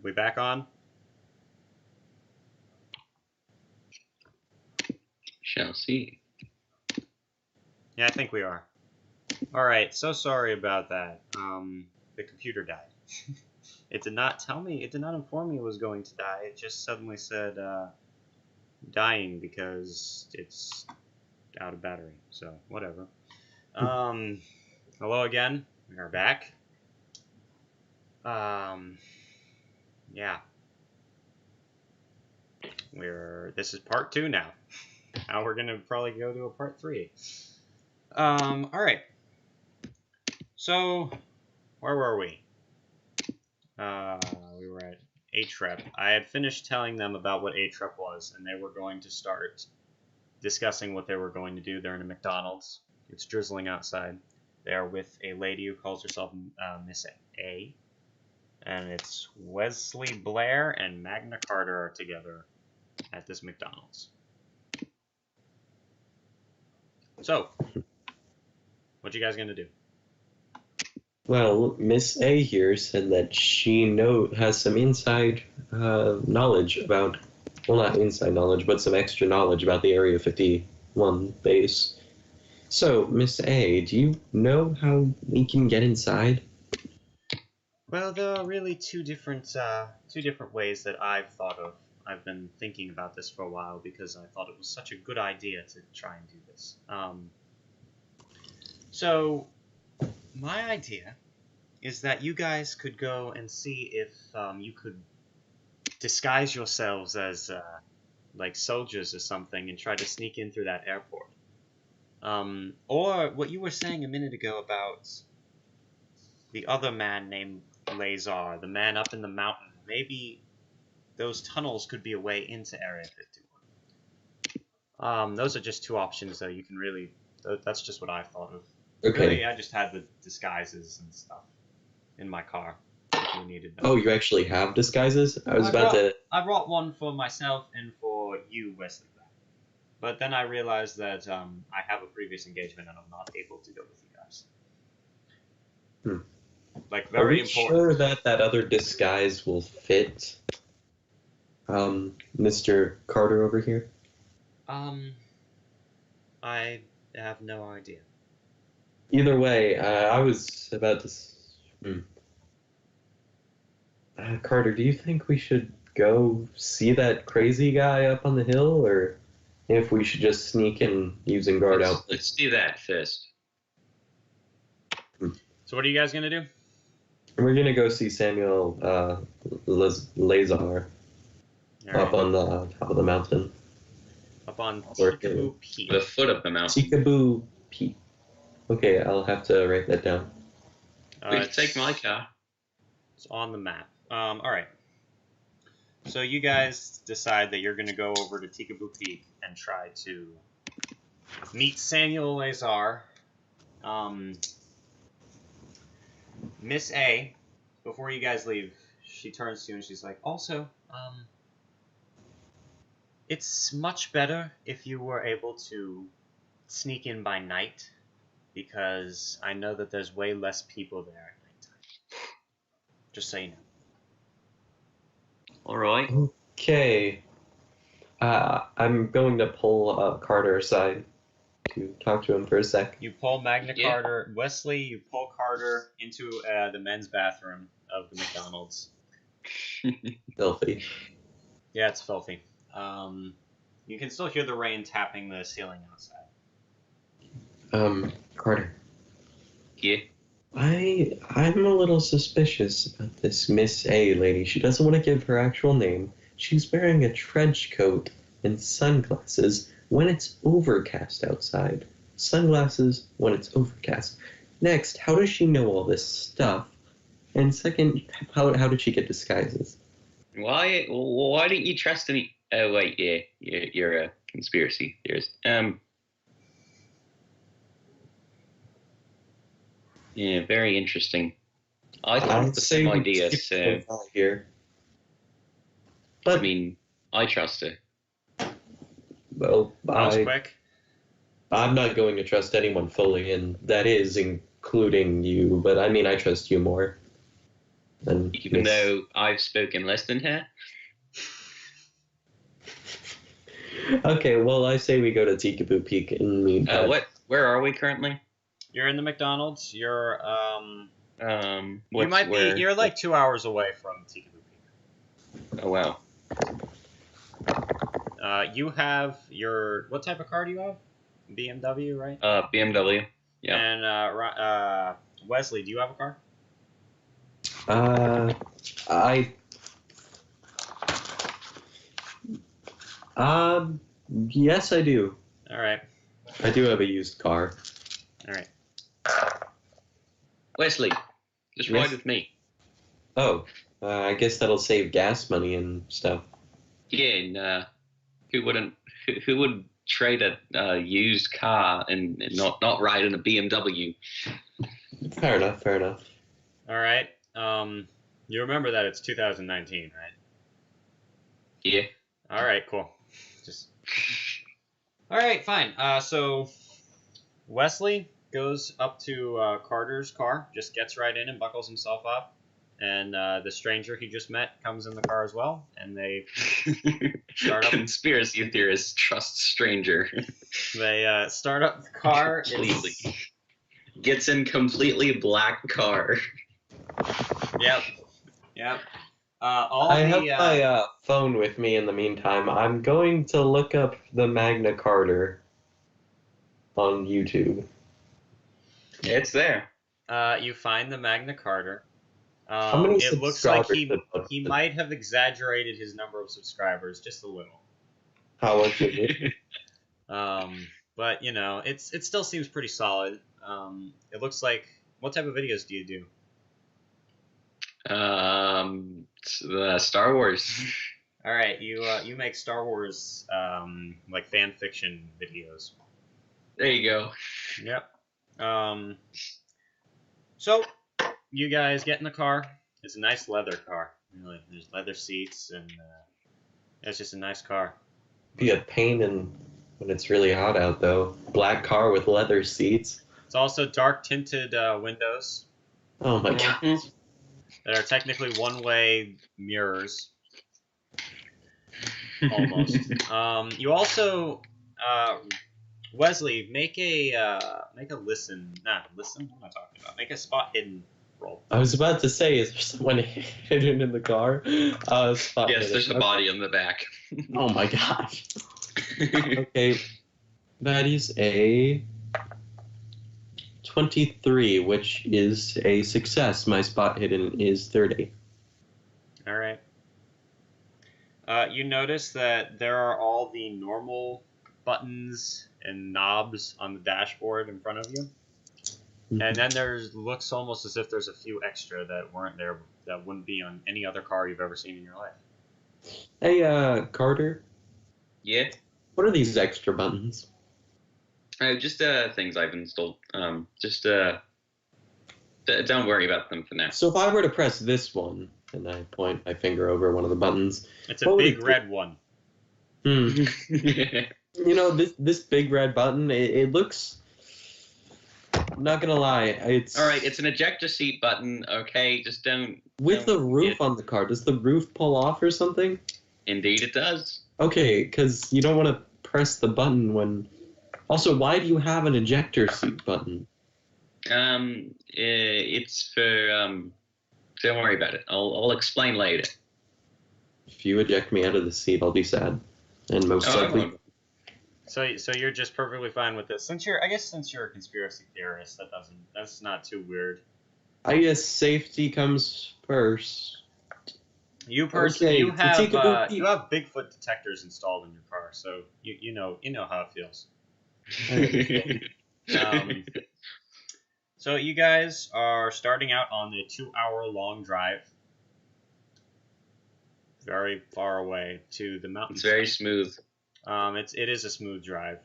We back on? Shall see. Yeah, I think we are. Alright, so sorry about that. The computer died. It did not tell me, it did not inform me it was going to die. It just suddenly said, dying because it's out of battery. So, whatever. Hello again. We are back. Yeah. This is part 2 now. Now we're gonna probably go to a part 3. Alright. So, where were we? We were at Atrep. I had finished telling them about what Atrep was, and they were going to start discussing what they were going to do. They're in a McDonald's. It's drizzling outside. They are with a lady who calls herself Miss A. And it's Wesley Blair and Magna Carta are together at this McDonald's. So, what you guys gonna do? Well, Miss A here said that she has some inside knowledge about, well, not inside knowledge, but some extra knowledge about the Area 51 base. So, Miss A, do you know how we can get inside? Well, there are really two different ways that I've thought of. I've been thinking about this for a while because I thought it was such a good idea to try and do this. So, my idea is that you guys could go and see if you could disguise yourselves as like soldiers or something and try to sneak in through that airport. Or what you were saying a minute ago about the other man named Lazar, the man up in the mountain. Maybe those tunnels could be a way into Area 51. Those are just two options, though. You can really... That's just what I thought of. Okay. Really, I just had the disguises and stuff in my car if you needed them. Oh, you actually have disguises? I brought one for myself and for you, Wesley. But then I realized that I have a previous engagement and I'm not able to go with you guys. Like, very important. Are you sure that other disguise will fit Mr. Carter over here? I have no idea. Either way, I was about to... Carter, do you think we should go see that crazy guy up on the hill, or if we should just sneak in using guard out? Let's do that first. So what are you guys going to do? We're going to go see Samuel Lazar up on the top of the mountain. Up on Tikaboo Peak. The foot of the mountain. Tikaboo Peak. Okay, I'll have to write that down. We can take my car. It's on the map. Alright. So you guys decide that you're going to go over to Tikaboo Peak and try to meet Samuel Lazar. Miss A, before you guys leave, she turns to you and she's like, also, it's much better if you were able to sneak in by night, because I know that there's way less people there at nighttime. Just so you know. Alright. Okay. I'm going to pull Carter aside to talk to him for a sec. You pull Magna Carta, Wesley, you pull Carter into the men's bathroom of the McDonald's. Filthy. Yeah, it's filthy. You can still hear the rain tapping the ceiling outside. Carter. Yeah? I'm a little suspicious about this Miss A lady. She doesn't want to give her actual name. She's wearing a trench coat and sunglasses when it's overcast outside. Sunglasses when it's overcast. Next, how does she know all this stuff? And second, how did she get disguises? Why don't you trust any... Oh, wait, yeah. You're a conspiracy theorist. Yeah, very interesting. I thought the same idea, so... Here. But, I mean, I trust her. Well, That was quick. I'm not going to trust anyone fully, and that is including you, but I mean, I trust you more. Then Even Miss- though I've spoken less than her. Okay, well, I say we go to Tikaboo Peak in the meantime. Where are we currently? You're in the McDonald's. You're What's where? You're like 2 hours away from Tikaboo Peak. Oh wow. You have what type of car do you have? BMW, right? BMW. Yeah. And Wesley, do you have a car? Yes, I do. All right. I do have a used car. All right. Wesley, just Yes? ride with me. Oh, I guess that'll save gas money and stuff. Yeah, and who wouldn't? Who would trade a used car and not ride in a BMW? Fair enough, fair enough. All right. You remember that it's 2019, right? Yeah. All right, cool. All right, fine. So Wesley goes up to Carter's car, just gets right in and buckles himself up, and the stranger he just met comes in the car as well, and they start up. Conspiracy theorist trust stranger. They start up the car. Completely. Gets in completely black car. Yep. Yep. I have my phone with me in the meantime. I'm going to look up the Magna Carta on YouTube. It's there. You find the Magna Carta. How many It looks like subscribers he might have exaggerated his number of subscribers just a little. How much is it? But you know, it still seems pretty solid. It looks like, what type of videos do you do? Star Wars. All right, you make Star Wars like fan fiction videos. There you go. Yep. So you guys get in the car. It's a nice leather car. Really, there's leather seats, and it's just a nice car. Be a pain when it's really hot out, though. Black car with leather seats. It's also dark tinted windows Oh my god. that are technically one-way mirrors. Almost. You also, Wesley, make a listen. Not listen. What am I talking about? Make a spot hidden roll. I was about to say, is there someone hidden in the car? Spot Yes, hidden. there's a body on the back. Oh my gosh. Okay, that is a 23, which is a success. My spot hidden is 30. All right. You notice that there are all the normal buttons and knobs on the dashboard in front of you. And then looks almost as if there's a few extra that weren't there, that wouldn't be on any other car you've ever seen in your life. Hey, Carter, Yeah. what are these extra buttons? Just things I've installed. Don't worry about them for now. So if I were to press this one, and I point my finger over one of the buttons, It's a What would big it do? red one. you know, this big red button, it looks, I'm not gonna lie, it's... All right, it's an ejector seat button. Okay, just don't. With the don't- roof on the car, does the roof pull off or something? Indeed, it does. Okay, because you don't want to press the button when... Also, why do you have an ejector seat button? It's for Don't worry about it. I'll explain later. If you eject me out of the seat, I'll be sad. And most Oh, I likely... won't. So you're just perfectly fine with this. Since you're a conspiracy theorist, that's not too weird. I guess safety comes first. You personally, Okay, you have Bigfoot detectors installed in your car, so you know how it feels. So you guys are starting out on the 2-hour-long drive, very far away to the mountains. It's very smooth. It is a smooth drive.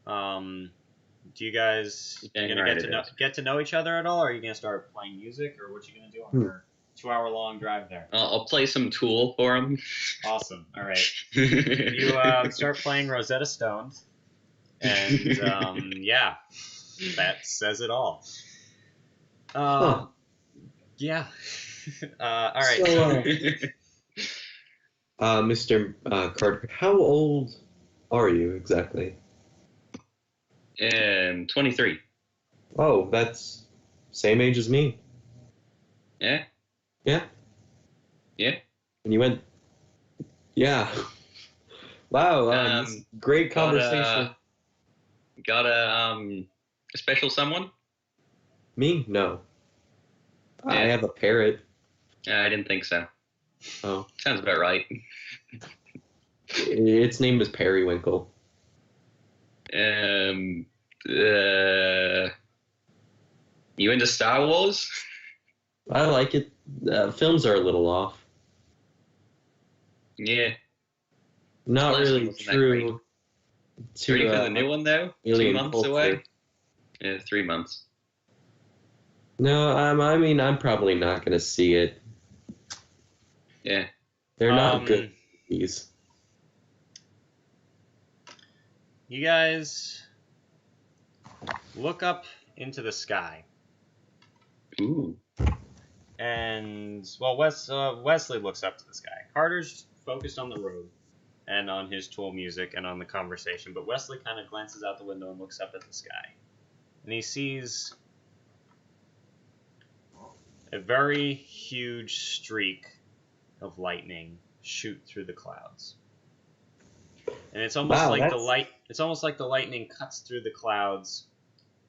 Do you guys get to know each other at all, or are you gonna start playing music, or what you gonna do on your 2-hour-long drive there? I'll play some Tool for him. Awesome. All right. You start playing Rosetta Stone, and yeah, that says it all. Yeah. All right. So, Mr. Carter, how old are you exactly? 23. Oh, that's same age as me. Yeah? Yeah. Yeah? And you went. Yeah. Wow. This great conversation. Got a special someone? Me? No. I Yeah. have a parrot. I didn't think so. Oh. Sounds about right. Its name is Periwinkle. You into Star Wars? I like it. Films are a little off. Yeah. Not Last one really wasn't that true. Ready for the new one though? 2 alien months culture. away? Yeah, 3 months. No, I mean, I'm probably not going to see it. Yeah. They're not good movies. You guys look up into the sky. Ooh. And, well, Wesley looks up to the sky. Carter's focused on the road and on his tool music and on the conversation, but Wesley kind of glances out the window and looks up at the sky. And he sees a very huge streak of lightning shoot through the clouds. And it's almost it's almost like the lightning cuts through the clouds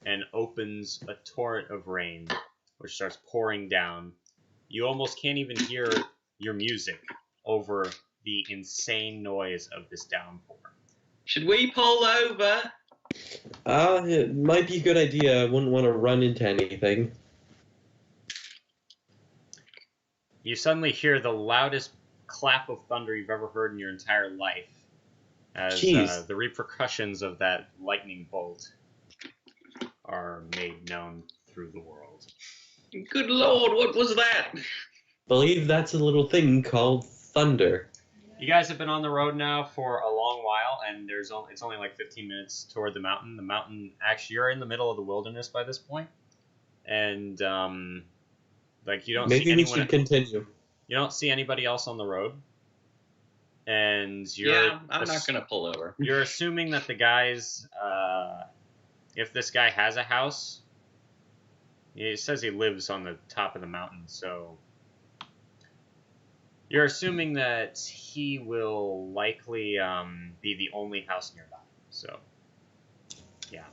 and opens a torrent of rain, which starts pouring down. You almost can't even hear your music over the insane noise of this downpour. Should we pull over? It might be a good idea. I wouldn't want to run into anything. You suddenly hear the loudest clap of thunder you've ever heard in your entire life, as the repercussions of that lightning bolt are made known through the world. Good Lord, what was that? Believe that's a little thing called thunder. You guys have been on the road now for a long while, and it's only like 15 minutes toward the mountain. The mountain, actually, you're in the middle of the wilderness by this point, and like you don't see anyone. Maybe we should continue. You don't see anybody else on the road, and I'm not gonna pull over. You're assuming that the guys, if this guy has a house, it says he lives on the top of the mountain, so you're assuming that he will likely be the only house nearby. So, yeah.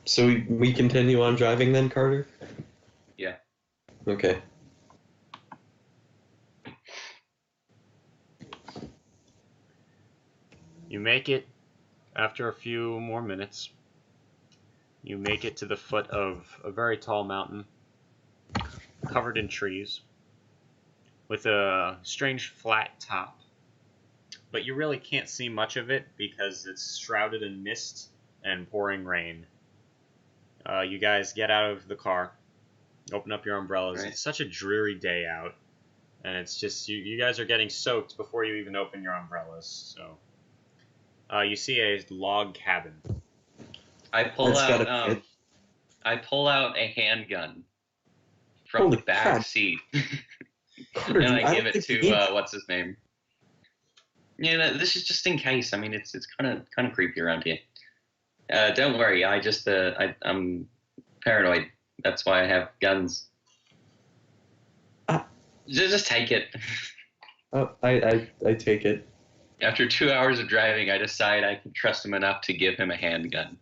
So we continue on driving then, Carter? Yeah. Okay. You make it, after a few more minutes, you make it to the foot of a very tall mountain, covered in trees, with a strange flat top. But you really can't see much of it because it's shrouded in mist and pouring rain. You guys get out of the car, open up your umbrellas. Right. It's such a dreary day out, and it's just you guys are getting soaked before you even open your umbrellas. So you see a log cabin. I pull out a handgun from Holy the back crap. seat, Carter, and I don't give it think to you need- what's his name. Yeah, this is just in case. I mean, it's kind of creepy around here. Don't worry. I'm paranoid. That's why I have guns. Just take it. Oh, I take it. After 2 hours of driving, I decide I can trust him enough to give him a handgun.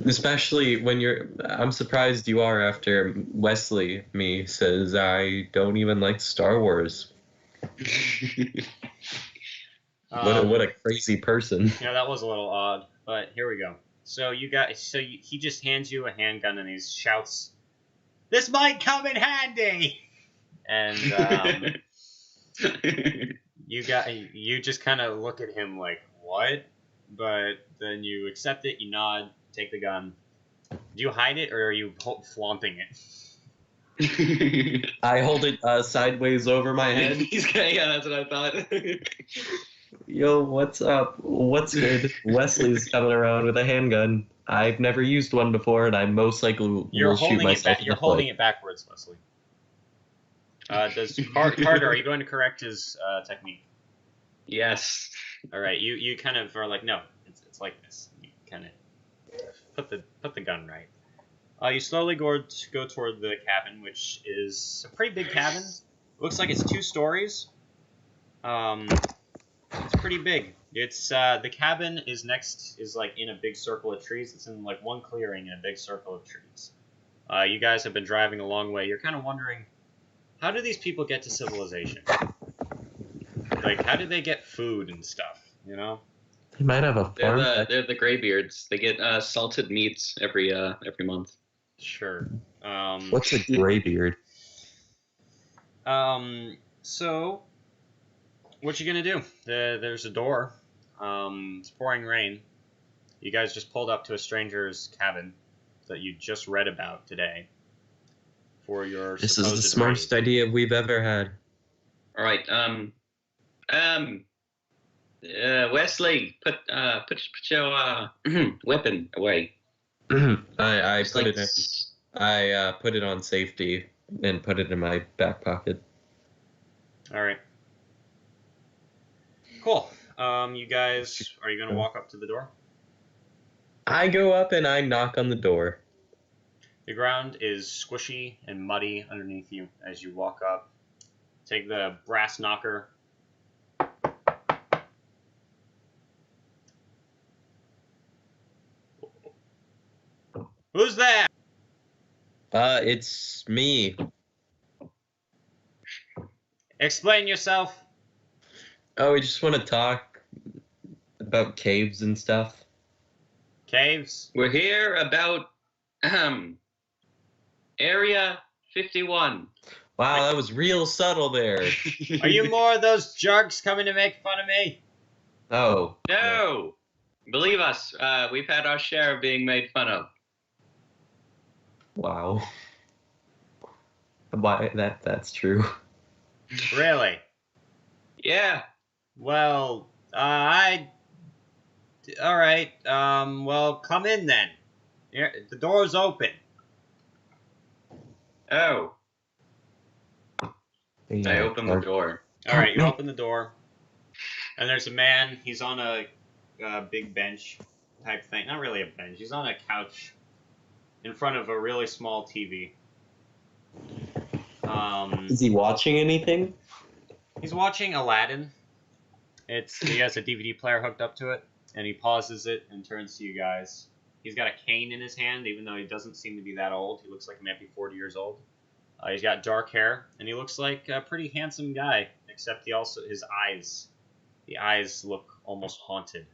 Especially when I'm surprised you are after Wesley, says I don't even like Star Wars. What a crazy person. Yeah, that was a little odd, but here we go. So he just hands you a handgun and he shouts, "This might come in handy!" And you just kind of look at him like, what? But then you accept it, you nod, take the gun. Do you hide it or are you flaunting it? I hold it sideways over my head. Yeah, that's what I thought. Yo, what's up? What's good? Wesley's coming around with a handgun. I've never used one before, and I most likely will shoot myself in You're the holding foot. it backwards, Wesley. Carter, are you going to correct his technique? Yes. All right, you kind of are like, no, it's like this. You kind of put the gun right. You slowly go toward the cabin, which is a pretty big cabin. Looks like it's 2 stories. It's pretty big. It's the cabin is like in a big circle of trees. It's in like one clearing in a big circle of trees. You guys have been driving a long way. You're kind of wondering, how do these people get to civilization? Like, how do they get food and stuff? You know? They might have a farm. They're the graybeards. They get salted meats every month. Sure. What's a graybeard? So, what you gonna do? There's a door. It's pouring rain. You guys just pulled up to a stranger's cabin that you just read about today for your This is the supposed smartest raid. idea we've ever had. All right. Wesley, put your weapon away. I Just put like it in. I put it on safety and put it in my back pocket. All right. Cool. You guys, are you gonna walk up to the door? I go up and I knock on the door. The ground is squishy and muddy underneath you as you walk up. Take the brass knocker. Who's there? It's me. Explain yourself. Oh, we just want to talk about caves and stuff. Caves? We're here about Area 51. Wow, that was real subtle there. Are you more of those jerks coming to make fun of me? Oh. No! Believe us, we've had our share of being made fun of. Wow. Why that's true. Really? Yeah. Well, alright, well, come in then. Here, the door's open. Oh. Yeah, I opened the door. Alright, you open the door. And there's a man, he's on a big bench type thing. Not really a bench, he's on a couch in front of a really small TV. Is he watching anything? He's watching Aladdin. He has a DVD player hooked up to it, and he pauses it and turns to you guys. He's got a cane in his hand, even though he doesn't seem to be that old. He looks like he might be 40 years old. He's got dark hair, and he looks like a pretty handsome guy, except his eyes look almost haunted.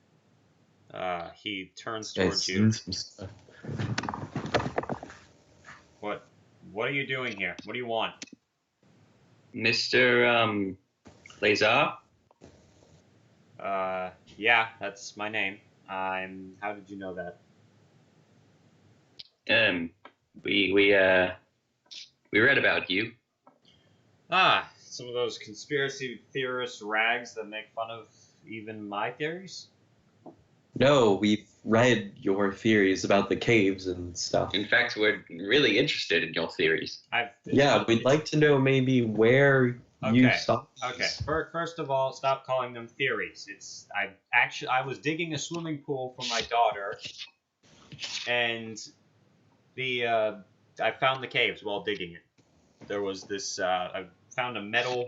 He turns towards you. What are you doing here? What do you want? Mr. Lazar? Yeah, that's my name. How did you know that? We read about you. Some of those conspiracy theorist rags that make fun of even my theories? No, we've read your theories about the caves and stuff. In fact, we're really interested in your theories. We'd like to know maybe where you saw these. Okay. First of all, stop calling them theories. I was digging a swimming pool for my daughter, and I found the caves while digging it. There was this. I found a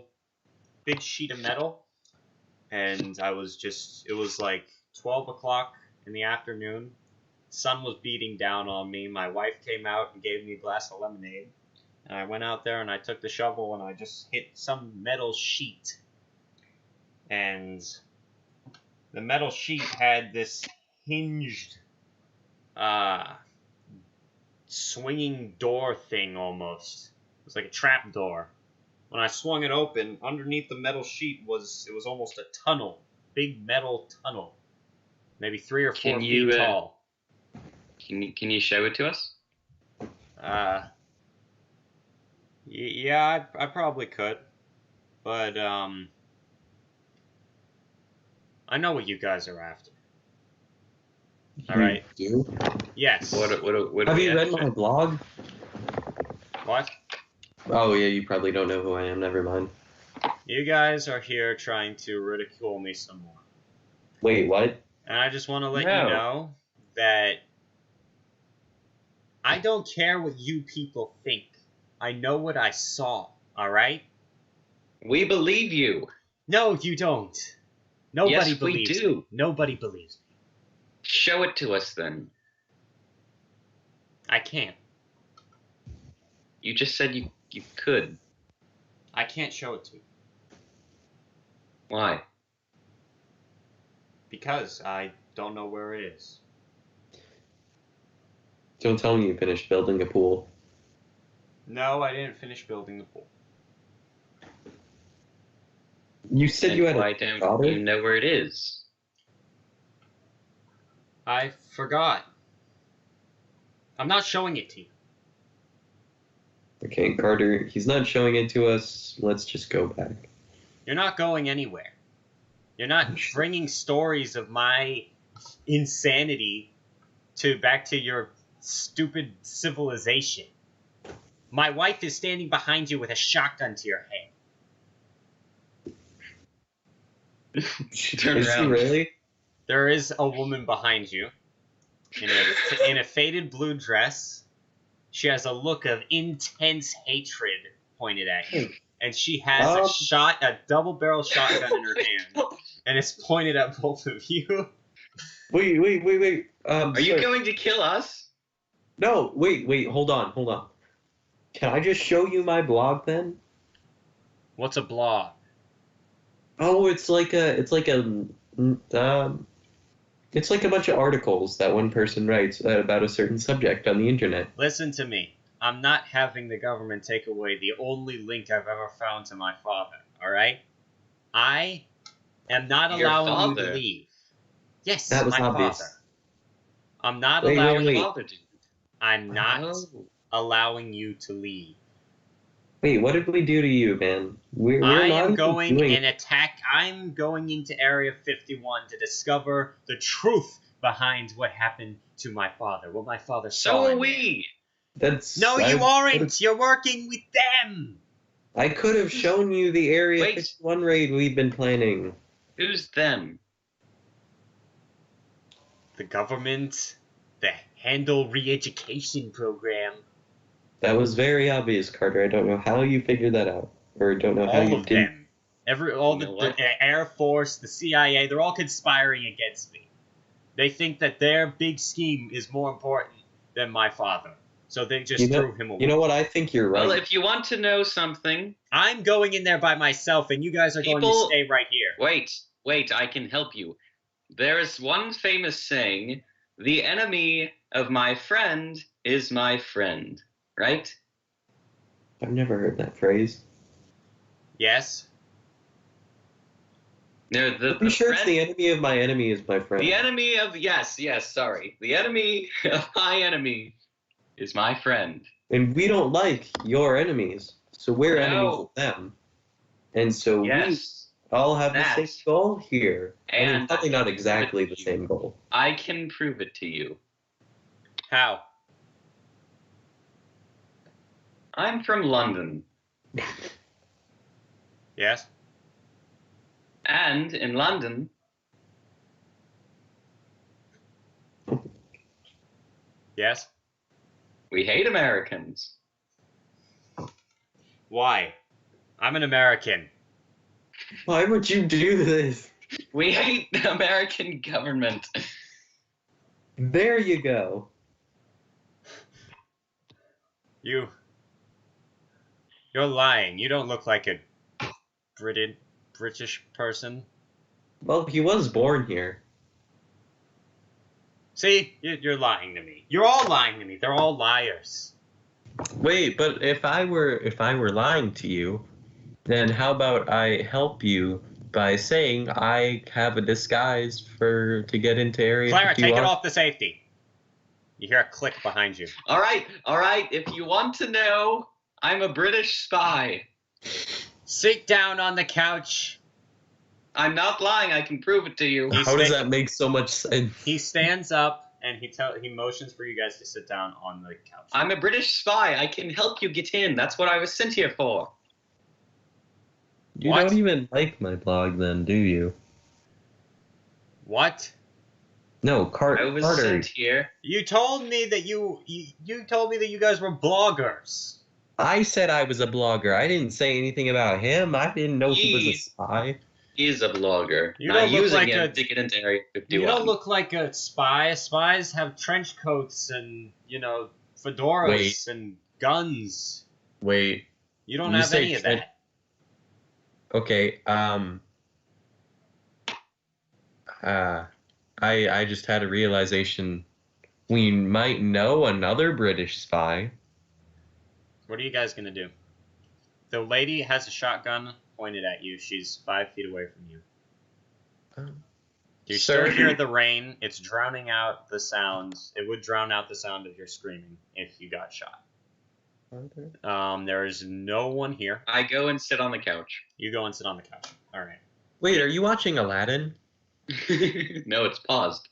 big sheet of metal, and it was like 12 o'clock in the afternoon. Sun was beating down on me. My wife came out and gave me a glass of lemonade. And I went out there and I took the shovel and I just hit some metal sheet. And the metal sheet had this hinged, swinging door thing almost. It was like a trap door. When I swung it open, underneath the metal sheet it was almost a tunnel. Big metal tunnel. Maybe 3 or 4 feet tall. Can you show it to us? Yeah, I probably could. But, I know what you guys are after. Alright. You? Yes. What Have do we you read to? my blog? What? Oh yeah, you probably don't know who I am. Never mind. You guys are here trying to ridicule me some more. Wait, what? And I just want to let you No. know that I don't care what you people think. I know what I saw, alright? We believe you. No, you don't. Nobody Yes, we believes do. me. Nobody believes me. Show it to us then. I can't. You just said you could. I can't show it to you. Why? Because I don't know where it is. Don't tell me you finished building a pool. No, I didn't finish building the pool. You said And you had why a don't daughter? you know where it is? I forgot. I'm not showing it to you. Okay, Carter, he's not showing it to us. Let's just go back. You're not going anywhere. You're not bringing stories of my insanity back to your stupid civilization. My wife is standing behind you with a shotgun to your head. Turn Is around. he really? There is a woman behind you in a faded blue dress. She has a look of intense hatred pointed at you. And she has a double-barrel shotgun in her hand. And it's pointed at both of you. Wait. Are you going to kill us? No, wait, hold on. Can I just show you my blog then? What's a blog? Oh, it's like a bunch of articles that one person writes about a certain subject on the internet. Listen to me. I'm not having the government take away the only link I've ever found to my father, alright? I am not Your allowing you father? to leave. Yes, That was my obvious. father. I'm not Wait. I'm not Oh. allowing you to leave. Wait, what did we do to you, man? We're I not am even going doing... and attack. I'm going into Area 51 to discover the truth behind what happened to my father. What my father saw. So are in we. That's... No, you aren't. You're working with them. I could have shown you the Area 51 raid we've been planning. Who's them? The government, the Handle Re-Education Program. That was very obvious, Carter. I don't know how you figured that out. Or don't know how All you of did. them. The Air Force, the CIA, they're all conspiring against me. They think that their big scheme is more important than my father. So they just threw him away. You know what? I think you're right. Well, if you want to know something... I'm going in there by myself, and you guys are going to stay right here. Wait, I can help you. There is one famous saying, the enemy of my friend is my friend. Right? I've never heard that phrase. Yes. No, I'm sure it's the enemy of my enemy is my friend. The enemy of... Yes, sorry. The enemy of my enemy is my friend. And we don't like your enemies. So we're enemies of them. And so we all have the same goal here. And I mean, probably not exactly the same goal. I can prove it to you. How? I'm from London. Yes? And in London... Yes? We hate Americans. Why? I'm an American. Why would you do this? We hate the American government. There you go. You're lying. You don't look like a British person. Well, he was born here. See? You're lying to me. You're all lying to me. They're all liars. Wait, but if I were lying to you, then how about I help you by saying I have a disguise to get into Area 51? Clara, take it off the safety. You hear a click behind you. All right. If you want to know, I'm a British spy. Sit down on the couch. I'm not lying. I can prove it to you. How does that make so much sense? He stands up and he motions for you guys to sit down on the couch. I'm a British spy. I can help you get in. That's what I was sent here for. You What? don't even like my blog, then, do you? What? No, I was Carter. sent here. You told me that you told me that you guys were bloggers. I said I was a blogger. I didn't say anything about him. I didn't know he was a He- spy. He's a blogger. You Not don't look using like him a- to get into Area 51. You don't look like a spy. Spies have trench coats and, fedoras Wait. and guns. Wait. You don't You have say any of tren- that. Okay. I just had a realization. We might know another British spy. What are you guys gonna do? The lady has a shotgun pointed at you. She's 5 feet away from you. You Sir. still hear the rain. It's drowning out the sounds. It would drown out the sound of your screaming if you got shot. There is no one here. I go and sit on the couch. You go and sit on the couch. All right. Wait, are you watching Aladdin? No, it's paused.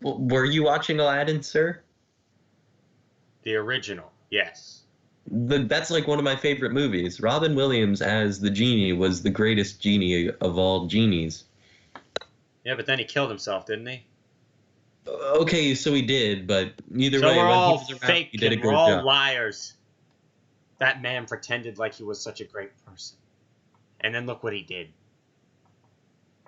Were you watching Aladdin, sir? The original, yes. That's like one of my favorite movies. Robin Williams as the genie was the greatest genie of all genies. Yeah, but then he killed himself, didn't he? Okay, so he did, but either So way, we're when all he was around, fake he did a and good we're all job. liars. That man pretended like he was such a great person. And then look what he did.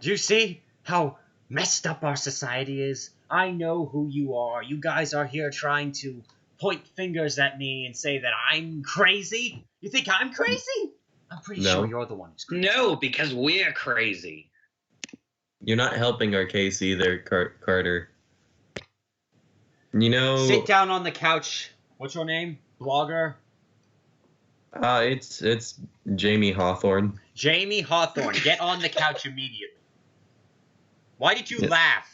Do you see how messed up our society is? I know who you are. You guys are here trying to point fingers at me and say that I'm crazy? You think I'm crazy? I'm pretty No. sure you're the one who's crazy. No, because we're crazy. You're not helping our case either, Carter. You know, Sit down on the couch. What's your name? Blogger? it's Jamie Hawthorne. Jamie Hawthorne. Get on the couch immediately. Why did you Yes. laugh?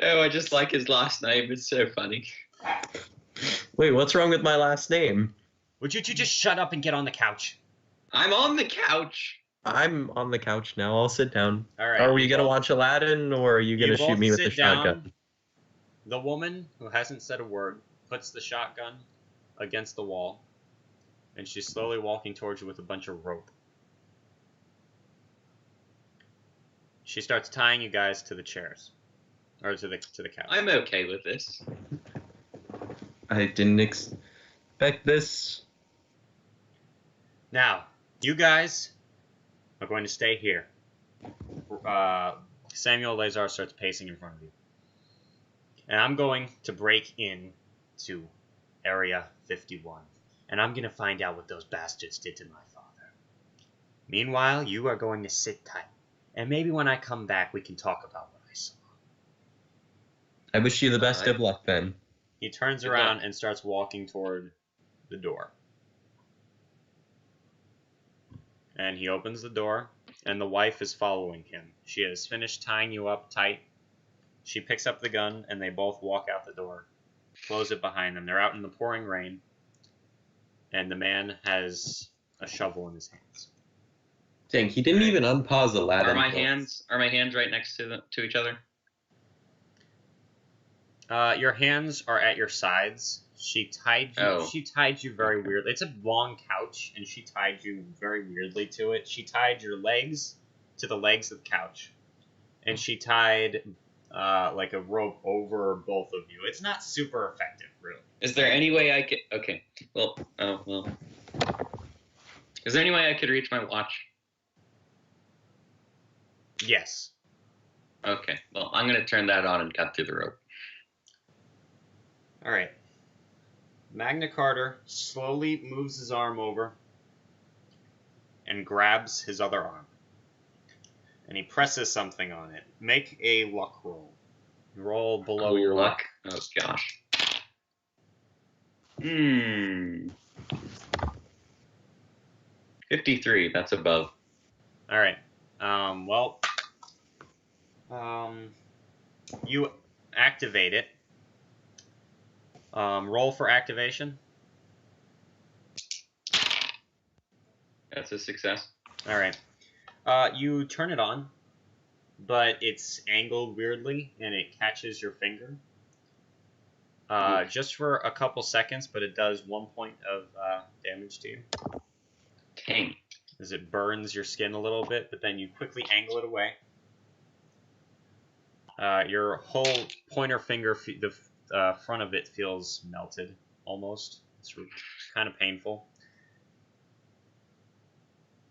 Oh, I just like his last name. It's so funny. Wait, what's wrong with my last name? Would you two just shut up and get on the couch? I'm on the couch. I'm on the couch now. I'll sit down. All right. Are we you gonna both- watch Aladdin, or are you gonna you shoot both me with the sit down. shotgun? The woman, who hasn't said a word, puts the shotgun against the wall, and she's slowly walking towards you with a bunch of rope. She starts tying you guys to the chairs, or to the couch. I'm okay with this. I didn't expect this. Now, you guys are going to stay here. Samuel Lazar starts pacing in front of you. And I'm going to break in to Area 51. And I'm going to find out what those bastards did to my father. Meanwhile, you are going to sit tight. And maybe when I come back, we can talk about what I saw. I wish you the best Alright. of luck, then. He turns Good around luck. and starts walking toward the door. And he opens the door, and the wife is following him. She has finished tying you up tight. She picks up the gun, and they both walk out the door, close it behind them. They're out in the pouring rain, and the man has a shovel in his hands. Dang, he didn't Alright. even unpause Aladdin. Are my hands right next to each other? Your hands are at your sides. She tied you. Oh. She tied you very weirdly. It's a long couch, and she tied you very weirdly to it. She tied your legs to the legs of the couch, and she tied like a rope over both of you. It's not super effective, really. Is there any way I could? Okay. Well. Is there any way I could reach my watch? Yes. Okay. Well, I'm gonna turn that on and cut through the rope. All right. Magna Carta slowly moves his arm over and grabs his other arm. And he presses something on it. Make a luck roll. Roll below your luck. Oh gosh. 53. That's above. All right. You activate it. Roll for activation. That's a success. All right. You turn it on. but it's angled weirdly, and it catches your finger. Just for a couple seconds, but it does 1 point of damage to you. Dang. As it burns your skin a little bit, but then you quickly angle it away. Your whole pointer finger, the front of it feels melted, almost. It's kind of painful.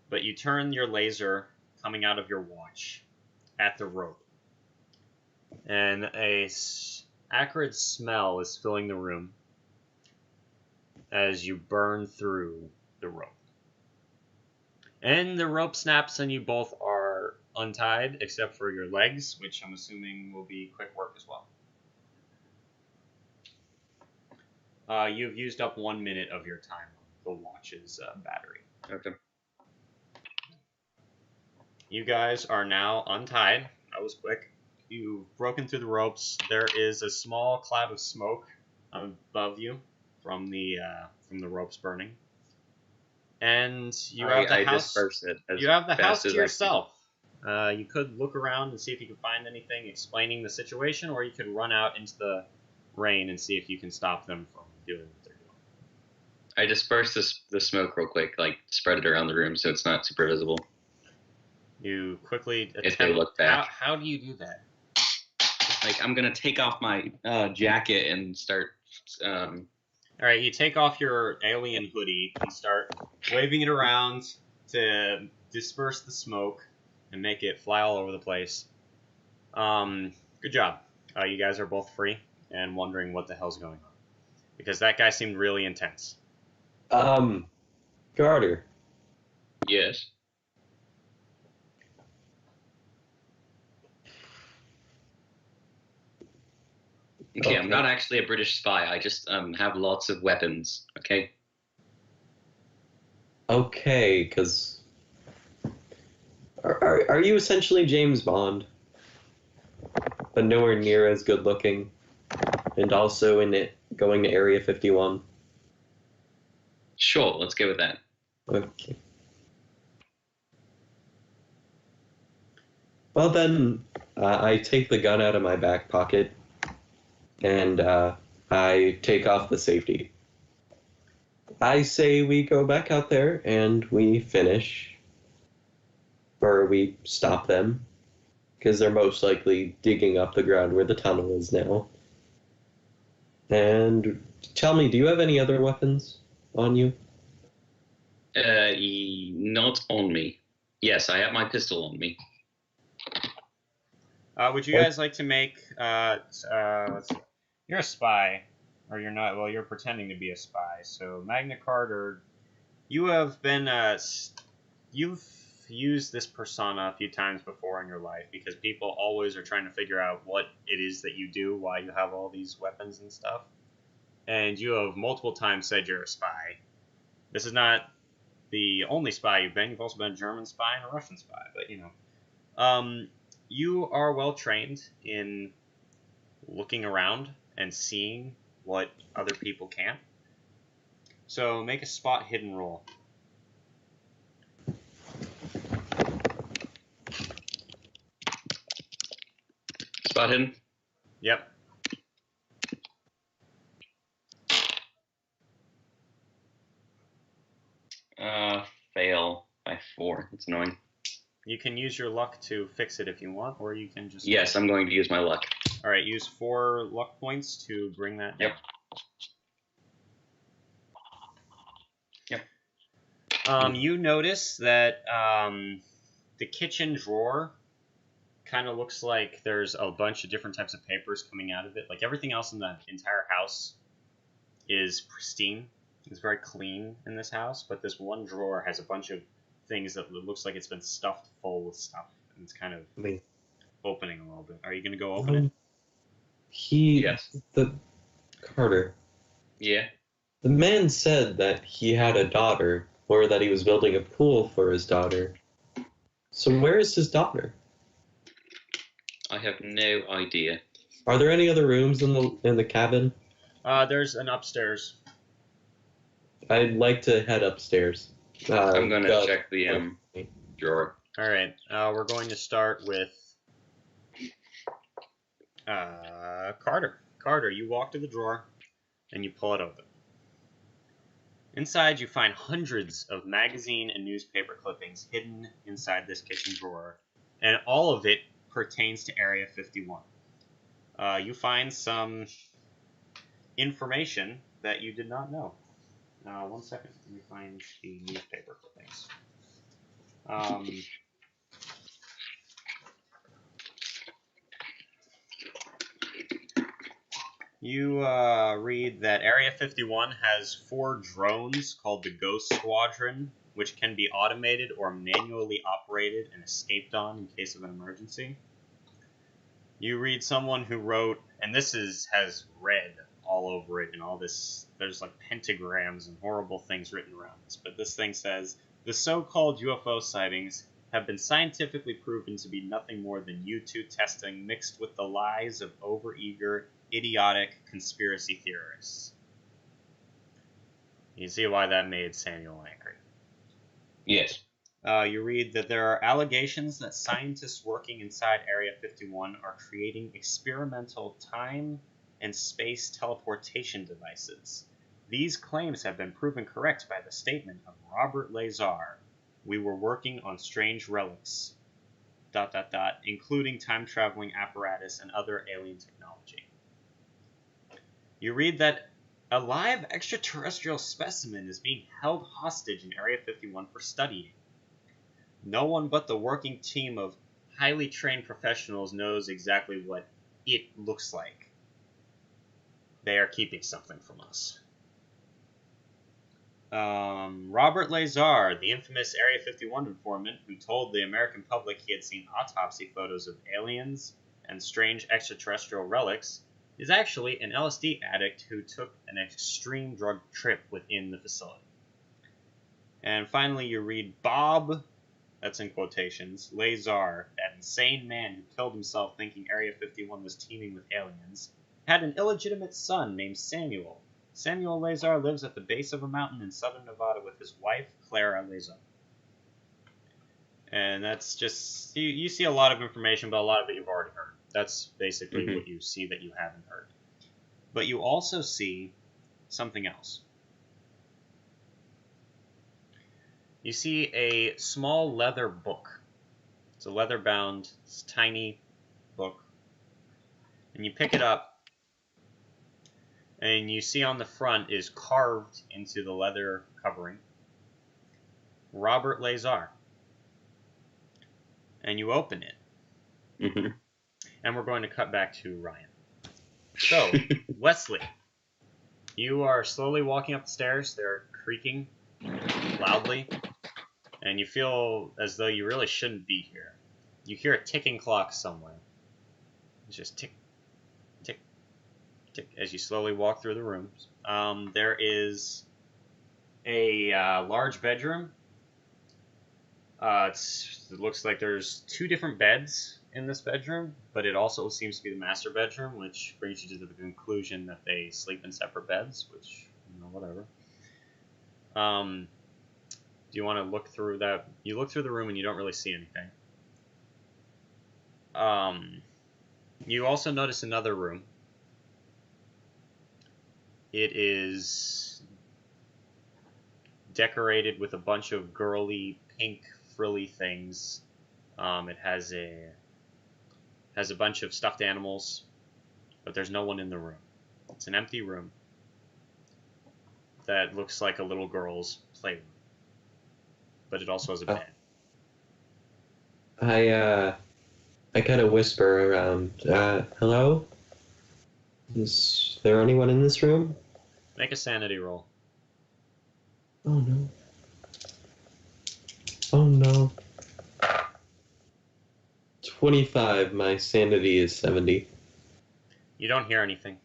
But you turn your laser coming out of your watch at the rope. And a acrid smell is filling the room as you burn through the rope. And the rope snaps and you both are untied, except for your legs, which I'm assuming will be quick work as well. You've used up 1 minute of your time on the watch's battery. Okay. You guys are now untied. That was quick. You've broken through the ropes. There is a small cloud of smoke above you from the ropes burning. And you have the house. You have the house to yourself. You could look around and see if you can find anything explaining the situation, or you could run out into the rain and see if you can stop them from doing what they're doing. I disperse the smoke real quick, like spread it around the room so it's not super visible. You quickly attempt. If they look back. How do you do that? Like, I'm gonna take off my jacket and start. All right, you take off your alien hoodie and start waving it around to disperse the smoke and make it fly all over the place. Good job. You guys are both free and wondering what the hell's going on. Because that guy seemed really intense. Carter. Yes. Okay, I'm not actually a British spy. I just have lots of weapons, okay? Okay, because... Are you essentially James Bond? But nowhere near as good looking? And also in it going to Area 51? Sure, let's go with that. Okay. Well then, I take the gun out of my back pocket, and I take off the safety. I say we go back out there and we finish, or we stop them, because they're most likely digging up the ground where the tunnel is now. And tell me, do you have any other weapons on you? Not on me. Yes, I have my pistol on me. Would you guys like to make, let's see. You're a spy, or you're not, well, you're pretending to be a spy, so Magna Carta, you have been, you've used this persona a few times before in your life, because people always are trying to figure out what it is that you do, why you have all these weapons and stuff, and you have multiple times said you're a spy. This is not the only spy you've also been a German spy and a Russian spy, but, you know. You are well trained in looking around and seeing what other people can't. So make a spot hidden roll. Spot hidden? Yep. Fail by 4. That's annoying. You can use your luck to fix it if you want, or you can just... Yes, I'm going to use my luck. Alright, use 4 luck points to bring that down. Yep. You notice that the kitchen drawer kind of looks like there's a bunch of different types of papers coming out of it. Like everything else in the entire house is pristine. It's very clean in this house, but this one drawer has a bunch of things that looks like it's been stuffed full with stuff, and it's kind of opening a little bit. Are you going to go open it? Yes. The Carter. Yeah. The man said that he had a daughter, or that he was building a pool for his daughter. So where is his daughter? I have no idea. Are there any other rooms in the cabin? There's an upstairs. I'd like to head upstairs. I'm going to check the drawer. All right. We're going to start with Carter. Carter, you walk to the drawer and you pull it open. Inside, you find hundreds of magazine and newspaper clippings hidden inside this kitchen drawer, and all of it pertains to Area 51. You find some information that you did not know. 1 second, let me find the newspaper clippings. You read that Area 51 has 4 drones called the Ghost Squadron, which can be automated or manually operated and escaped on in case of an emergency. You read someone who wrote, and this has red all over it and all this, there's like pentagrams and horrible things written around this, but this thing says, the so-called UFO sightings have been scientifically proven to be nothing more than U2 testing mixed with the lies of overeager, idiotic conspiracy theorists. You see why that made Samuel angry. Yes. You read that there are allegations that scientists working inside Area 51 are creating experimental time and space teleportation devices. These claims have been proven correct by the statement of Robert Lazar. We were working on strange relics, ... including time-traveling apparatus and other alien technology. You read that a live extraterrestrial specimen is being held hostage in Area 51 for studying. No one but the working team of highly trained professionals knows exactly what it looks like. They are keeping something from us. Robert Lazar, the infamous Area 51 informant who told the American public he had seen autopsy photos of aliens and strange extraterrestrial relics, is actually an LSD addict who took an extreme drug trip within the facility. And finally, you read Bob, that's in quotations, Lazar, that insane man who killed himself thinking Area 51 was teeming with aliens, had an illegitimate son named Samuel. Samuel Lazar lives at the base of a mountain in southern Nevada with his wife, Clara Lazar. And that's just, you see a lot of information, but a lot of it you've already heard. That's basically what you see that you haven't heard. But you also see something else. You see a small leather book. It's a leather-bound, tiny book. And you pick it up, and you see on the front is carved into the leather covering, Robert Lazar. And you open it. And we're going to cut back to Ryan. So, Wesley, you are slowly walking up the stairs. They're creaking loudly, and you feel as though you really shouldn't be here. You hear a ticking clock somewhere. It's just tick, tick, tick as you slowly walk through the rooms. There is a large bedroom. It looks like there's 2 different beds in this bedroom, but it also seems to be the master bedroom, which brings you to the conclusion that they sleep in separate beds, which, whatever. Do you want to look through that? You look through the room and you don't really see anything. You also notice another room. It is decorated with a bunch of girly pink frilly things. It has a bunch of stuffed animals, but there's no one in the room. It's an empty room that looks like a little girl's playroom, but it also has a bed. I kind of whisper around, hello? Is there anyone in this room? Make a sanity roll. Oh no. Oh no. 25, my sanity is 70. You don't hear anything.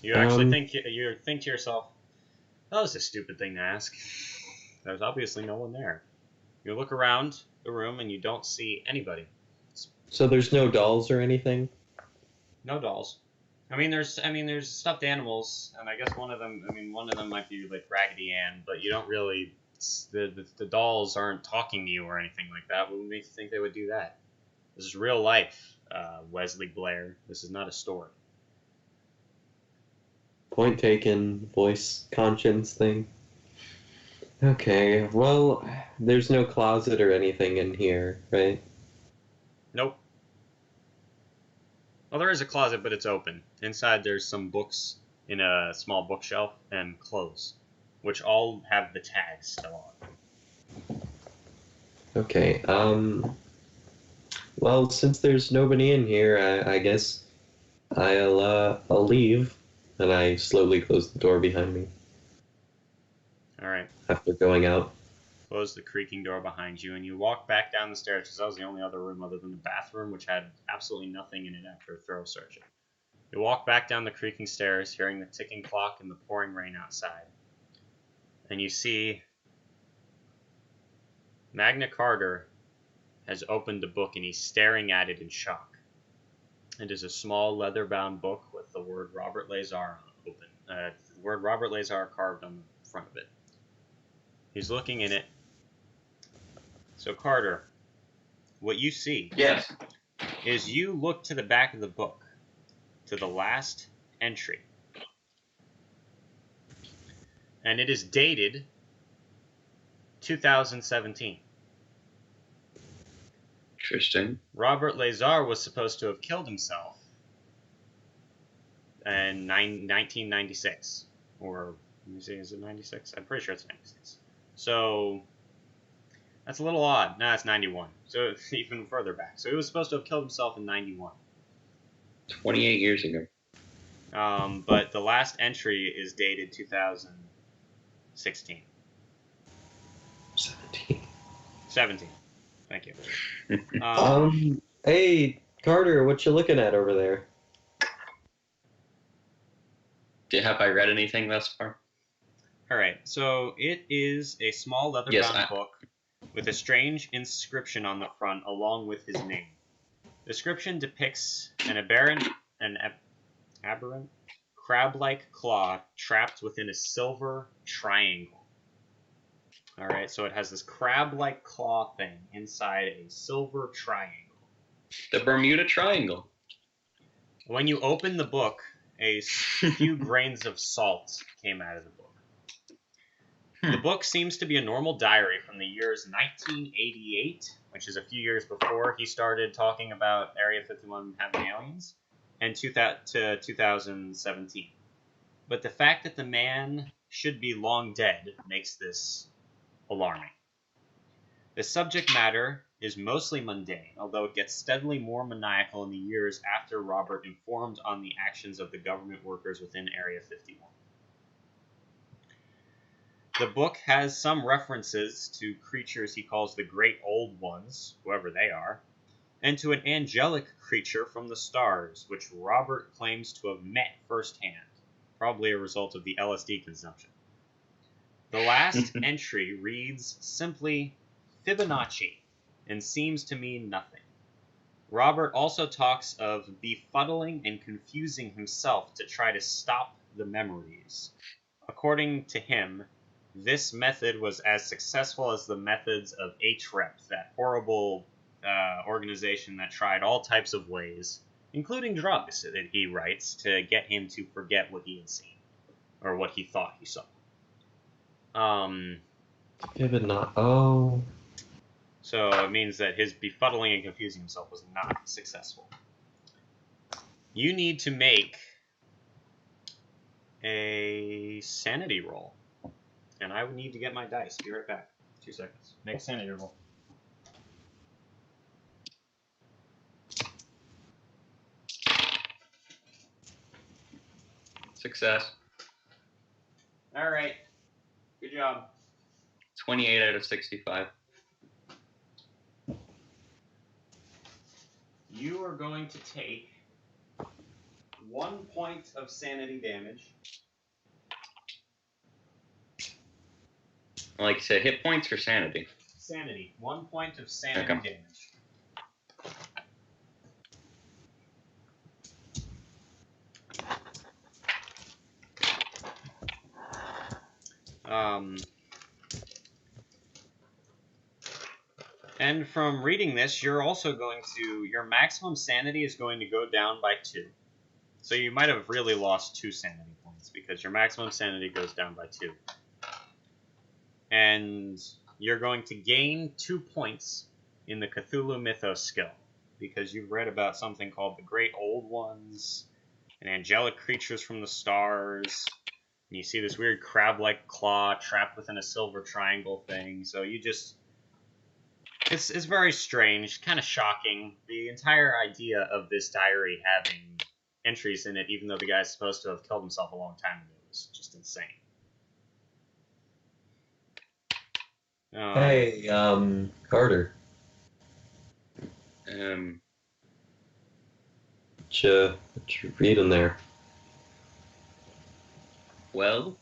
You actually think to yourself, that was a stupid thing to ask. There's obviously no one there. You look around the room and you don't see anybody. So there's no dolls or anything? No dolls. There's stuffed animals, and I guess one of them might be like Raggedy Ann, but you don't really, the dolls aren't talking to you or anything like that. What would make you think they would do that? This is real life, Wesley Blair. This is not a story. Point taken, voice conscience thing. Okay, well, there's no closet or anything in here, right? Nope. Well, there is a closet, but it's open. Inside, there's some books in a small bookshelf and clothes, which all have the tags still on. Okay, well, since there's nobody in here, I guess I'll leave, and I slowly close the door behind me All right. after going out. Close the creaking door behind you, and you walk back down the stairs, because that was the only other room other than the bathroom, which had absolutely nothing in it after a thorough searching. You walk back down the creaking stairs, hearing the ticking clock and the pouring rain outside. And you see Magna Carta has opened the book, and he's staring at it in shock. It is a small leather-bound book with the word Robert Lazar open. The word Robert Lazar carved on the front of it. He's looking in it. So Carter, what you see Yes. is you look to the back of the book, to the last entry. And it is dated 2017. Interesting. Robert Lazar was supposed to have killed himself in 1996. Or, let me see, is it 96? I'm pretty sure it's 96. So, that's a little odd. No, it's 91. So, it's even further back. So, he was supposed to have killed himself in 91. 28 years ago. But the last entry is dated 2016. 17. Thank you. Hey, Carter, what you looking at over there? Have I read anything thus far? All right, so it is a small leather-bound book with a strange inscription on the front along with his name. The inscription depicts an aberrant crab-like claw trapped within a silver triangle. All right, so it has this crab-like claw thing inside a silver triangle. The Bermuda Triangle. When you open the book, a few grains of salt came out of the book. The book seems to be a normal diary from the years 1988, which is a few years before he started talking about Area 51 having aliens, and to 2017. But the fact that the man should be long dead makes this alarming. The subject matter is mostly mundane, although it gets steadily more maniacal in the years after Robert informed on the actions of the government workers within Area 51. The book has some references to creatures he calls the Great Old Ones, whoever they are, and to an angelic creature from the stars, which Robert claims to have met firsthand, probably a result of the LSD consumption. The last entry reads simply Fibonacci and seems to mean nothing. Robert also talks of befuddling and confusing himself to try to stop the memories. According to him, this method was as successful as the methods of HREP, that horrible organization that tried all types of ways, including drugs, that he writes, to get him to forget what he had seen, or what he thought he saw. So it means that his befuddling and confusing himself was not successful. You need to make a sanity roll. And I would need to get my dice. Be right back. 2 seconds. Make a sanity roll. Success. All right. Good job. 28 out of 65. You are going to take 1 point of sanity damage. Like to hit points or sanity? Sanity. 1 point of sanity damage. And from reading this, you're also going to... Your maximum sanity is going to go down by 2. So you might have really lost 2 sanity points, because your maximum sanity goes down by 2. And you're going to gain 2 points in the Cthulhu Mythos skill, because you've read about something called the Great Old Ones, and angelic creatures from the stars, and you see this weird crab-like claw trapped within a silver triangle thing, so you just... It's very strange, kind of shocking. The entire idea of this diary having entries in it, even though the guy's supposed to have killed himself a long time ago, is just insane. Hey, Carter. What you reading there? Well,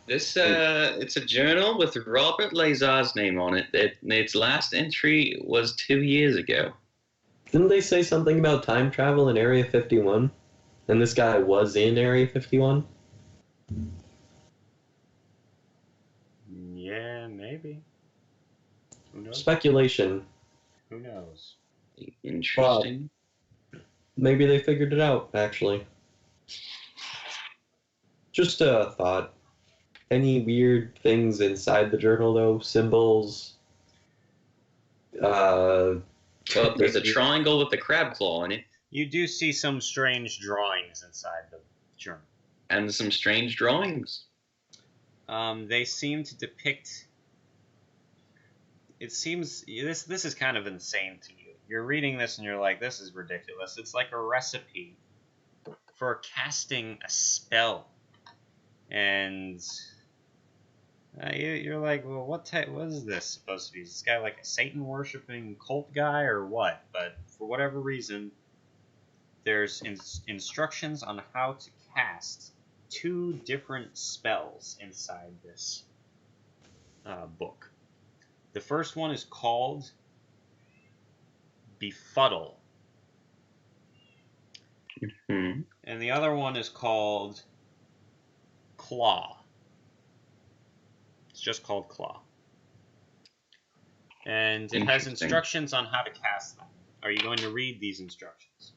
this it's a journal with Robert Lazar's name on it. Its last entry was 2 years ago. Didn't they say something about time travel in Area 51? And this guy was in Area 51? Yeah, maybe. Who knows? Speculation. Who knows? Interesting. Maybe they figured it out, actually. Just a thought. Any weird things inside the journal, though? Symbols? Well, there's a triangle with a crab claw in it. You do see some strange drawings inside the journal. And some strange drawings. They seem to depict... It seems... This is kind of insane to you. You're reading this and you're like, this is ridiculous. It's like a recipe for casting a spell. And... you're like, well, what is this supposed to be? Is this guy like a Satan-worshipping cult guy or what? But for whatever reason, there's instructions on how to cast 2 different spells inside this book. The first one is called Befuddle. Mm-hmm. And the other one is called Claw. It's just called Claw. And it has instructions on how to cast them. Are you going to read these instructions?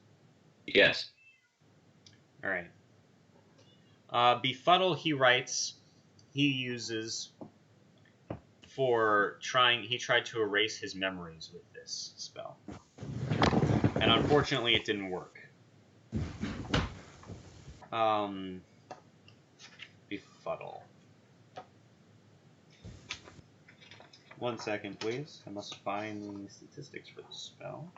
Yes. All right. Befuddle, he writes, he uses for trying... He tried to erase his memories with this spell. And unfortunately, it didn't work. Befuddle. 1 second, please. I must find the statistics for the spell.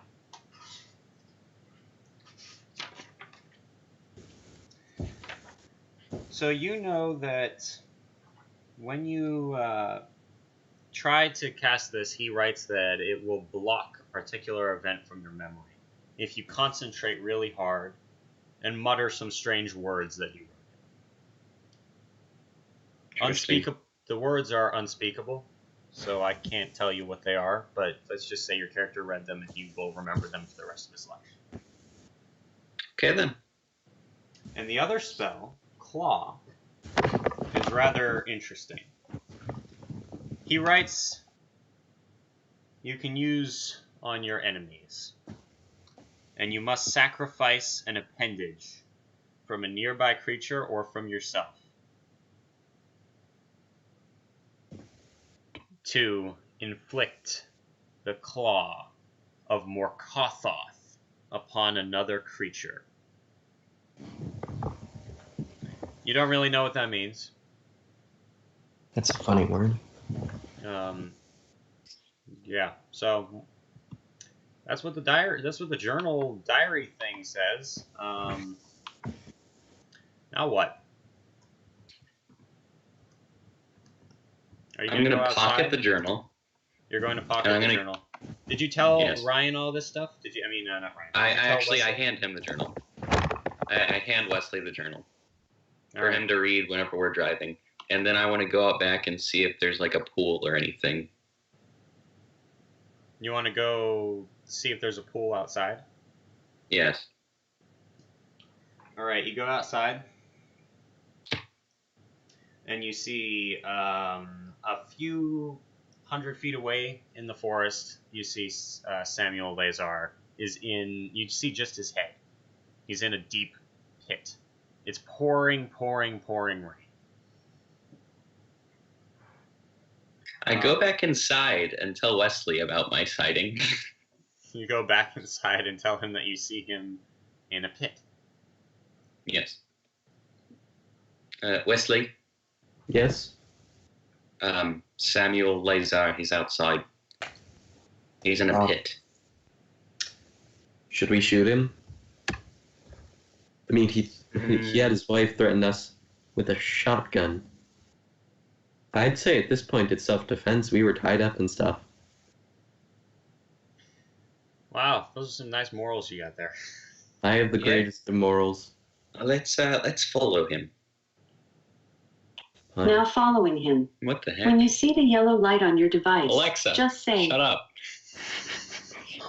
So you know that when you try to cast this, he writes that it will block a particular event from your memory if you concentrate really hard and mutter some strange words that you wrote. Unspeakable. The words are unspeakable, so I can't tell you what they are, but let's just say your character read them and he will remember them for the rest of his life. Okay, then. And the other spell, Claw, is rather interesting. He writes, you can use on your enemies, and you must sacrifice an appendage from a nearby creature or from yourself to inflict the claw of Morkothoth upon another creature. You don't really know what that means. That's a funny word. Yeah, so that's what the journal diary thing says. Now what? Are you I'm going going to to pocket the journal. You're going to pocket the journal. Did you tell Ryan all this stuff? Did you? I mean, not Ryan. I hand him the journal. I hand Wesley the journal for him to read whenever we're driving. And then I want to go out back and see if there's like a pool or anything. You want to go see if there's a pool outside? Yes. All right, you go outside, and you see a few 100 feet away in the forest, you see Samuel Lazar is in. You see just his head. He's in a deep pit. It's pouring rain. I go back inside and tell Wesley about my sighting. You go back inside and tell him that you see him in a pit. Yes. Wesley? Yes? Samuel Lazar, he's outside. He's in a pit. Should we shoot him? I mean, he had his wife threaten us with a shotgun. I'd say at this point it's self-defense. We were tied up and stuff. Wow, those are some nice morals you got there. I have the greatest of morals. Let's follow him. Fine. Now following him. What the heck? When you see the yellow light on your device, Alexa, just say, shut up.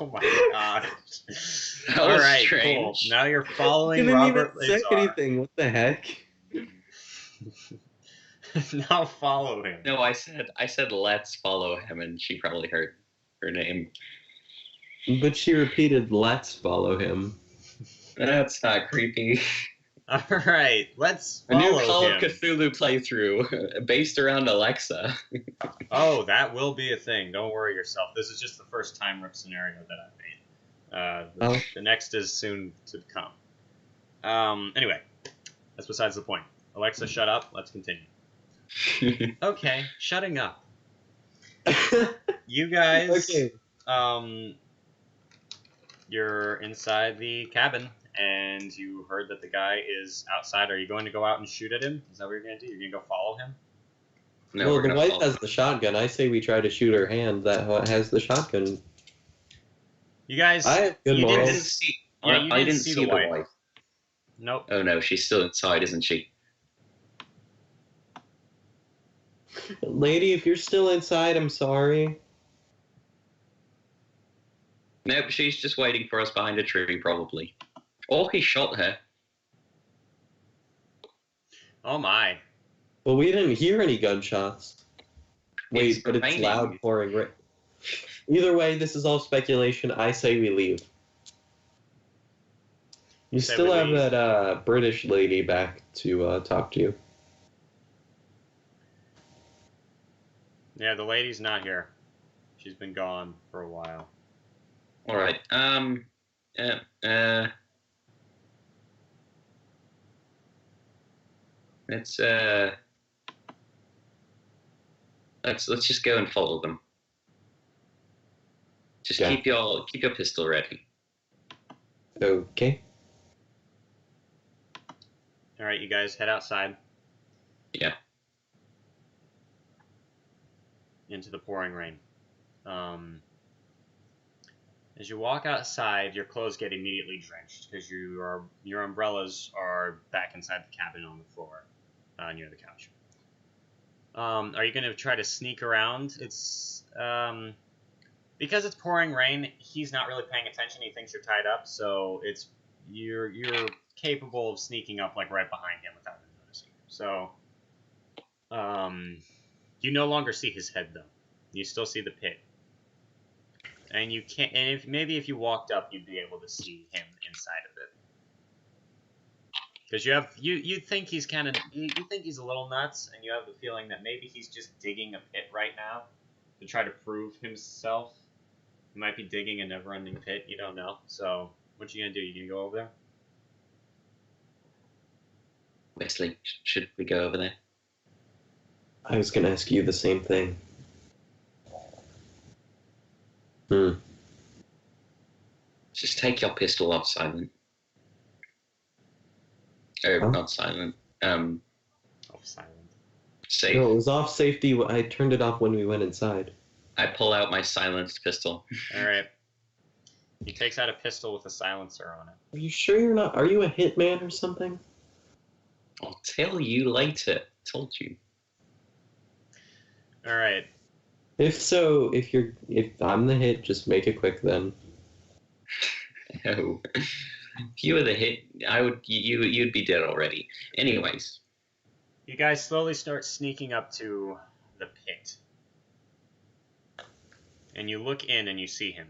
Oh my god. That All was right, strange. cool. Now you're following Didn't Robert even say Lazar. anything. What the heck? Now follow him. No, I said let's follow him, and she probably heard her name. But she repeated, "Let's follow him." That's not creepy. All right, let's A new follow Call him. of Cthulhu playthrough based around Alexa. Oh, that will be a thing. Don't worry yourself. This is just the first time rip scenario that I've made. The next is soon to come. Anyway, that's besides the point. Alexa, shut up. Let's continue. Okay, shutting up. You guys, Okay. You're inside the cabin, and you heard that the guy is outside. Are you going to go out and shoot at him? Is that what you're going to do? You're going to go follow him? No, Well, we're the gonna wife follow. has the shotgun. I say we try to shoot her hand that has the shotgun. You guys, I have good you I morals. didn't see. Yeah, you I didn't didn't see see the the wife. wife. Nope. Oh no, she's still inside, isn't she? Lady, if you're still inside, I'm sorry. Nope, she's just waiting for us behind a tree, probably. Or he shot her. Oh my. Well, we didn't hear any gunshots. Wait, but it's raining. loud pouring rain. Either way, this is all speculation. I say we leave. You Say still we have leave. that British lady back to talk to you. Yeah, the lady's not here. She's been gone for a while. All right. Let's just go and follow them. Just Yeah. keep your pistol ready. Okay. All right, you guys head outside. Yeah. Into the pouring rain. As you walk outside, your clothes get immediately drenched because your umbrellas are back inside the cabin on the floor near the couch. Are you going to try to sneak around? It's because it's pouring rain. He's not really paying attention. He thinks you're tied up, so you're capable of sneaking up like right behind him without him noticing. So you no longer see his head though. You still see the pit. And you can't. And if you walked up, you'd be able to see him inside of it. Because you think he's you think he's a little nuts, and you have the feeling that maybe he's just digging a pit right now to try to prove himself. He might be digging a never-ending pit. You don't know. So what you gonna do? You gonna go over there? Wesley, should we go over there? I was gonna ask you the same thing. Just take your pistol off silent. Or Huh? not silent. Oh, silent. Safe. No, it was off safety. I turned it off when we went inside. I pull out my silenced pistol. All right. He takes out a pistol with a silencer on it. Are you sure you're not? Are you a hitman or something? I'll tell you later. Told you. All right. If so, if I'm the hit, just make it quick then. No. If you were the hit, you'd be dead already. Anyways. You guys slowly start sneaking up to the pit. and you look in and you see him.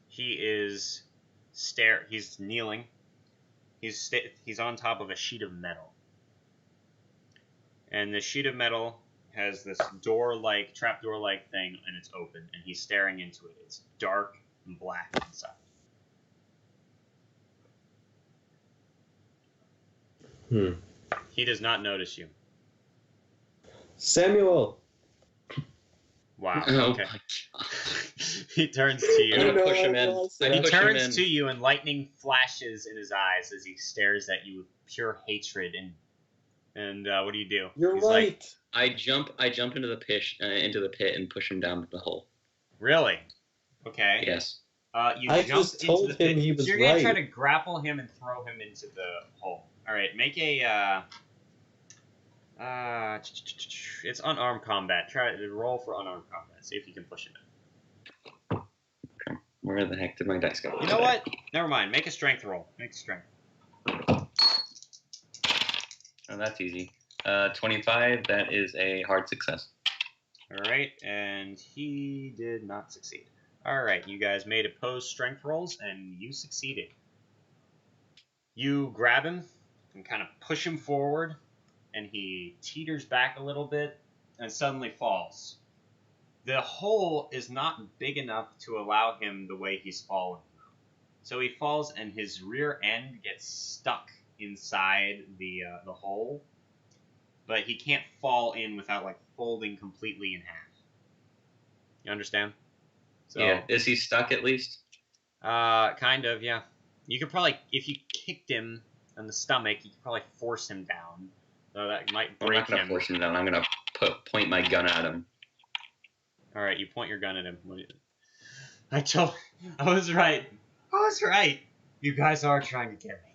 He is he's kneeling. He's on top of a sheet of metal. And the sheet of metal has this trapdoor-like thing, and it's open, and he's staring into it. It's dark and black inside. He does not notice you. Samuel! Wow. Oh Okay. my god. He turns to you. I'm gonna push him in. He Push him in. turns to you, and lightning flashes in his eyes as he stares at you with pure hatred. And what do you do? You're He's right. like, I jump into the pit and push him down the hole. really? Okay. Yes. You I jump just into told the pit. him he was so you're gonna try right. to grapple him and throw him into the hole. All right. Make a. It's unarmed combat. Try to roll for unarmed combat. See if you can push him in. Okay. Where the heck did my dice go? You know what? Never mind. Make a strength roll. Make a strength. Oh, that's easy. 25. That is a hard success. All right, and he did not succeed. All right, you guys made opposed strength rolls, and you succeeded. You grab him and kind of push him forward, and he teeters back a little bit and suddenly falls. The hole is not big enough to allow him the way he's fallen. So he falls, and his rear end gets stuck inside the hole, but he can't fall in without like folding completely in half. You understand? So, Yeah. Is he stuck at least? kind of, yeah. You could probably, if you kicked him in the stomach, you could probably force him down. So that might I'm break not gonna him. force him down. I'm gonna point my gun at him. All right, you point your gun at him. I was right. I was right. You guys are trying to get me.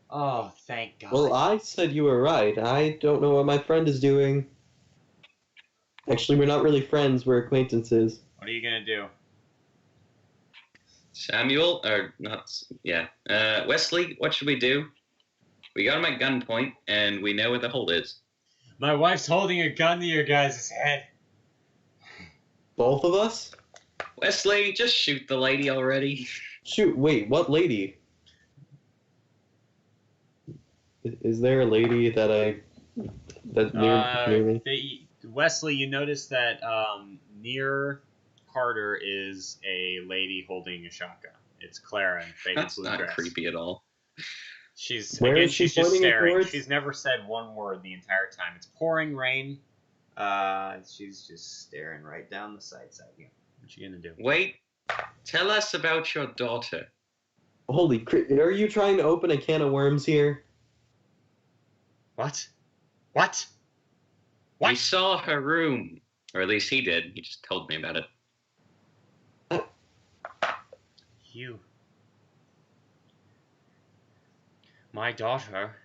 Oh, thank God. Well, I said you were right. I don't know what my friend is doing. Actually, we're not really friends. We're acquaintances. What are you gonna do? Samuel, or not? Yeah. Wesley, what should we do? We got him at gunpoint, and we know where the hole is. My wife's holding a gun to your guys' head. Both of us? Wesley, just shoot the lady already. Shoot, wait, what lady? Is there a lady that near me? Wesley, you notice that near Carter is a lady holding a shotgun. It's Clara in faded That's blue not dress. creepy at all. She's Where again. is she She's just pointing it staring. towards? She's never said one word the entire time. It's pouring rain. She's just staring right down the sights at you. What you gonna do? Wait, tell us about your daughter. Holy crap, are you trying to open a can of worms here? What? What? We What? saw her room, or at least he did. He just told me about it. You. My daughter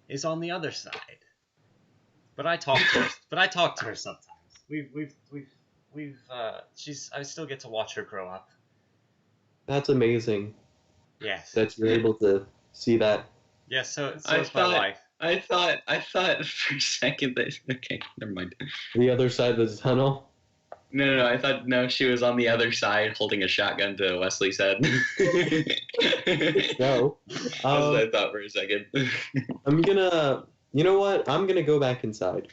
is on the other side. But I talk to her. But I talk to her sometimes. I still get to watch her grow up. That's amazing Yes. that you're able to see that. Yes. So I is my thought- life. I thought for a second that... Okay, never mind. The other side of the tunnel. No, I thought, no, she was on the other side holding a shotgun to Wesley's head. No. That's what I thought for a second. I'm gonna... You know what? I'm gonna go back inside.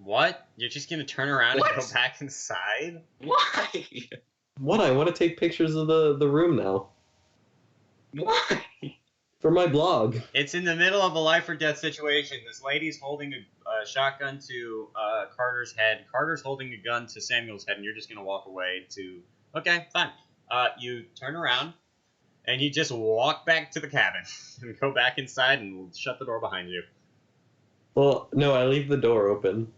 What? You're just gonna turn around What? and go back inside? Why? What? I want to take pictures of the room now. Why? For my blog. It's in the middle of a life or death situation. This lady's holding a shotgun to Carter's head. Carter's holding a gun to Samuel's head, and you're just gonna walk away to. Okay, fine. You turn around, and you just walk back to the cabin and go back inside and shut the door behind you. Well, no, I leave the door open.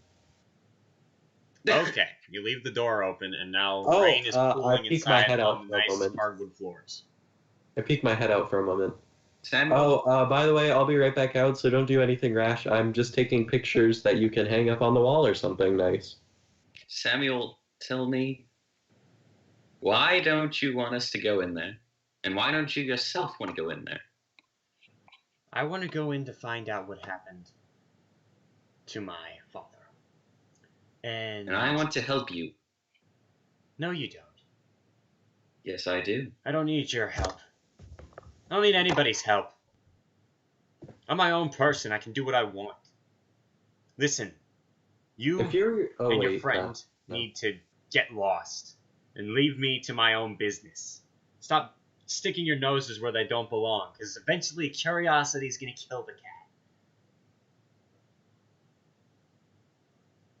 Okay, you leave the door open, and now Oh, rain is I pooling peek my inside head out on for a nice moment. hardwood floors. I peek my head out for a moment. Samuel, Oh, by the way, I'll be right back out, so don't do anything rash. I'm just taking pictures that you can hang up on the wall or something nice. Samuel, tell me, why don't you want us to go in there? And why don't you yourself want to go in there? I want to go in to find out what happened to my father. And I want to help you. no, you don't. Yes, I do. I don't need your help. I don't need anybody's help. I'm my own person. I can do what I want. Listen, you If you're... Oh, and wait. your friend no. need to get lost and leave me to my own business. Stop sticking your noses where they don't belong, because eventually curiosity is going to kill the cat.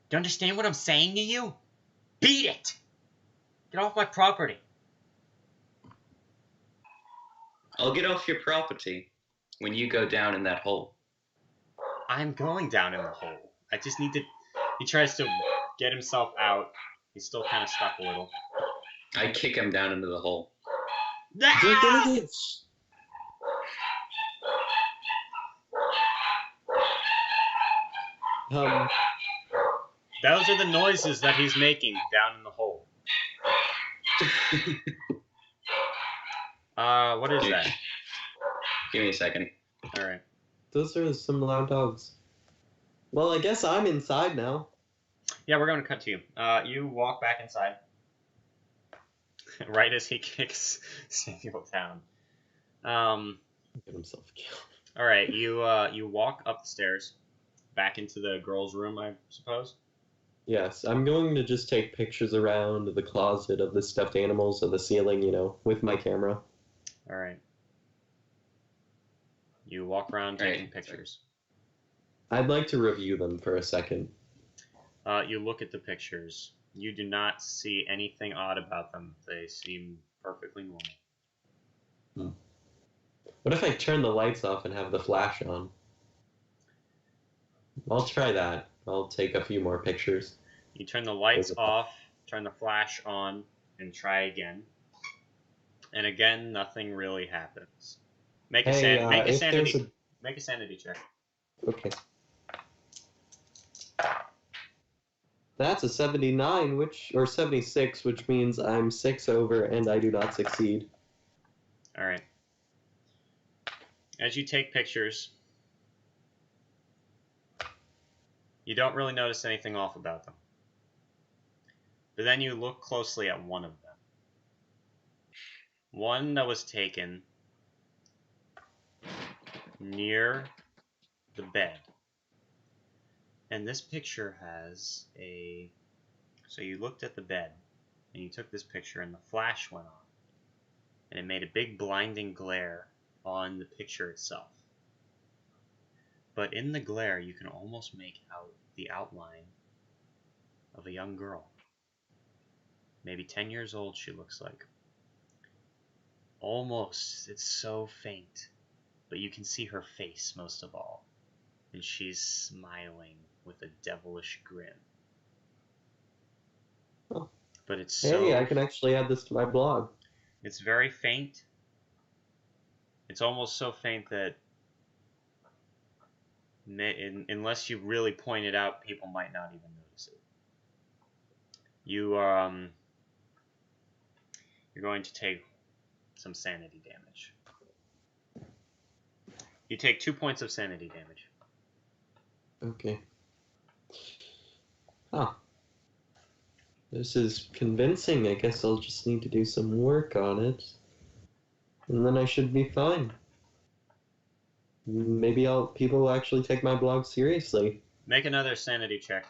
Do you understand what I'm saying to you? Beat it! Get off my property. I'll get off your property when you go down in that hole. I'm going down in the hole. I just need to... He tries to get himself out. He's still kind of stuck a little. I kick him down into the hole. You're Ah! gonna get... Those are the noises that he's making down in the hole. What is that? Give me a second. Alright. Those are some loud dogs. Well, I guess I'm inside now. Yeah, we're going to cut to you. You walk back inside. Right as he kicks Samuel down. Get himself killed. Alright, you walk up the stairs. Back into the girl's room, I suppose. Yes, I'm going to just take pictures around the closet of the stuffed animals of the ceiling, you know, with my camera. Alright. You walk around taking pictures. I'd like to review them for a second. You look at the pictures. You do not see anything odd about them. They seem perfectly normal. What if I turn the lights off and have the flash on? I'll try that. I'll take a few more pictures. You turn the lights off, turn the flash on, and try again. And again, nothing really happens. Make a sanity check. Okay. That's a 79, or 76, which means I'm 6 over and I do not succeed. Alright. As you take pictures, you don't really notice anything off about them. But then you look closely at one of them. One that was taken near the bed. And this picture has a... So you looked at the bed, and you took this picture, and the flash went on. And it made a big blinding glare on the picture itself. But in the glare, you can almost make out the outline of a young girl. Maybe 10 years old, she looks like. Almost. It's so faint. But you can see her face most of all. And she's smiling with a devilish grin. Oh. But it's so... Hey, I can actually add this to my blog. It's very faint. It's almost so faint that unless you really point it out, people might not even notice it. You're going to take some sanity damage. You take 2 points of sanity damage. Okay. Ah. This is convincing. I guess I'll just need to do some work on it. And then I should be fine. Maybe people will actually take my blog seriously. Make another sanity check.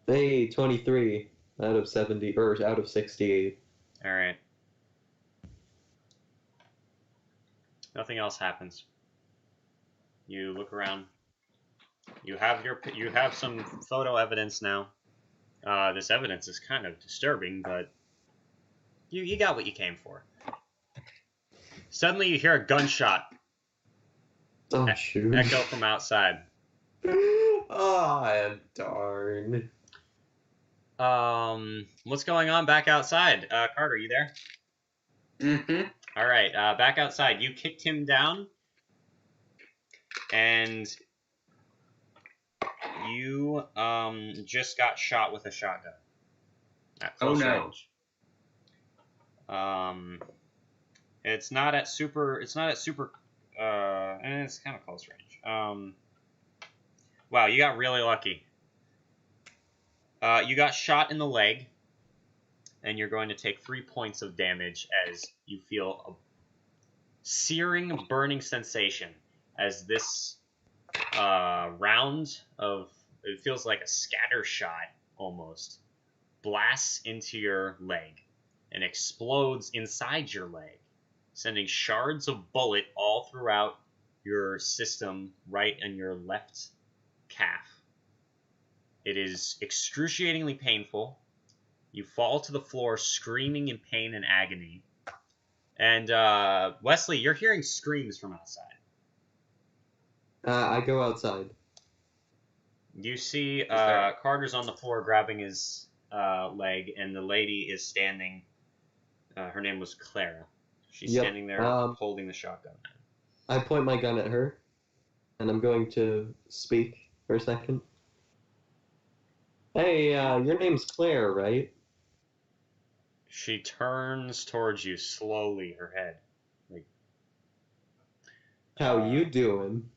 Hey, 23 out of 70, or out of 68. Alright. Nothing else happens. You look around. You have some photo evidence now. This evidence is kind of disturbing, but you got what you came for. Suddenly you hear a gunshot Oh, shoot. echo from outside. Ah, darn. What's going on back outside? Carter, you there? Mm-hmm. All right, back outside. You kicked him down, and you just got shot with a shotgun at close range. It's not at super. It's not at super. And it's kind of close range. Wow, you got really lucky. You got shot in the leg, and you're going to take 3 points of damage as you feel a searing, burning sensation as this round of, it feels like a scatter shot almost, blasts into your leg and explodes inside your leg, sending shards of bullet all throughout your system, right in your left calf. It is excruciatingly painful. You fall to the floor screaming in pain and agony. And Wesley, you're hearing screams from outside. I go outside. You see Carter's on the floor grabbing his leg, and the lady is standing. Her name was Clara. She's standing there holding the shotgun. I point my gun at her, and I'm going to speak for a second. Hey, your name's Claire, right? She turns towards you slowly, her head. Like, how you doing?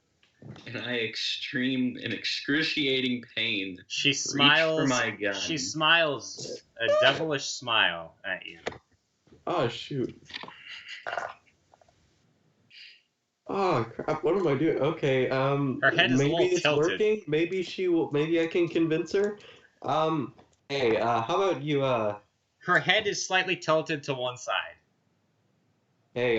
And in excruciating pain, she smiles. Reach for my gun. She smiles a devilish smile at you. Oh shoot! Oh crap! What am I doing? Okay. Her head is maybe a little it's tilted. working. Maybe she will. Maybe I can convince her. Hey. How about you? Her head is slightly tilted to one side. Hey.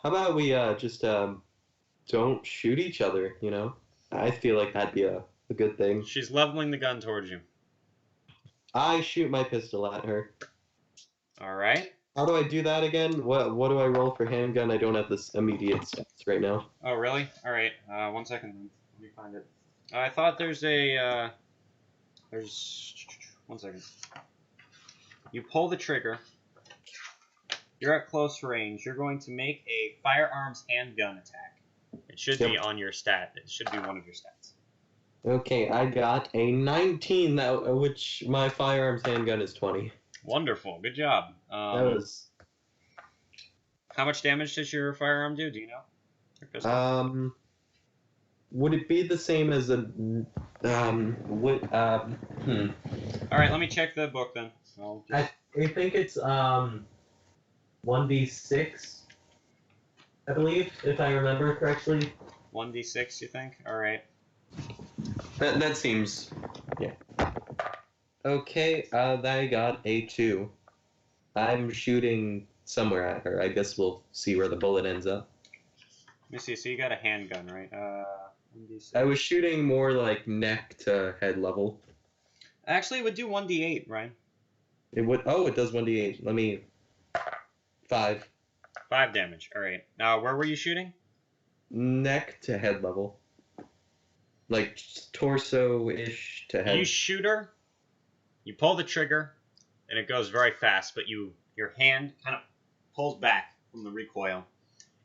How about we just don't shoot each other? You know, I feel like that'd be a good thing. She's leveling the gun towards you. I shoot my pistol at her. All right. How do I do that again? What do I roll for handgun? I don't have this immediate stats right now. Oh, really? All right. 1 second. Let me find it. I thought there's a. There's 1 second. You pull the trigger. You're at close range. You're going to make a firearms handgun attack. It should be on your stat. It should be one of your stats. Okay, I got a 19, which my firearms handgun is 20. Wonderful. Good job. That was... How much damage does your firearm do? Do you know? Your pistol? Would it be the same as a... All right, let me check the book then. I think it's 1d6, I believe, if I remember correctly. 1d6, you think? All right. That seems... Yeah. Okay, I got a 2. I'm shooting somewhere at her. I guess we'll see where the bullet ends up. Let me see. So you got a handgun, right? 1d6. I was shooting more like neck to head level. Actually, it would do 1d8, right? It would. Oh, it does 1d8. Let me... 5. 5 damage. All right. Now, where were you shooting? Neck to head level. Like torso-ish to head. You shoot her. You pull the trigger, and it goes very fast. But your hand kind of pulls back from the recoil,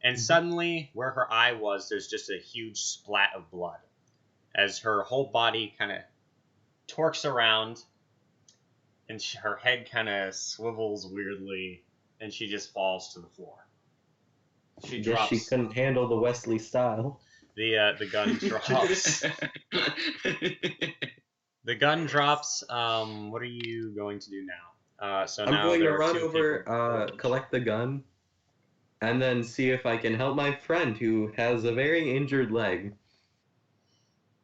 and suddenly, where her eye was, there's just a huge splat of blood, as her whole body kind of torques around, and her head kind of swivels weirdly, and she just falls to the floor. She drops. Guess she couldn't handle the Wesley style. The gun drops. The gun drops. What are you going to do now? So I'm now going to there are run 2 over, people. collect the gun, and then see if I can help my friend who has a very injured leg.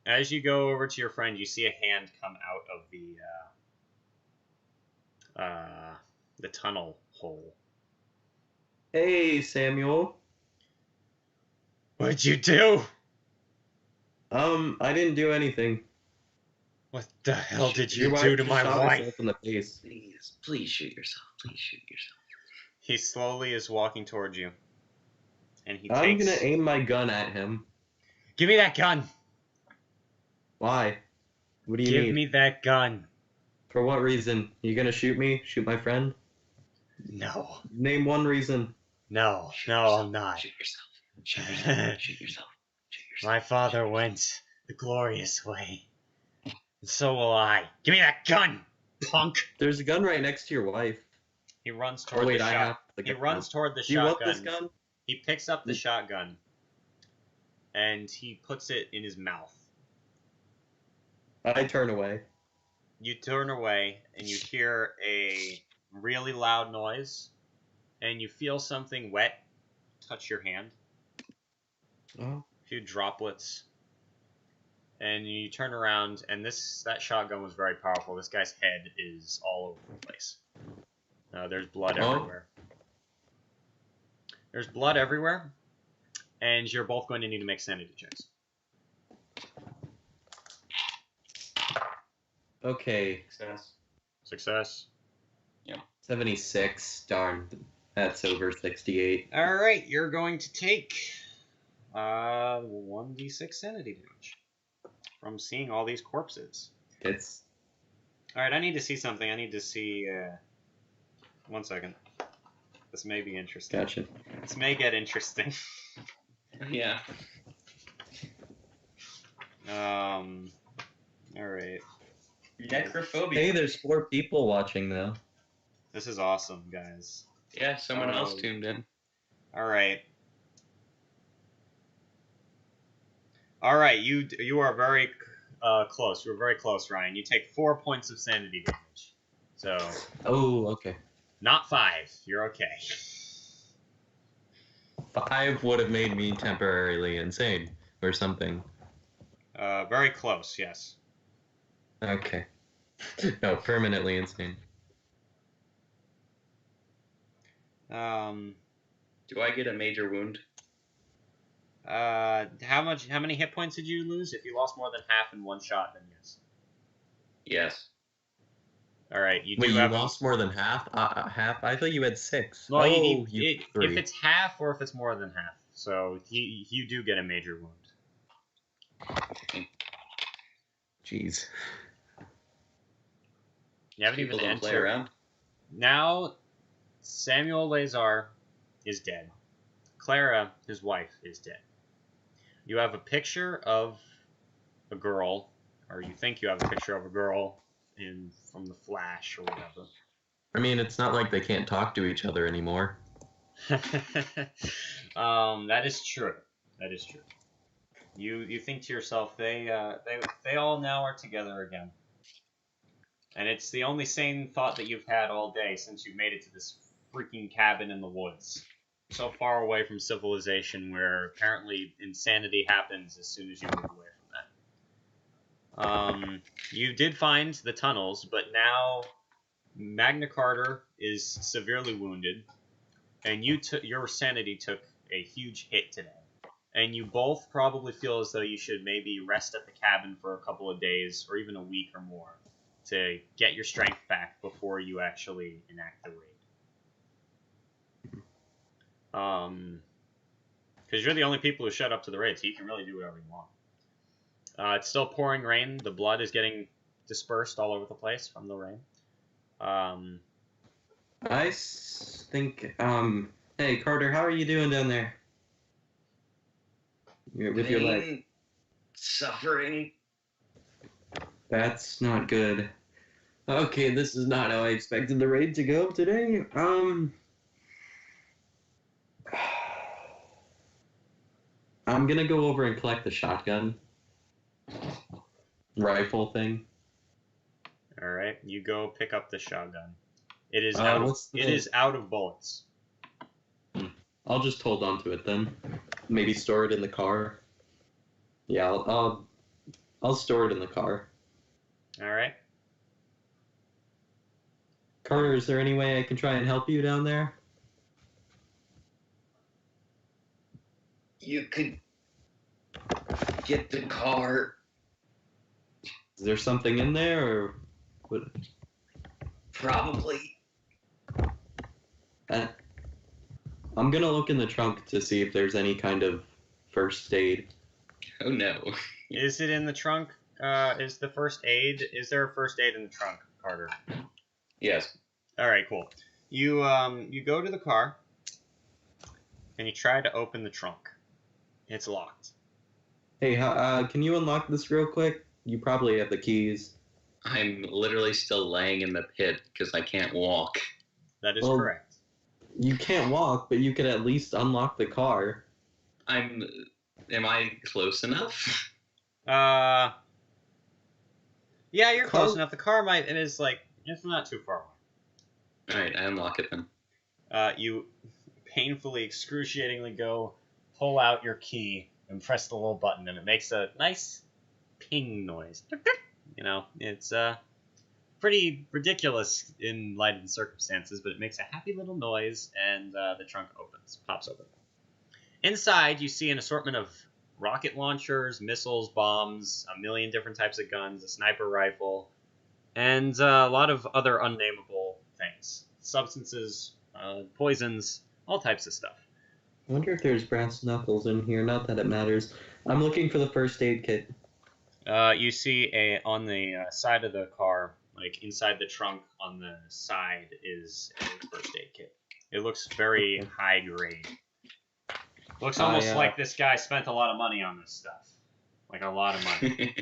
As you go over to your friend, you see a hand come out of the tunnel hole. Hey, Samuel. What'd you do? I didn't do anything. What the hell did you Your do wife to just my shot wife? herself in the face. Please shoot yourself. Please shoot yourself. He slowly is walking towards you, and he I'm takes. gonna aim my gun at him. Give me that gun. Why? What do you Give need? me that gun. For what reason? You gonna shoot me? Shoot my friend? No. Name one reason. No, Shoot no, yourself. I'm not. Shoot yourself. Shoot yourself. Shoot yourself. Shoot yourself. My father went the glorious way. And so will I. Give me that gun, punk! There's a gun right next to your wife. He runs toward Oh wait, the I shot. have the He gun. runs toward the Do you want shotgun. this gun? He picks up the shotgun. and he puts it in his mouth. I turn away. You turn away, and you hear a really loud noise, and you feel something wet touch your hand. Oh. A few droplets. And you turn around, and that shotgun was very powerful. This guy's head is all over the place. There's blood everywhere. There's blood everywhere, and you're both going to need to make sanity checks. Okay. Success. 76. Darn. That's over 68. All right, you're going to take 1d6 sanity damage from seeing all these corpses. It's... All right, I need to see something. I need to see... 1 second. This may be interesting. Gotcha. This may get interesting. Yeah. All right. Necrophobia. Hey, there's 4 people watching now. This is awesome, guys. Yeah, someone else tuned in. All right. All right, you are very close. You were very close, Ryan. You take 4 points of sanity damage. So. Oh, okay. Not 5. You're okay. 5 would have made me temporarily insane or something. Very close. Yes. Okay. No, permanently insane. Do I get a major wound? How many hit points did you lose? If you lost more than half in one shot, then yes. Yes. All right, you do Wait, you have lost more than half? Half? I thought you had 6. Well, you 3. if it's half or if it's more than half, so you do get a major wound. Jeez. You haven't People even don't play entered. around. Now, Samuel Lazar is dead. Clara, his wife, is dead. You have a picture of a girl, or you think you have a picture of a girl from the Flash or whatever. I mean, it's not like they can't talk to each other anymore. That is true. That is true. You think to yourself, they all now are together again. And it's the only sane thought that you've had all day since you made it to this freaking cabin in the woods. So far away from civilization where apparently insanity happens as soon as you move away from that. You did find the tunnels, but now Magna Carta is severely wounded, and your sanity took a huge hit today. And you both probably feel as though you should maybe rest at the cabin for a couple of days, or even a week or more, to get your strength back before you actually enact the raid. Because you're the only people who showed up to the raid, so you can really do whatever you want. It's still pouring rain. The blood is getting dispersed all over the place from the rain. I think, hey, Carter, how are you doing down there? With your leg? Suffering. That's not good. Okay, this is not how I expected the raid to go today. I'm gonna go over and collect the shotgun rifle thing. All right, you go pick up the shotgun. It is it is out of bullets. I'll just hold on to it then. Maybe store it in the car. Yeah, I'll store it in the car. All right. Carter, is there any way I can try and help you down there? You could get the car. Is there something in there, or what? Probably. I'm gonna look in the trunk to see if there's any kind of first aid. Oh no. Is it in the trunk? Is the first aid? Is there a first aid in the trunk, Carter? Yes. All right, cool. You go to the car and you try to open the trunk. It's locked. Hey, can you unlock this real quick? You probably have the keys. I'm literally still laying in the pit because I can't walk. That is correct. You can't walk, but you could at least unlock the car. I'm Am I close enough? Yeah, you're close Car- enough. The car it is like, it's not too far away. Alright, I unlock it then. You painfully, excruciatingly pull out your key and press the little button, and it makes a nice ping noise. You know, it's pretty ridiculous in light of the circumstances, but it makes a happy little noise, and the trunk pops open. Inside, you see an assortment of rocket launchers, missiles, bombs, a million different types of guns, a sniper rifle, and a lot of other unnameable things. Substances, poisons, all types of stuff. I wonder if there's brass knuckles in here. Not that it matters. I'm looking for the first aid kit. You see on the side of the car, like inside the trunk on the side, is a first aid kit. It looks very high grade. Looks almost like this guy spent a lot of money on this stuff. Like a lot of money.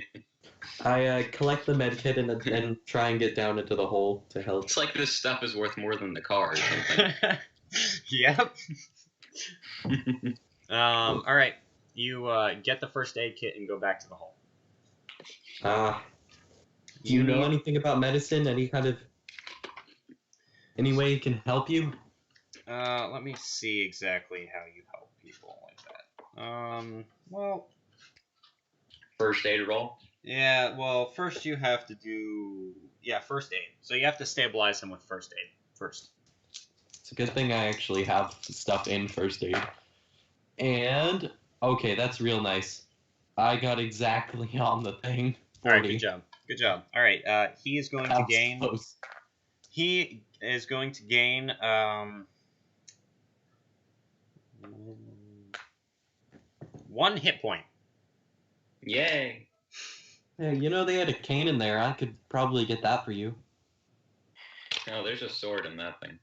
I collect the med kit and try and get down into the hole to help. It's like this stuff is worth more than the car or something. Yep. All right. You get the first aid kit and go back to the hole. Do you know anything about medicine? Any way it can help you? Let me see exactly how you help people like that. Well, First aid roll? yeah, well, first you have to do, first aid. So you have to stabilize him with first aid first. It's a good thing I actually have stuff in first aid. And, okay, that's real nice. I got exactly on the thing. 40. All right, good job. Good job. All right, he is going to gain... Close. He is going to gain, 1 hit point. Yay! Hey, you know they had a cane in there. I could probably get that for you. Oh, there's a sword in that thing.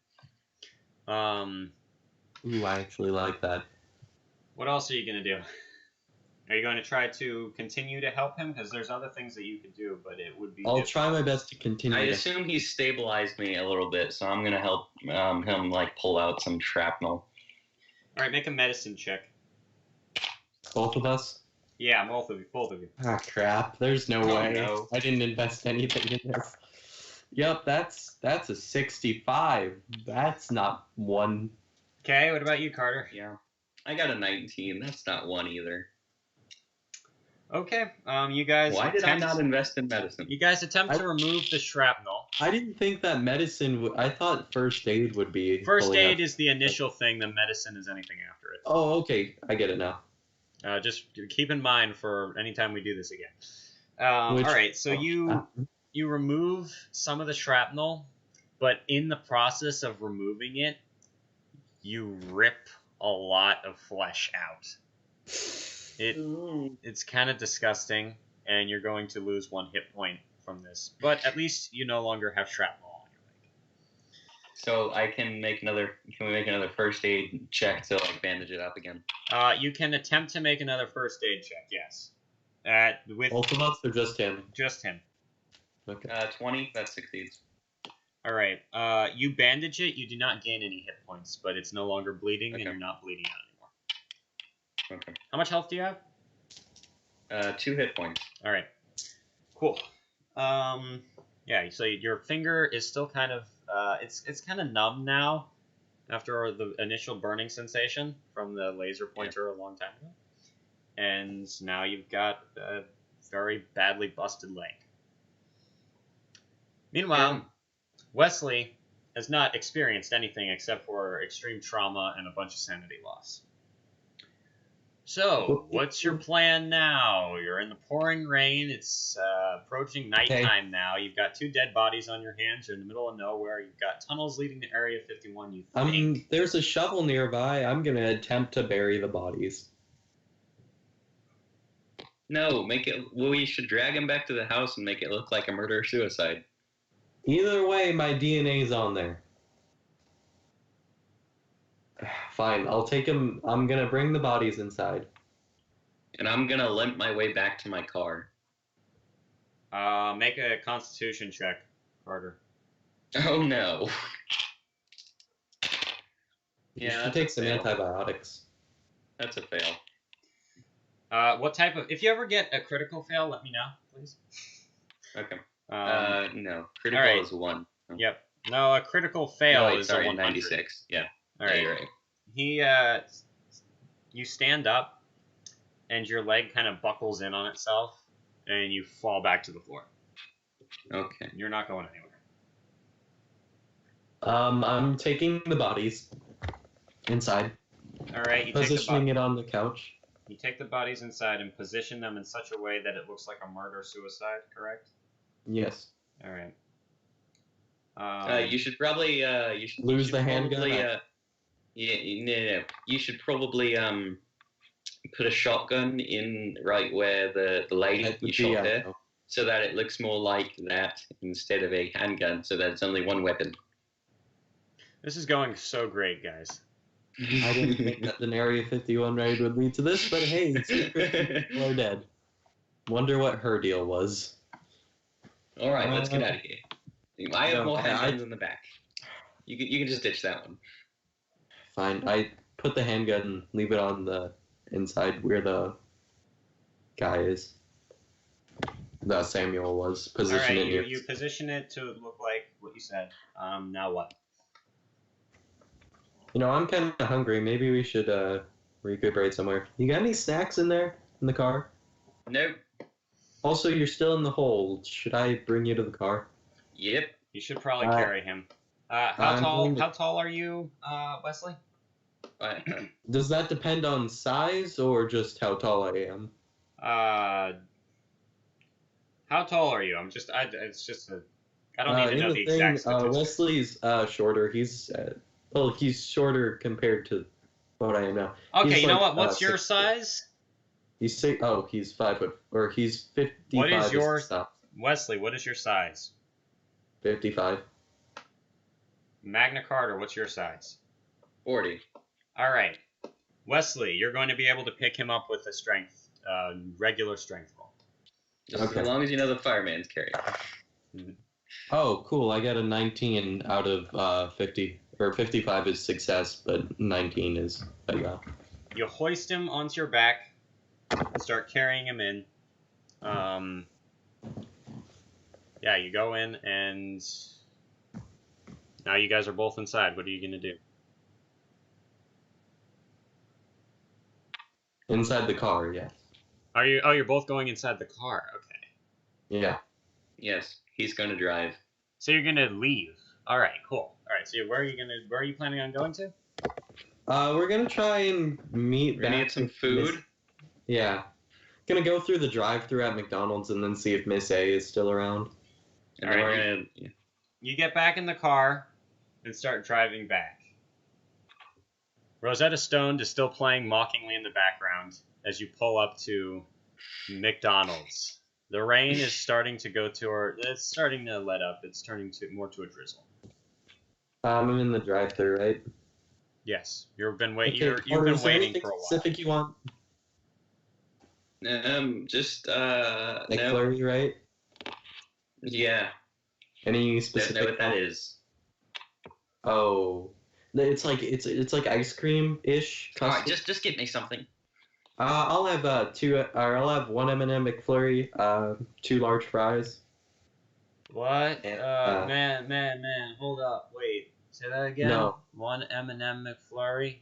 Ooh, I actually like that. What else are you going to do? Are you going to try to continue to help him? Because there's other things that you could do, but it would be I'll difficult. try my best to continue. I assume he's stabilized me a little bit, so I'm gonna help him like pull out some shrapnel. All right, make a medicine check. Both of us? Yeah, both of you. Ah, crap. There's no Oh, way. no. I didn't invest anything in this. Yep, that's a 65. That's not one. Okay, what about you, Carter? Yeah, I got a 19. That's not one either. Okay, you guys. Why did I not invest in medicine? You guys attempt to remove the shrapnel. I didn't think that medicine I thought first aid would be. First pulling aid up. is the initial thing. The medicine is anything after it. Oh, okay. I get it now. Just keep in mind for any time we do this again. All right, so you remove some of the shrapnel, but in the process of removing it, you rip a lot of flesh out. It's kind of disgusting, and you're going to lose 1 hit point from this. But at least you no longer have shrapnel on your leg. So I can make another. Can we make another first aid check to like bandage it up again? You can attempt to make another first aid check. Yes. With Both of us or just him? just him. Okay. 20. That succeeds. All right. You bandage it. You do not gain any hit points, but it's no longer bleeding, and Okay. you're not bleeding out anymore. Okay. How much health do you have? 2 hit points. All right. Cool. Yeah. So your finger is still kind of it's kind of numb now after the initial burning sensation from the laser pointer a long time ago, and now you've got a very badly busted leg. Meanwhile, Wesley has not experienced anything except for extreme trauma and a bunch of sanity loss. So, what's your plan now? You're in the pouring rain. It's approaching nighttime now. You've got 2 dead bodies on your hands. You're in the middle of nowhere. You've got tunnels leading to Area 51. You think. There's a shovel nearby. I'm gonna attempt to bury the bodies. No, make it. Well, we should drag him back to the house and make it look like a murder-suicide. Either way, my DNA's on there. Fine, I'll take him. I'm gonna bring the bodies inside. And I'm gonna limp my way back to my car. Make a Constitution check, Carter. Oh no. You Yeah, should that's take a some fail. antibiotics. That's a fail. What type of? If you ever get a critical fail, let me know, please. Okay. all No. Critical right. is 1. Yep. No, a critical fail No, wait, is sorry, a 100. 96. Yeah. All Yeah, right. you're right. You stand up, and your leg kind of buckles in on itself, and you fall back to the floor. Okay. You're not going anywhere. I'm taking the bodies inside, All right. positioning it on the couch. You take the bodies inside and position them in such a way that it looks like a murder-suicide, correct? Yes. All right. You should probably Lose the handgun? No. You should probably put a shotgun in right where the lady you shot there, so that it looks more like that instead of a handgun, so that it's only one weapon. This is going so great, guys. I didn't think that an Area 51 raid would lead to this, but hey, people are dead. Wonder what her deal was. All right, let's get out of here. I have more handguns I- in the back. You can just ditch that one. Fine. I put the handgun, leave it on the inside where the guy is. The Samuel was. Position All right, it. you position it to look like what you said. Now what? You know, I'm kind of hungry. Maybe we should recuperate somewhere. You got any snacks in there in the car? Nope. Also, you're still in the hole. Should I bring you to the car? Yep. You should probably carry him. How tall are you, Wesley? Does that depend on size or just how tall I am? How tall are you? It's just I don't need to know the exact statistics. Wesley's shorter. He's shorter compared to what I am now. Okay, He's you know like, what? What's your 6'6". size? He's 5 foot, or he's 55. What is your stop. Wesley? What is your size? 55. Magna Carta, what's your size? 40. All right, Wesley, you're going to be able to pick him up with a strength, regular strength roll. Just Okay. as long as you know the fireman's carry. Oh, cool. I got a 19 out of 50. Or 55 is success, but 19 is fail. You hoist him onto your back, start carrying him in. Yeah, you go in, and now you guys are both inside. What are you going to do? Inside the car, yes. You're both going inside the car. Okay. Yeah. Yes, he's going to drive. So you're going to leave. All right, cool. All right, so where are you planning on going to? We're gonna try and meet. We're gonna get some food. Yeah. Gonna go through the drive-through at McDonald's and then see if Miss A is still around. And All then right, we're gonna. You get back in the car and start driving back. Rosetta Stone is still playing mockingly in the background as you pull up to McDonald's. The rain is starting to it's starting to let up. It's turning more to a drizzle. I'm in the drive-through, right? Yes, you've been waiting. Okay, You've been is there waiting anything for a while. specific you want? Just Like no. flurry, right? Yeah. Any Don't specific? know what that is. Oh, it's like ice cream-ish. All right, just get me something. I'll have I'll have one M&M McFlurry, 2 large fries. What? And, Man, hold up. Wait. Say that again? No. 1 M&M McFlurry,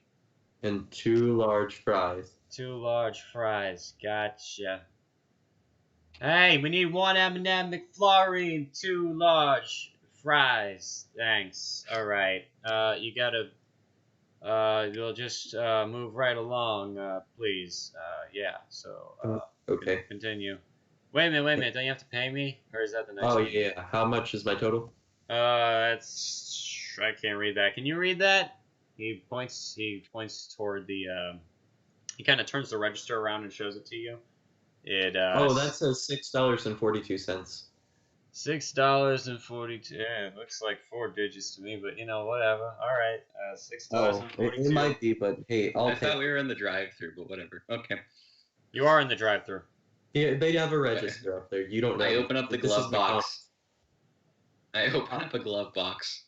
And 2 large fries. 2 large fries. Gotcha. Hey, we need 1 M&M McFlurry and 2 large fries. Thanks. All right. You gotta. You'll just move right along, please. Yeah. So. Okay. Continue. Wait a minute. Don't you have to pay me, or is that the next? Oh one? yeah. How much is my total? I can't read that. Can you read that? He points toward the. He kind of turns the register around and shows it to you. That says $6.42. $6.42. Yeah, it looks like 4 digits to me, but whatever. All right, $6.42. It might be, but hey, I thought we were in the drive-through, but whatever. Okay. You are in the drive-through. Yeah, they have a register up there. You don't know. I open up the This glove is box. I open up a glove box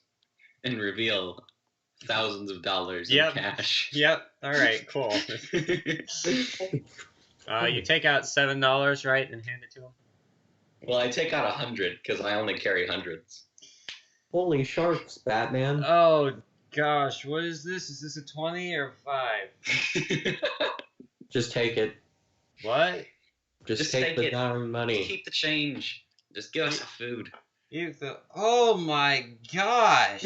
and reveal thousands of dollars in cash. Yep. All right. Cool. You take out $7, right, and hand it to him. Well, I take out 100 because I only carry hundreds. Holy sharks, Batman. Oh gosh, what is this? Is this a 20 or 5? Just take it. What? Just take the darn money. Keep the change. Just give us the food. Oh my gosh!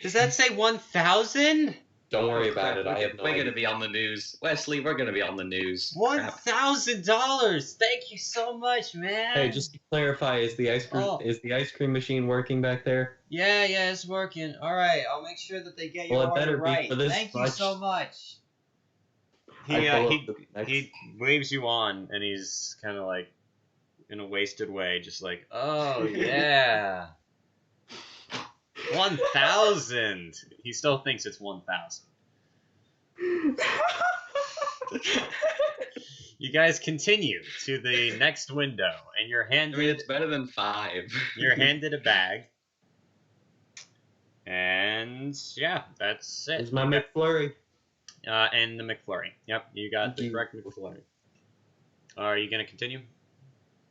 Does that say 1,000? Don't worry about it. I have no We're idea. going to be on the news. Wesley, we're going to be on the news. $1,000! Thank you so much, man. Hey, just to clarify, is the ice cream machine working back there? Yeah, it's working. All right, I'll make sure that they get your order right. Thank you so much. He waves you on, and he's kind of like in a wasted way, just like, oh yeah. 1,000. He still thinks it's 1,000. You guys continue to the next window, and you're handed. I mean, it's better than 5. You're handed a bag, and yeah, that's it. It's my McFlurry. And the McFlurry. Yep, you got the correct McFlurry. Are you gonna continue?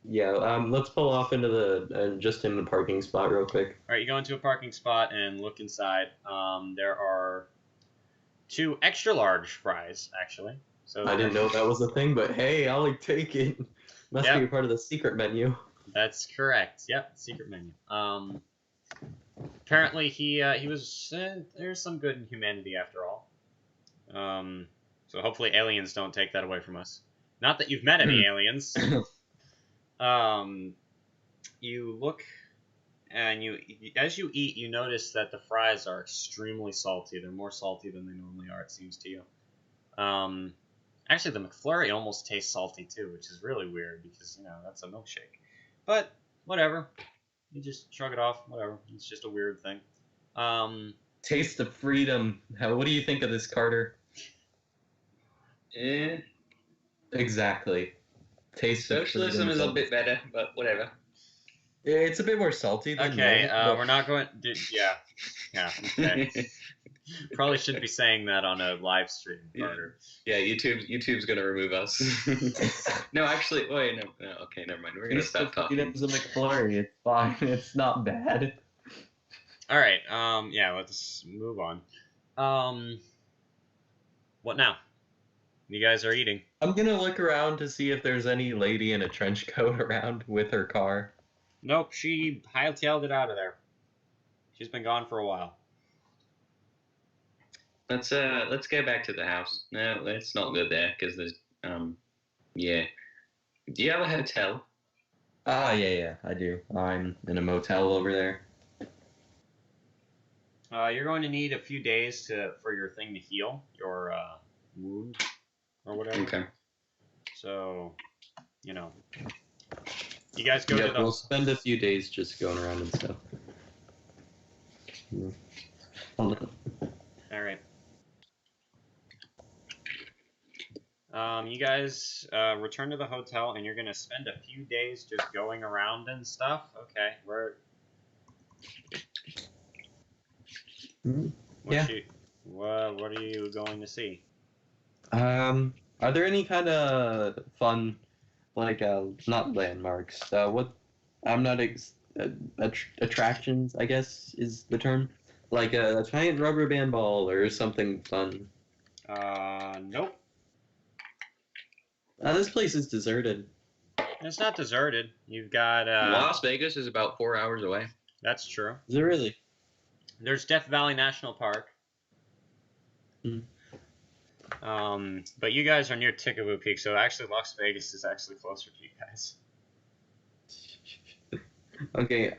Yeah, let's pull off into just in the parking spot real quick. All right, you go into a parking spot and look inside. There are 2 extra large fries, actually. So I didn't know that was a thing, but hey, I'll take it. Must be a part of the secret menu. That's correct. Yep, secret menu. Apparently he was there's some good in humanity after all. So hopefully aliens don't take that away from us. Not that you've met any aliens. You look, and as you eat, you notice that the fries are extremely salty. They're more salty than they normally are, it seems to you. Actually, the McFlurry almost tastes salty too, which is really weird because, that's a milkshake. But, whatever. You just shrug it off. Whatever. It's just a weird thing. Taste of freedom. What do you think of this, Carter? Exactly. Taste Socialism is a bit better, but whatever. It's a bit more salty than we're not going... Yeah, okay. Probably shouldn't be saying that on a live stream, Carter. Yeah, YouTube's gonna remove us. No, actually, wait, no, okay, never mind. We're gonna stop talking. It's a McFlurry. It's fine. It's not bad. All right. Let's move on. What now? You guys are eating. I'm gonna look around to see if there's any lady in a trench coat around with her car. Nope, she hightailed it out of there. She's been gone for a while. Let's go back to the house. No, let's not go there because there's yeah. Do you have a hotel? Yeah, I do. I'm in a motel over there. You're going to need a few days for your thing to heal, your wound or whatever. Okay. So, you guys go to the... we'll spend a few days just going around and stuff. All right. You guys return to the hotel, and you're going to spend a few days just going around and stuff? Okay. What are you going to see? Are there any kind of fun, not landmarks? Attractions, I guess, is the term? Like a giant rubber band ball or something fun? Nope. This place is deserted. It's not deserted. You've got... Las Vegas is about 4 hours away. That's true. Is it really? There's Death Valley National Park. But you guys are near Tikaboo Peak, so actually Las Vegas is actually closer to you guys. Okay,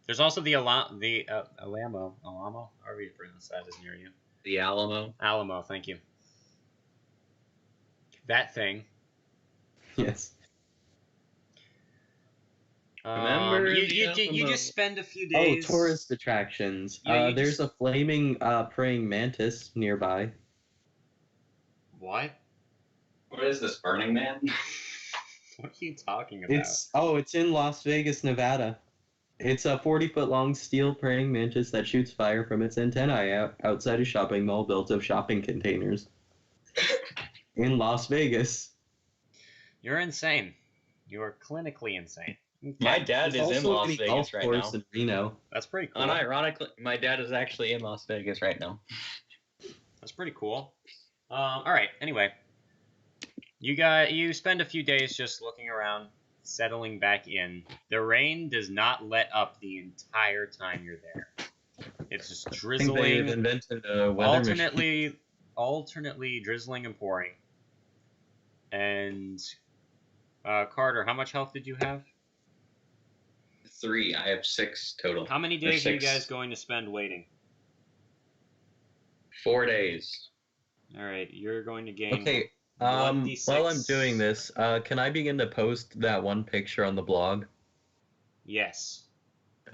There's also the Alamo, however you pronounce that, is near you. The Alamo? Alamo, thank you. That thing. Yes. Remember you just spend a few days... Oh, tourist attractions. There's a flaming praying mantis nearby. What? What is this, Burning Man? What are you talking about? It's in Las Vegas, Nevada. It's a 40-foot-long steel praying mantis that shoots fire from its antennae outside a shopping mall built of shopping containers in Las Vegas. You're insane. You are clinically insane. My dad is in Las Vegas right now. In Reno. That's pretty cool. Unironically, my dad is actually in Las Vegas right now. That's pretty cool. All right. Anyway, you spend a few days just looking around, settling back in. The rain does not let up the entire time you're there. It's just drizzling. They've invented a weather alternately drizzling and pouring. And Carter, how much health did you have? 3. I have 6 total. How many days are you guys going to spend waiting? 4 days. All right, you're going to gain. Okay. While I'm doing this, can I begin to post that one picture on the blog? Yes.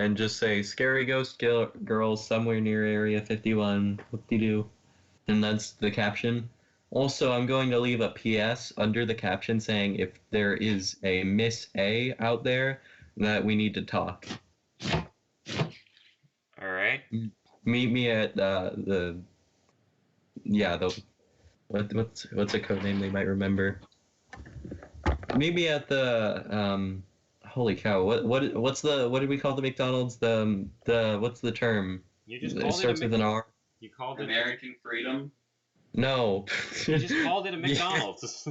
And just say scary ghost girls somewhere near Area 51. Whoop-de-doo. And that's the caption. Also, I'm going to leave a PS under the caption saying if there is a Miss A out there, that we need to talk. All right. Meet me at what's a code name they might remember? Meet me at the holy cow! What did we call the McDonald's? The what's the term? You just it called starts it with an R. You called it American Freedom. No. You just called it a McDonald's.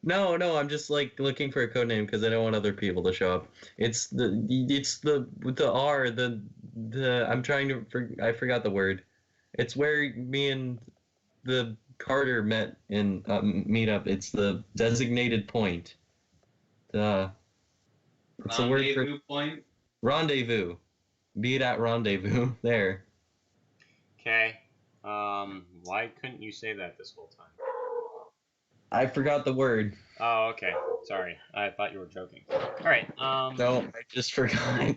No, I'm just like looking for a code name because I don't want other people to show up. It's the R, I forgot the word. It's where me and the Carter met in meetup. It's the designated point. It's a word for point. Rendezvous. Be at rendezvous. There. Okay. Why couldn't you say that this whole time? I forgot the word. Oh, okay. Sorry. I thought you were joking. All right. No, I just forgot.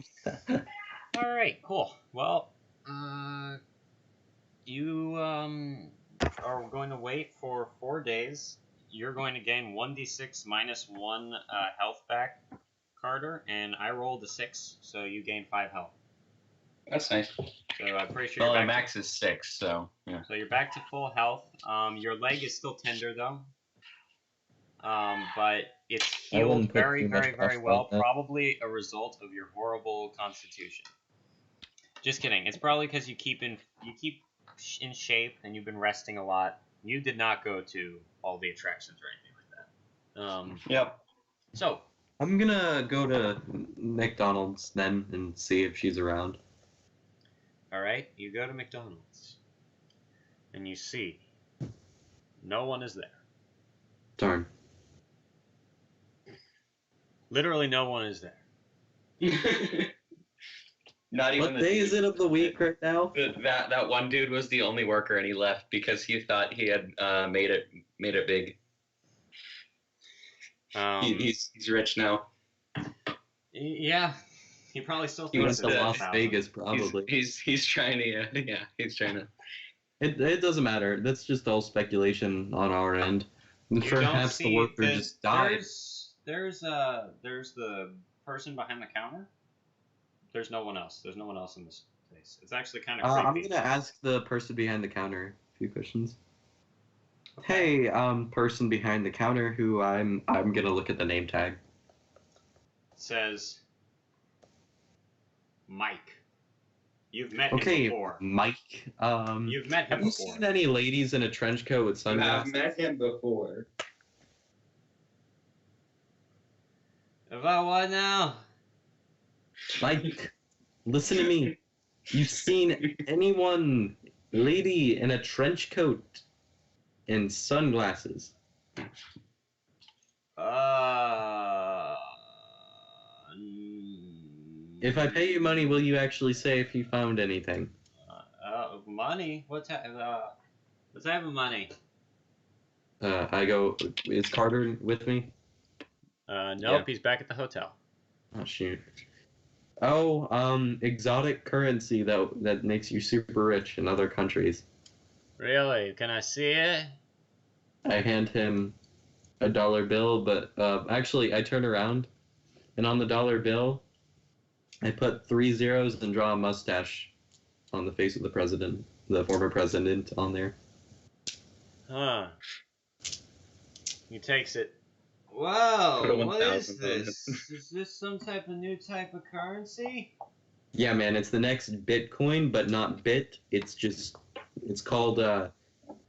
All right. Cool. Well, you are going to wait for 4 days. You're going to gain 1d6 minus 1 health back, Carter, and I rolled a 6, so you gain 5 health. That's nice. So I'm pretty sure. Well, my max is 6, so yeah. So you're back to full health. Your leg is still tender though. But it's healed very, very, very well. Probably a result of your horrible constitution. Just kidding. It's probably because you keep in shape and you've been resting a lot. You did not go to all the attractions or anything like that. Yep. So I'm gonna go to McDonald's then and see if she's around. All right. You go to McDonald's and you see no one is there. Darn. Literally no one is there. Not even. What day is it of the week right now? That one dude was the only worker, and he left because he thought he had made it big. He's rich now. Yeah, he probably still. He went to Las Vegas, probably. He's trying to. He's trying to. It doesn't matter. That's just all speculation on our end. Perhaps the worker just died. There's the person behind the counter. There's no one else. There's no one else in this place. It's actually kind of creepy. I'm gonna ask the person behind the counter a few questions. Okay. Hey, person behind the counter, who I'm gonna look at the name tag. Says Mike. You've met him before. Mike. You've met him before. Have you seen any ladies in a trench coat with sunglasses? I've met him before. About what now? Mike, listen to me. You've seen anyone, lady in a trench coat and sunglasses? If I pay you money, will you actually say if you found anything? Money? What type of money? I go, is Carter with me? Nope, Yeah. He's back at the hotel. Oh, shoot. Oh, exotic currency that makes you super rich in other countries. Really? Can I see it? I hand him a dollar bill, but actually I turn around, and on the dollar bill, I put 3 zeros and draw a mustache on the face of the president, the former president, on there. Huh. He takes it. Whoa, what is this? Is this some type of new type of currency? Yeah, man, it's the next Bitcoin, but not bit. It's called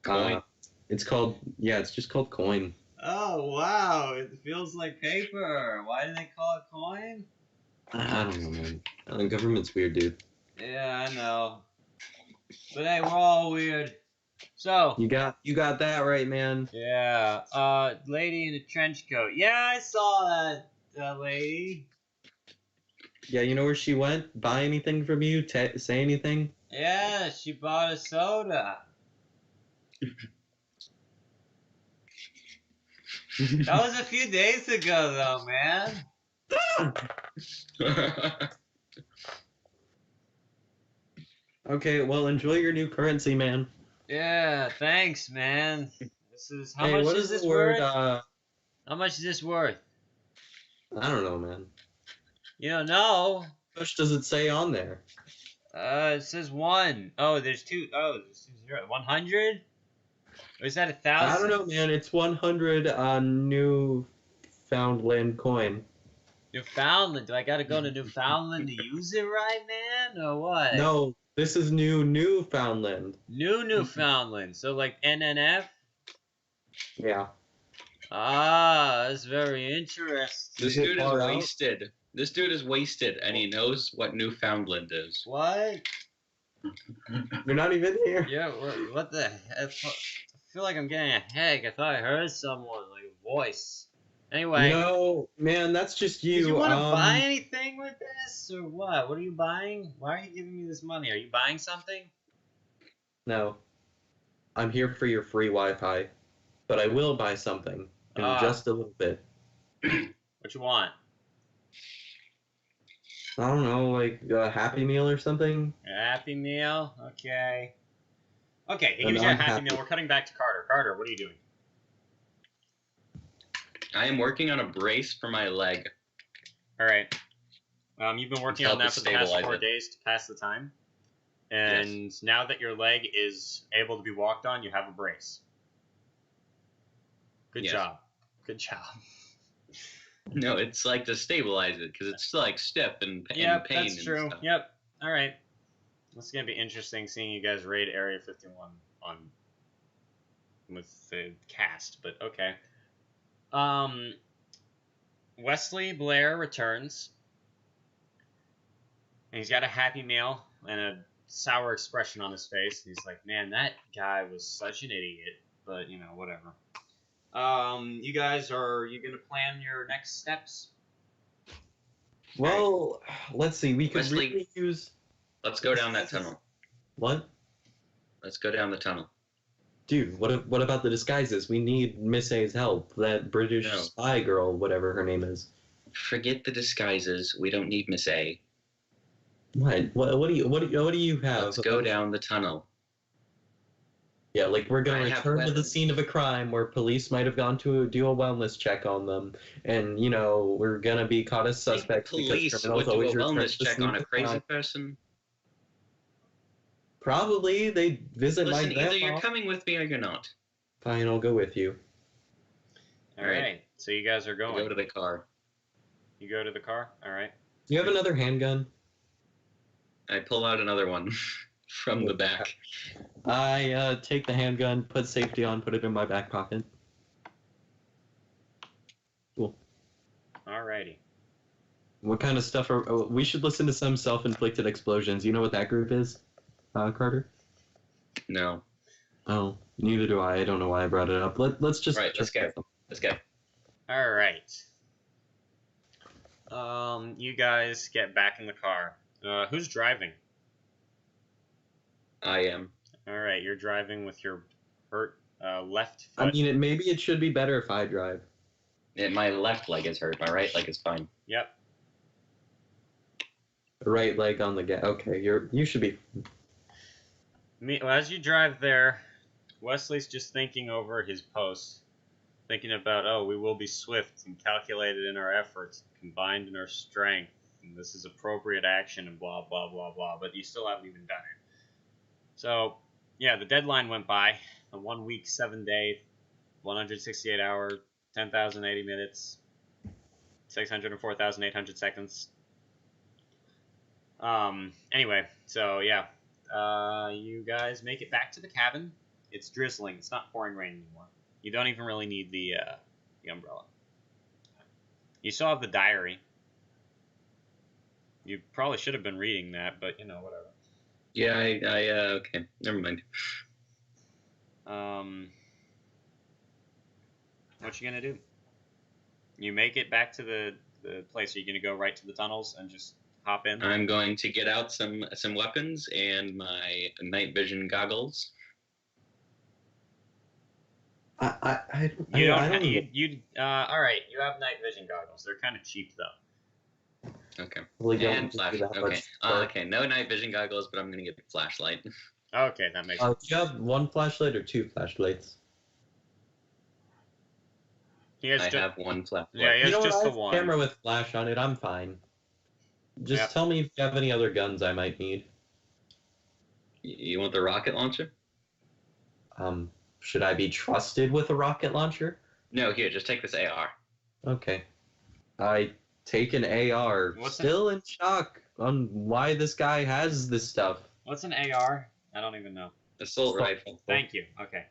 Coin. it's just called coin. Oh, wow, it feels like paper. Why do they call it coin? I don't know, man. The government's weird, dude. Yeah, I know. But hey, we're all weird. So You got that right, man. yeah, lady in a trench coat. Yeah, I saw that lady. Yeah, you know where she went? Buy anything from you? Say anything? Yeah, she bought a soda. That was a few days ago, though, man. Okay, well, enjoy your new currency, man. Yeah, thanks, man. This is how Hey, much what is this the word? worth? How much is this worth? I don't know, man. You don't know. How much does it say on there? It says 1. Oh, there's 2. Oh, there's 0. 100? Or is that 1,000? I don't know, man. It's 100 Newfoundland coin. Newfoundland. Do I gotta go to Newfoundland to use it right, man? Or what? No, this is Newfoundland. Newfoundland. So like NNF? Yeah. Ah, that's very interesting. This dude is wasted. This dude is wasted, and he knows what Newfoundland is. What? You're not even here. Yeah, what the heck? I feel like I'm getting a headache. I thought I heard someone, like a voice. Anyway. No, man, that's just you. Did you want to buy anything with this, or what? What are you buying? Why are you giving me this money? Are you buying something? No. I'm here for your free Wi-Fi. But I will buy something in just a little bit. What you want? I don't know, like a Happy Meal or something? A Happy Meal? Okay. Okay, he gives you a Happy Meal. We're cutting back to Carter. Carter, what are you doing? I am working on a brace for my leg. Alright. You've been working on that for the past 4 days to pass the time. And now that your leg is able to be walked on, you have a brace. Good job. Good job. No, it's like to stabilize it, because it's like stiff and pain. Yep, and that's true. Stuff. Yep. Alright. It's going to be interesting seeing you guys raid Area 51 with the cast, but okay. Wesley Blair returns. And he's got a Happy Meal and a sour expression on his face. He's like, man, that guy was such an idiot. But, you know, whatever. You guys, are you going to plan your next steps? Well, let's see. We could really use... Let's go down that tunnel. What? Let's go down the tunnel. Dude, what about the disguises? We need Miss A's help. That British spy girl, whatever her name is. Forget the disguises. We don't need Miss A. What do you have? Let's go down the tunnel. Yeah, like we're gonna return to the scene of a crime where police might have gone to do a wellness check on them, and you know we're gonna be caught as suspects because criminals always return to the scene check on a of crazy crime. person. Probably they visit my grandma. Either you're coming with me or you're not. Fine, I'll go with you. All right. So you guys are going. Go to the car. You go to the car. All right. Do you have another handgun? I pull out another one from the back. I take the handgun, put safety on, put it in my back pocket. Cool. Alrighty. What kind of stuff are... we should listen to some self-inflicted explosions. You know what that group is, Carter? No. Oh, neither do I. I don't know why I brought it up. Let's just... Right, let's go. Let's go. Alright. You guys get back in the car. Who's driving? I am. Alright, you're driving with your hurt left foot. I mean, maybe it should be better if I drive. Yeah, my left leg is hurt. My right leg is fine. Yep. Right leg on the gas. Okay, you should be... As you drive there, Wesley's just thinking over his post. Thinking about, we will be swift and calculated in our efforts, combined in our strength. and this is appropriate action, and blah, blah, blah, blah, but you still haven't even done it. So, yeah, the deadline went by. The 1 week, 7 day, 168 hour, 10,080 minutes, 604,800 seconds. Anyway, so yeah, you guys make it back to the cabin. It's drizzling. It's not pouring rain anymore. You don't even really need the umbrella. You still have the diary. You probably should have been reading that, but you know, whatever. Yeah, okay, never mind. What you gonna do? You make it back to the place. Are you gonna go right to the tunnels and just hop in? I'm going to get out some weapons and my night vision goggles. All right. You have night vision goggles. They're kind of cheap though. Okay. Well, and flash. Okay. Okay. No night vision goggles, but I'm gonna get the flashlight. Okay, that makes sense. Do you have one flashlight or two flashlights? I have one flashlight. Yeah, he has just the one. Camera with flash on it. I'm fine. Just tell me if you have any other guns I might need. You want the rocket launcher? Should I be trusted with a rocket launcher? No, here, just take this AR. Okay. I take an AR. Still in shock on why this guy has this stuff. What's an AR? I don't even know. Assault rifle. Thank you. Okay.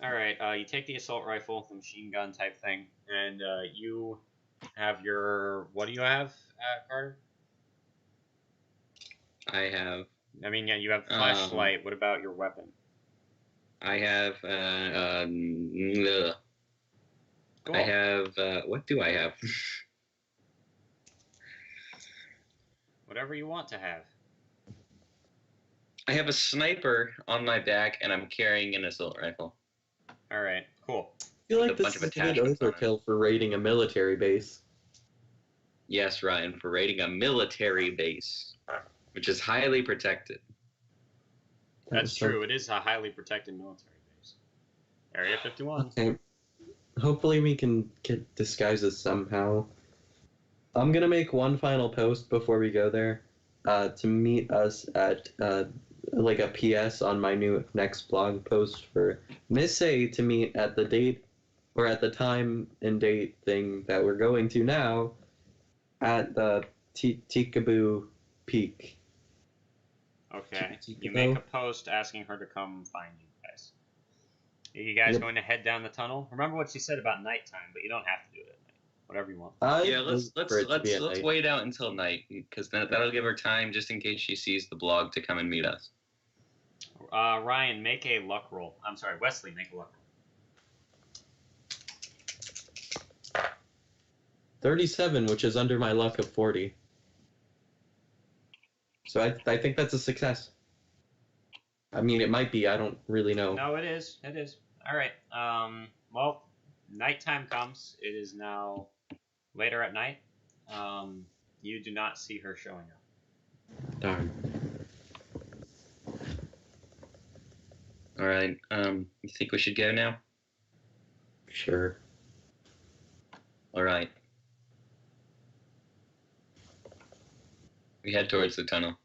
All right. You take the assault rifle, the machine gun type thing, and you have your. What do you have, Carter? I have. I mean, yeah, you have the flashlight. What about your weapon? I have. Cool. I have. What do I have? Whatever you want to have. I have a sniper on my back, and I'm carrying an assault rifle. All right. Cool. I feel like a this bunch of is a good attachments on overkill for raiding a military base. Yes, Ryan, for raiding a military base, which is highly protected. That's true. It is a highly protected military base. Area 51. Okay. Hopefully we can get disguises somehow. I'm going to make one final post before we go there to meet us at like a PS on my next blog post for Miss A to meet at the date or at the time and date thing that we're going to now at the Tikaboo Peak. Okay. You make a post asking her to come find you guys. Are you guys going to head down the tunnel? Remember what she said about nighttime, but you don't have to do it at night. Whatever you want. Yeah, let's wait out until night because that'll give her time just in case she sees the blog to come and meet us. Ryan, make a luck roll. I'm sorry, Wesley, make a luck roll. 37, which is under my luck of 40. So I think that's a success. I mean, it might be. I don't really know. No, it is. It is. All right. Well, nighttime comes. It is now later at night. You do not see her showing up. Darn. All right. You think we should go now? Sure. All right. We head towards the tunnel.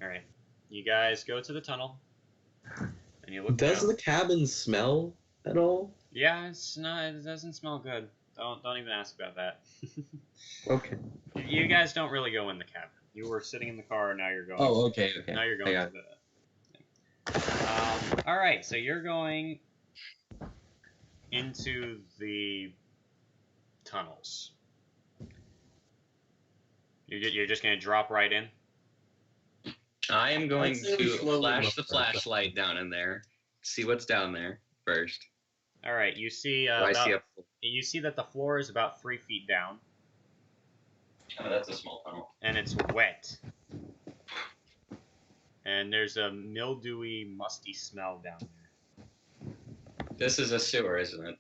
All right. You guys go to the tunnel, and you look. Does down. the cabin smell at all? Yeah, it's not. It doesn't smell good. Don't even ask about that. Okay. You guys don't really go in the cabin. You were sitting in the car, and now you're going. Oh, okay. Now you're going to the. All right, so you're going into the tunnels. You're just gonna drop right in. I am going to flash the flashlight down in there, see what's down there first. All right, you see. You see that the floor is about 3 feet down. Oh, that's a small tunnel. And it's wet. And there's a mildewy, musty smell down there. This is a sewer, isn't it?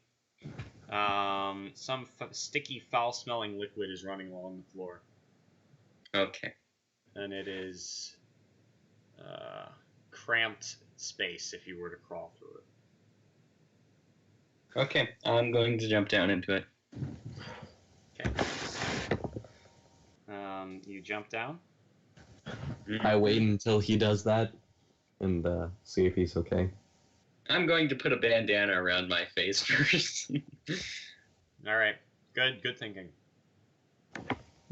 Some sticky, foul-smelling liquid is running along the floor. Okay. And it is cramped space if you were to crawl through it. Okay, I'm going to jump down into it. Okay. You jump down. I wait until he does that and see if he's okay. I'm going to put a bandana around my face first. All right. Good thinking.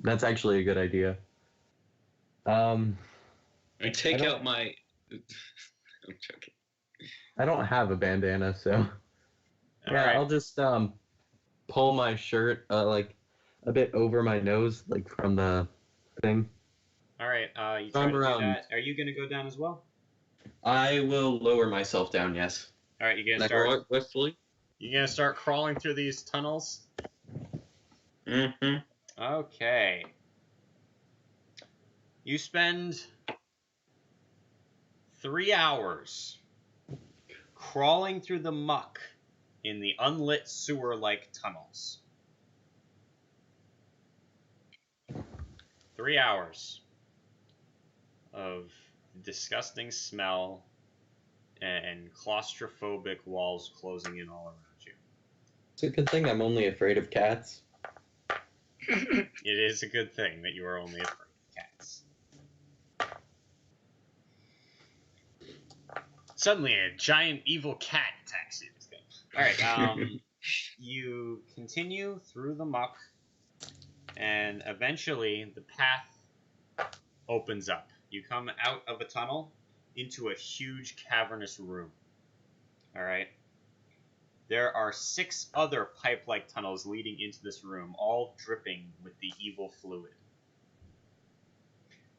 That's actually a good idea. I take out my... I'm joking. I don't have a bandana, so... All right. I'll just pull my shirt like a bit over my nose, like from the thing. All right. You try to do that. Are you going to go down as well? I will lower myself down, yes. All right. You're going to start crawling through these tunnels? Mm-hmm. Okay. You spend 3 hours crawling through the muck in the unlit sewer-like tunnels. 3 hours of disgusting smell and claustrophobic walls closing in all around you. It's a good thing I'm only afraid of cats. It is a good thing that you are only afraid of cats. Suddenly, a giant evil cat attacks you. Alright, you continue through the muck, and eventually the path opens up. You come out of a tunnel into a huge cavernous room. Alright? There are 6 other pipe-like tunnels leading into this room, all dripping with the evil fluid.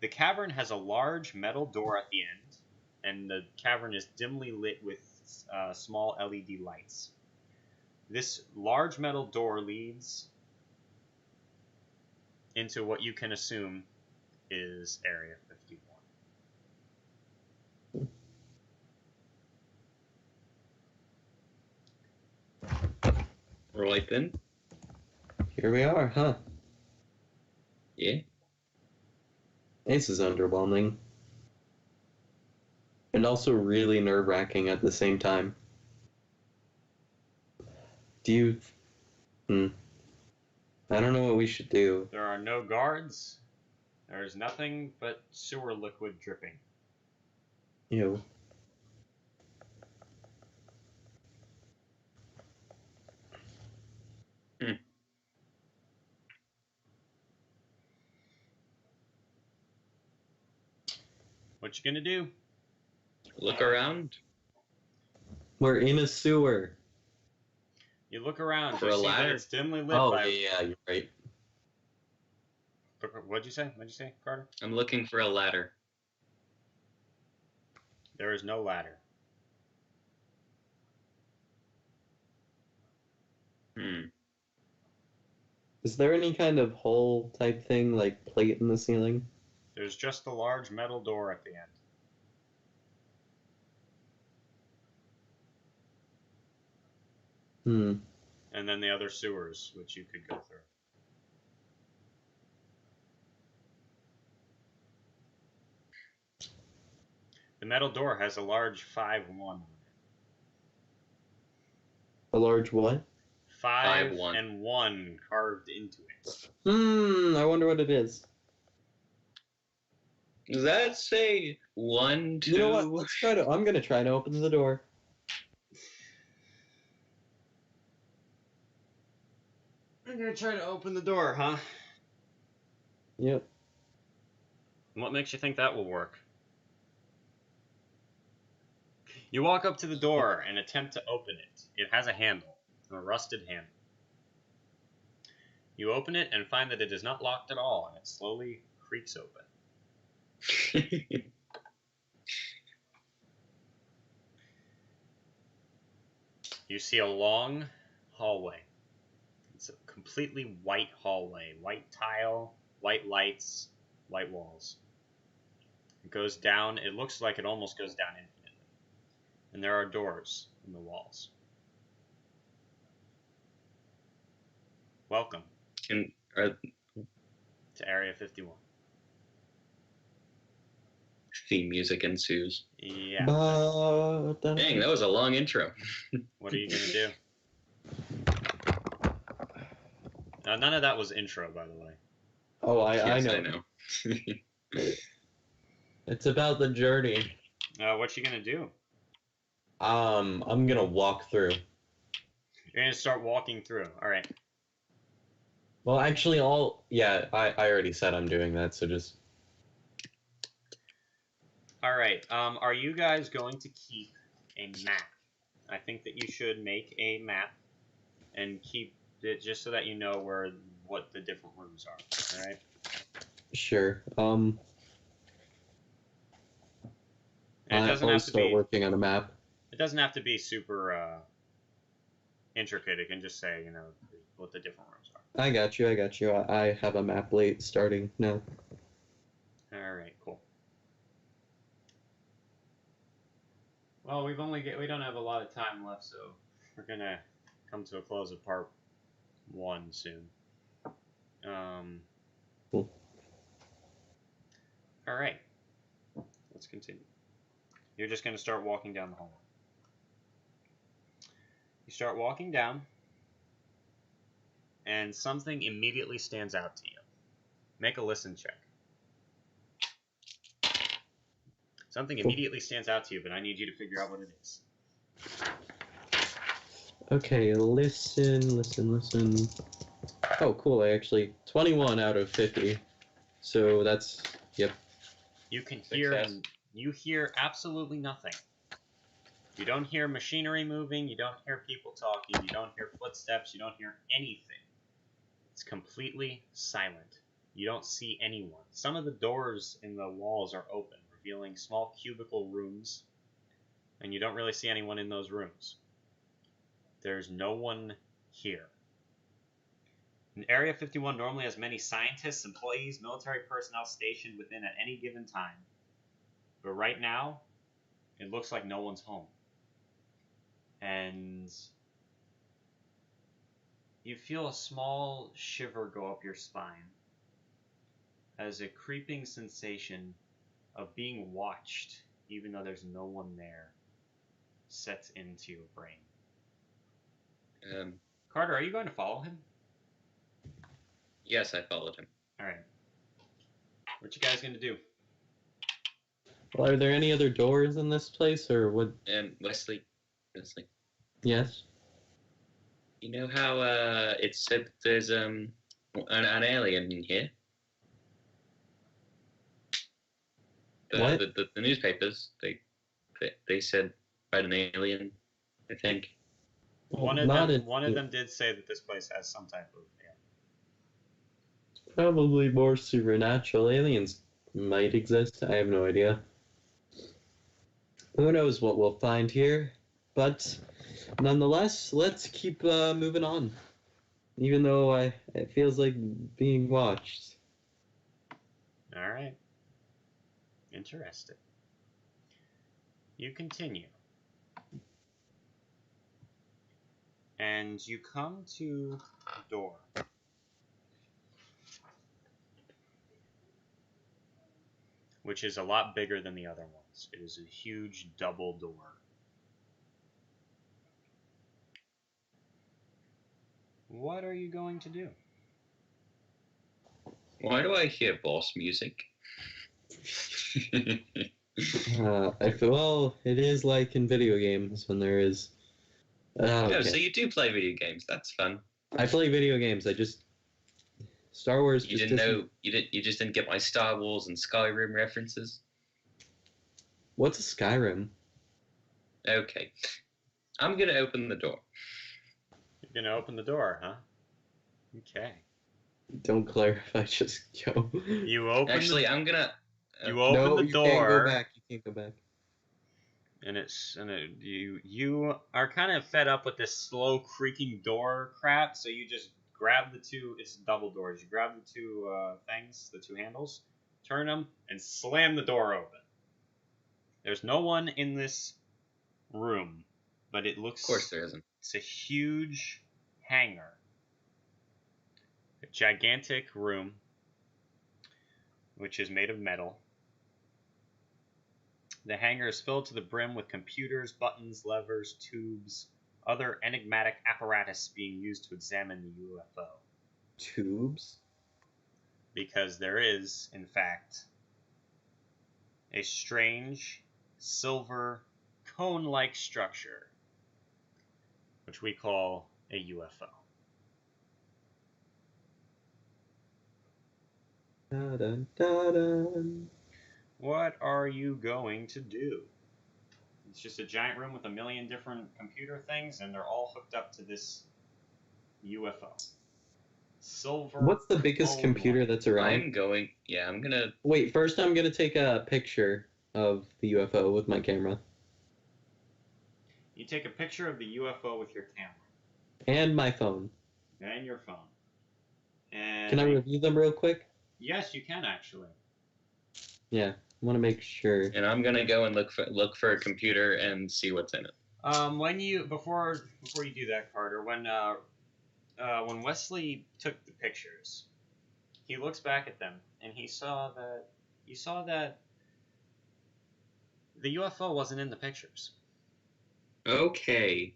The cavern has a large metal door at the end, and the cavern is dimly lit with small LED lights. This large metal door leads into what you can assume is Area 51. Right then. Here we are, huh? Yeah. This is underwhelming. And also really nerve-wracking at the same time. Do you... I don't know what we should do. There are no guards. There is nothing but sewer liquid dripping. Ew. What you gonna do? Look around. We're in a sewer. You look around. For you a see that ladder? it's dimly lit by... yeah, you're right. What'd you say, Carter? I'm looking for a ladder. There is no ladder. Is there any kind of hole type thing, like plate in the ceiling? There's just a large metal door at the end. And then the other sewers, which you could go through. The metal door has a large 5-1 on it. A large what? 5 and 1 carved into it. I wonder what it is. Does that say 1, 2? You know what? Let's try to. I'm gonna try to open the door. I'm gonna try to open the door, huh? Yep. What makes you think that will work? You walk up to the door and attempt to open it. It has a handle, a rusted handle. You open it and find that it is not locked at all, and it slowly creaks open. You see a long hallway. It's a completely white hallway. White tile, white lights, white walls. It goes down. It looks like it almost goes down infinitely. And there are doors in the walls. Welcome to Area 51. Theme music ensues. Yeah. Dang, that was a long intro. What are you going to do? None of that was intro, by the way. Oh, I Yes, know. I know. It's about the journey. What you gonna do? I'm gonna walk through. You're gonna start walking through. All right. Well, actually, I already said I'm doing that, so just... All right. Are you guys going to keep a map? I think that you should make a map and keep it just so that you know what the different rooms are. All right. Sure. And it doesn't I'll have to start be. working on a map. It doesn't have to be super intricate. It can just say what the different rooms are. I got you. I have a map late starting now. All right. Cool. Well, we don't have a lot of time left, so we're gonna come to a close of part 1 soon. Cool. All right. Let's continue. You're just gonna start walking down the hallway. You start walking down, and something immediately stands out to you. Make a listen check. Something immediately stands out to you, but I need you to figure out what it is. Okay, listen. Oh, cool. I actually 21 out of 50. So that's yep. You can hear Success. you hear absolutely nothing. You don't hear machinery moving, you don't hear people talking, you don't hear footsteps, you don't hear anything. It's completely silent. You don't see anyone. Some of the doors in the walls are open, revealing small cubicle rooms, and you don't really see anyone in those rooms. There's no one here. Area 51 normally has many scientists, employees, military personnel stationed within at any given time. But right now, it looks like no one's home. And you feel a small shiver go up your spine as a creeping sensation of being watched, even though there's no one there, sets into your brain. Carter, are you going to follow him? Yes, I followed him. All right. What you guys going to do? Well, are there any other doors in this place, or what? Wesley. Yes. You know how it said there's an alien in here? What? The newspapers they said about an alien, I think. One of them did say that this place has some type of alien. Probably more supernatural aliens might exist. I have no idea. Who knows what we'll find here? But nonetheless, let's keep moving on. Even though it feels like being watched. All right. Interesting. You continue. And you come to a door. Which is a lot bigger than the other ones. It is a huge double door. What are you going to do? Why do I hear boss music? Well, it is like in video games when there is. Okay. Oh, so you do play video games? That's fun. I play video games. Star Wars. You didn't know. You just didn't get my Star Wars and Skyrim references. What's a Skyrim? Okay, I'm gonna open the door. You're gonna open the door, huh? Okay. Don't clarify. Just go. You open. Actually, I'm gonna. You open the door. You can't go back. You can't go back. And you are kind of fed up with this slow creaking door crap, so you just grab the two. It's double doors. You grab the two things, the two handles, turn them, and slam the door open. There's no one in this room, but it looks. Of course, there isn't. It's a huge hangar, a gigantic room, which is made of metal. The hangar is filled to the brim with computers, buttons, levers, tubes, other enigmatic apparatus being used to examine the UFO. Tubes? because there is, in fact, a strange silver cone-like structure, which we call a UFO. Dun, dun, dun. What are you going to do? It's just a giant room with a million different computer things, and they're all hooked up to this UFO. Silver. What's the biggest computer that's around? I'm gonna... Wait, first I'm gonna take a picture of the UFO with my camera. You take a picture of the UFO with your camera. And my phone. And your phone. And can I review them real quick? Yes, you can actually. Yeah, I want to make sure. And I'm gonna go and look for a computer and see what's in it. Before you do that, Carter, when Wesley took the pictures, he looks back at them and he saw that the UFO wasn't in the pictures. Okay.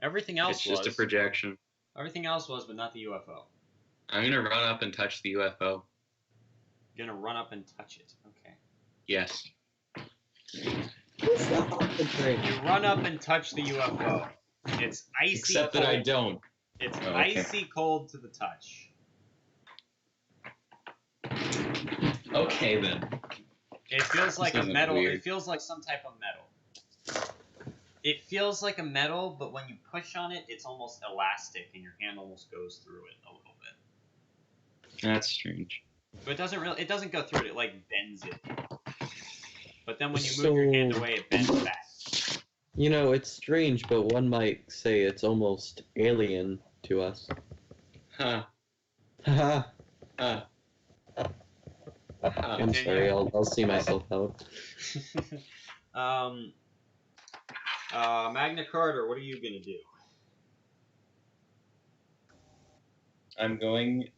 Everything else was. It's just a projection. Everything else was, but not the UFO. I'm gonna run up and touch the UFO. You're gonna run up and touch it. Okay. Yes. You run up and touch the UFO. It's icy. Except cold. that I don't. It's icy cold to the touch. Okay then. It feels like a metal. Weird. It feels like some type of metal. It feels like a metal, but when you push on it, it's almost elastic, and your hand almost goes through it a little bit. That's strange. But it doesn't go through it. It like bends it. But then when you move your hand away, it bends back. You know, it's strange, but one might say it's almost alien to us. Huh. Haha. Huh. I'm sorry, I'll see myself out. Magna Carta, what are you gonna do? I'm going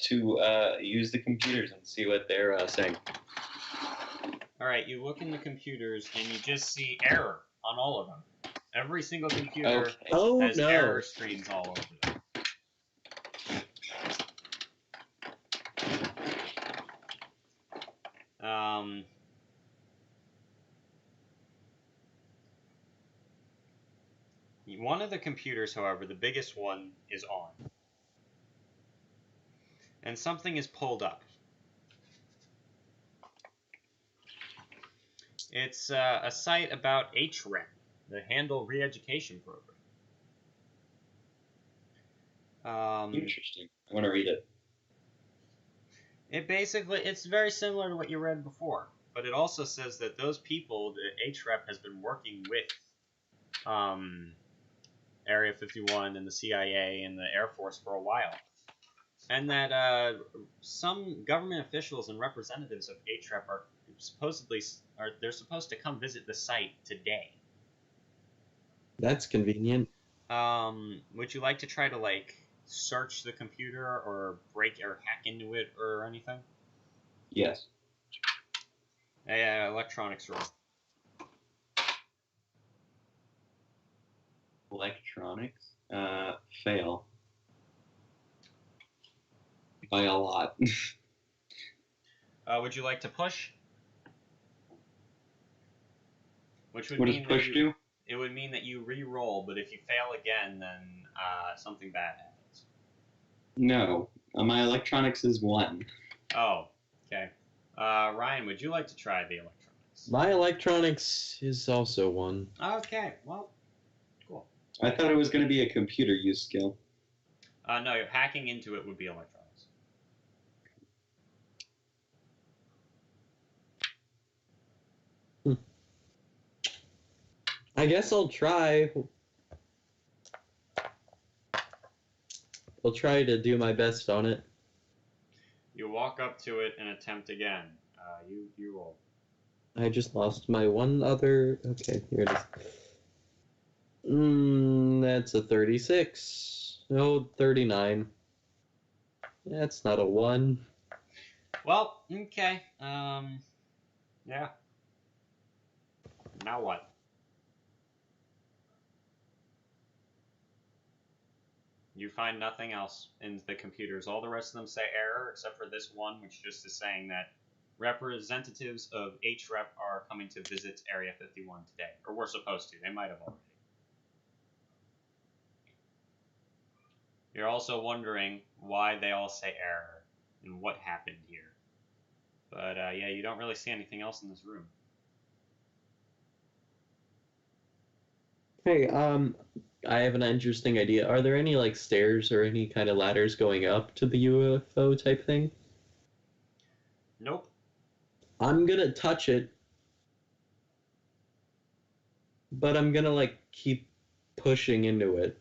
to use the computers and see what they're saying. Alright, you look in the computers and you just see error on all of them. Every single computer has error screens all over them. One of the computers, however, the biggest one, is on. And something is pulled up. It's a site about HREP, the Handle Re-Education Program. Interesting. I want to read it. It's very similar to what you read before, but it also says that those people, the HREP has been working with Area 51 and the CIA and the Air Force for a while. And that some government officials and representatives of HREP are they're supposed to come visit the site today. That's convenient. Would you like to try to search the computer or break or hack into it or anything? Yes. Electronics roll. Electronics? Fail. By a lot. Would you like to push? What does push do? It would mean that you re-roll, but if you fail again, then something bad happens. No. My electronics is 1. Oh, okay. Ryan, would you like to try the electronics? My electronics is also 1. Okay, well, cool. I thought it was going to be a computer use skill. No, hacking into it would be electronics. I guess I'll try. I'll try to do my best on it. You walk up to it and attempt again. You roll. I just lost my one other... Okay, here it is. That's a 36. No, 39. That's not a 1. Well, okay. Yeah. Now what? You find nothing else in the computers. All the rest of them say error, except for this one, which just is saying that representatives of HREP are coming to visit Area 51 today. Or were supposed to. They might have already. You're also wondering why they all say error and what happened here. But yeah, you don't really see anything else in this room. Hey, I have an interesting idea. Are there any, like, stairs or any kind of ladders going up to the UFO type thing? Nope. I'm gonna touch it, but I'm gonna, like, keep pushing into it.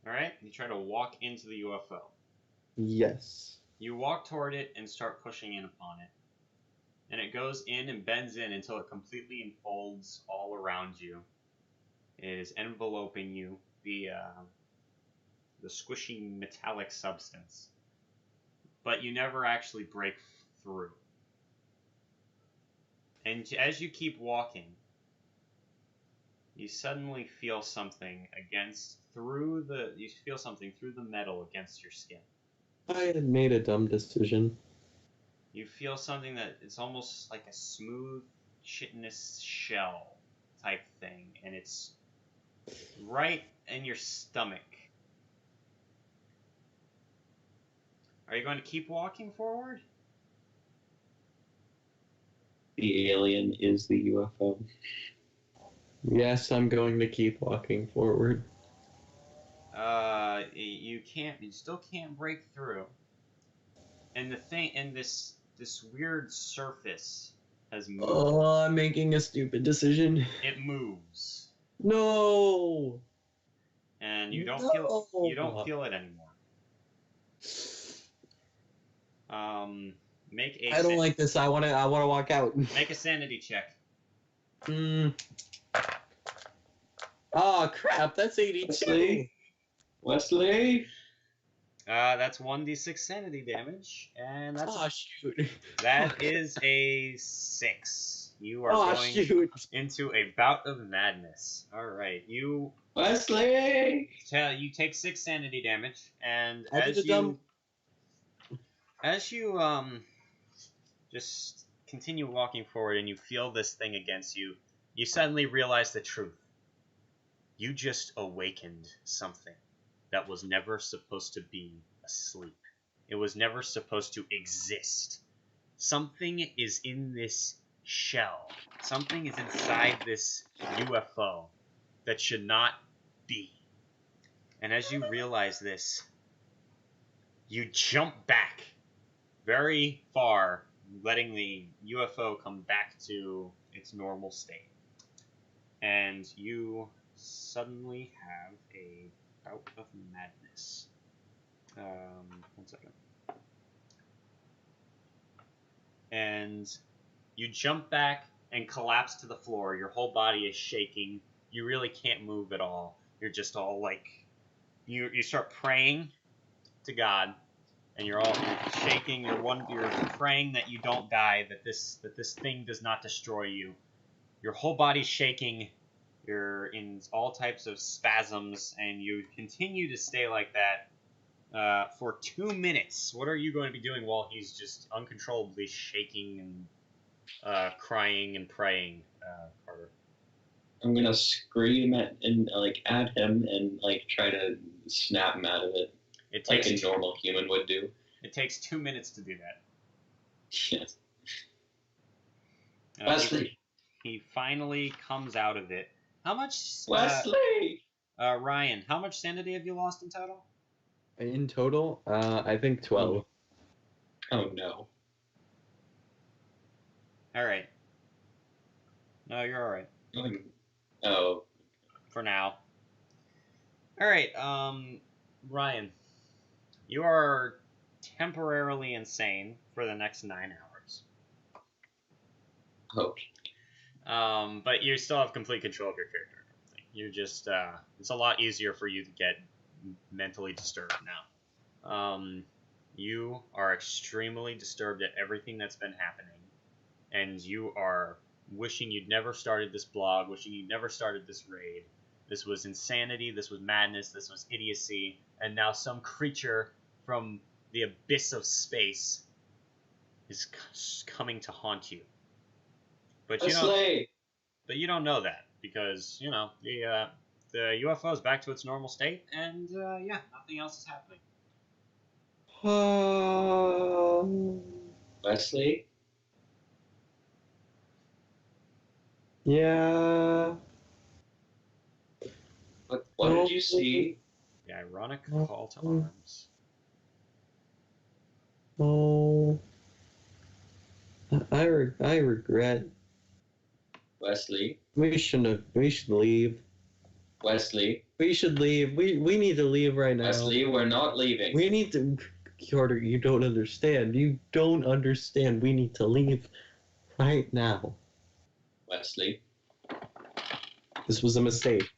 Alright, you try to walk into the UFO. Yes. You walk toward it and start pushing in upon it. And it goes in and bends in until it completely enfolds all around you. It is enveloping you, the squishy metallic substance. But you never actually break through. And as you keep walking, you suddenly feel something through the metal against your skin. I had made a dumb decision. You feel something that is almost like a smooth, chitinous shell type thing, and it's right in your stomach. Are you going to keep walking forward? The alien is the UFO. Yes, I'm going to keep walking forward. You still can't break through. And this weird surface has moved. Oh, I'm making a stupid decision. It moves. No! And you don't feel it anymore. I don't like this. I wanna walk out. Make a sanity check. Oh crap, that's 82. Wesley? That's 1d6 sanity damage, and that's shoot. that is a 6. You are going into a bout of madness. All right, Wesley. You take 6 sanity damage, and as you just continue walking forward, and you feel this thing against you, you suddenly realize the truth. You just awakened something that was never supposed to be asleep. It was never supposed to exist. Something is in this shell. Something is inside this UFO that should not be. And as you realize this, you jump back very far, letting the UFO come back to its normal state. And you suddenly have a bout of madness. 1 second. And you jump back and collapse to the floor. Your whole body is shaking. You really can't move at all. You're just all like, you start praying to God, and you're shaking. You're praying that you don't die, that this thing does not destroy you. Your whole body's shaking. You're in all types of spasms, and you continue to stay like that for 2 minutes. What are you going to be doing while he's just uncontrollably shaking and crying and praying, Carter? I'm gonna scream at him and like try to snap him out of it. Like a normal human would do. It takes 2 minutes to do that. Yes. Wesley. He finally comes out of it. How much? Wesley! Ryan, how much sanity have you lost in total? In total, I think 12. Oh no. Alright. No, you're alright. Oh. For now. Alright, Ryan. You are temporarily insane for the next 9 hours. Oh. But you still have complete control of your character and everything. You're just, it's a lot easier for you to get mentally disturbed now. You are extremely disturbed at everything that's been happening, and you are wishing you'd never started this blog, wishing you'd never started this raid. This was insanity, this was madness, this was idiocy, and now some creature from the abyss of space is coming to haunt you. But you don't know that because the UFO is back to its normal state, and nothing else is happening. Wesley? Yeah. What did you see? The ironic call to arms. Oh. I regret. Wesley? We should leave. Wesley? We should leave. We need to leave right now. Wesley, we're not leaving. We need to... Carter, you don't understand. You don't understand. We need to leave right now. Wesley? This was a mistake.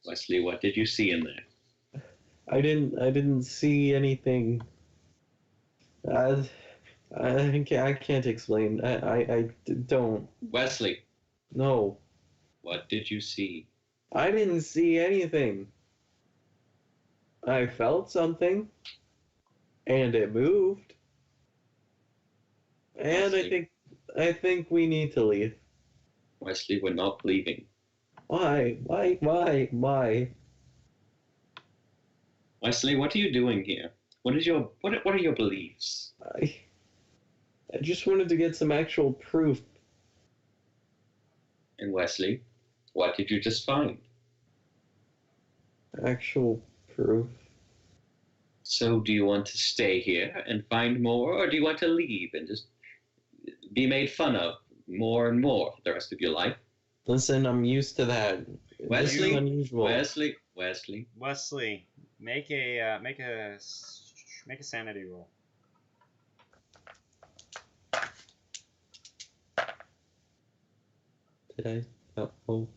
Wesley, what did you see in there? I didn't see anything. I can't explain. I don't. Wesley? No. What did you see? I didn't see anything. I felt something. And it moved. And Wesley. I think we need to leave. Wesley, we're not leaving. Why? Wesley, what are you doing here? What are your beliefs? I just wanted to get some actual proof. And Wesley, what did you just find? Actual proof. So do you want to stay here and find more, or do you want to leave and just be made fun of more and more the rest of your life? Listen, I'm used to that. Wesley, this is unusual. Wesley, make a sanity roll. Did I? Oh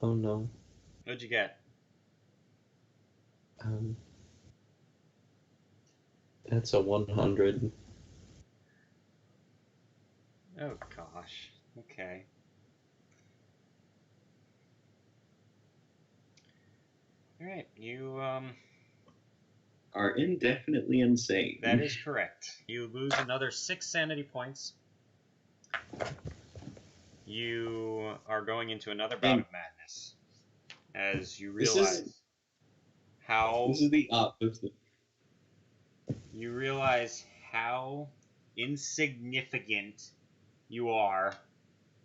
no. What'd you get? That's a 100. Oh gosh. Okay. All right, you are indefinitely insane. That is correct. You lose another 6 sanity points. You are going into another bout of madness as you realize how... This is the opposite. You realize how insignificant you are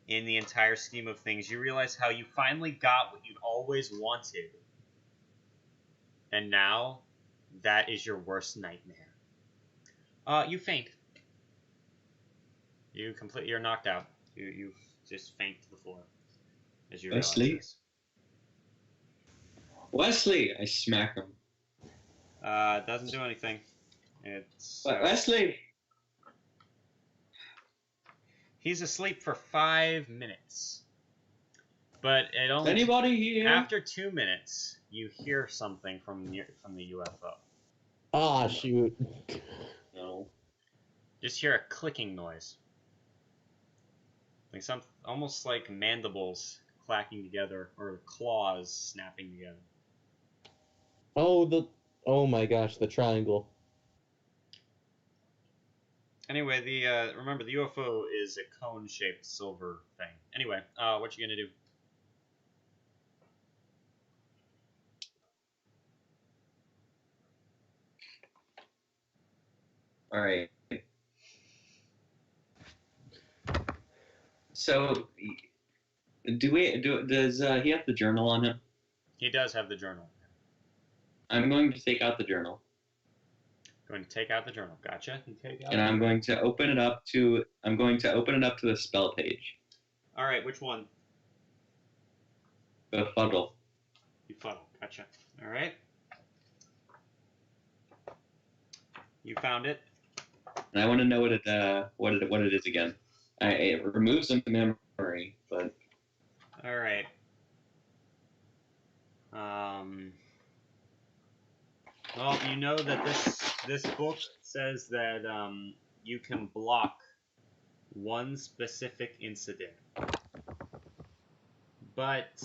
in the entire scheme of things. You realize how you finally got what you'd always wanted. And now, that is your worst nightmare. You faint. You're knocked out. You just faint to the floor as you realize this. Wesley! I smack him. Doesn't do anything. It's Wesley! He's asleep for 5 minutes. But it only... Anybody here? After 2 minutes, you hear something from the UFO. Ah, shoot. No. Just hear a clicking noise. Like almost like mandibles clacking together, or claws snapping together. Oh my gosh, the triangle. Anyway, remember the UFO is a cone-shaped silver thing. Anyway, what you gonna do? All right. So, does he have the journal on him? He does have the journal. I'm going to take out the journal. Going to take out the journal. Gotcha. You take out. And I'm going to open it up to. I'm going to open it up to the spell page. All right. Which one? Befuddle. Befuddle. Gotcha. All right. You found it. And I want to know what it is again. It removes some memory, but. All right. Well, you know that this book says that you can block one specific incident, but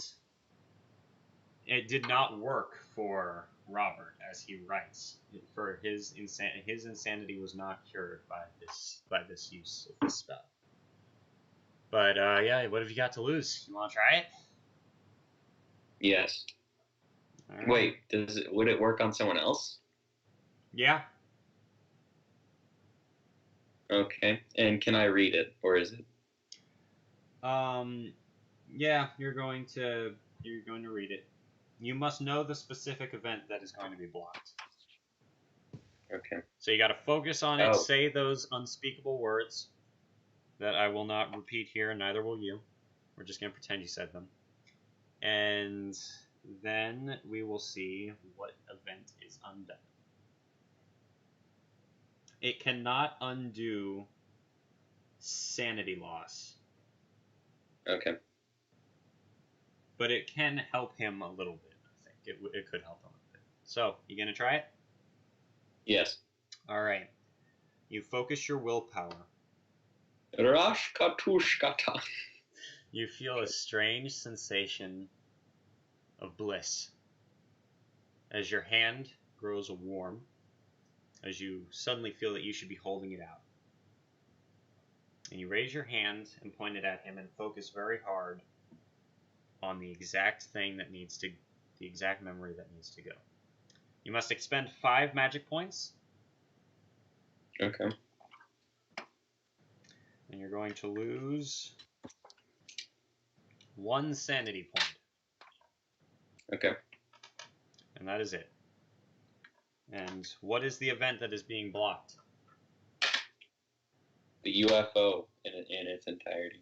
it did not work for Robert as he writes. For his insanity was not cured by this use of this spell. But yeah, what have you got to lose? You want to try it? Yes. All right. Wait, would it work on someone else? Yeah. Okay. And can I read it, or is it? Yeah, you're going to read it. You must know the specific event that is going to be blocked. Okay. So you got to focus on it. Oh. Say those unspeakable words that I will not repeat here, and neither will you. We're just going to pretend you said them. And then we will see what event is undone. It cannot undo sanity loss. Okay. But it can help him a little bit, I think. It could help him a bit. So, you going to try it? Yes. All right. You focus your willpower. Rashkatushkata. You feel a strange sensation of bliss as your hand grows warm, as you suddenly feel that you should be holding it out. And you raise your hand and point it at him and focus very hard on the exact thing that needs to, the exact memory that needs to go. You must expend 5 magic points. Okay. And you're going to lose 1 sanity point. Okay. And that is it. And what is the event that is being blocked? The UFO in its entirety.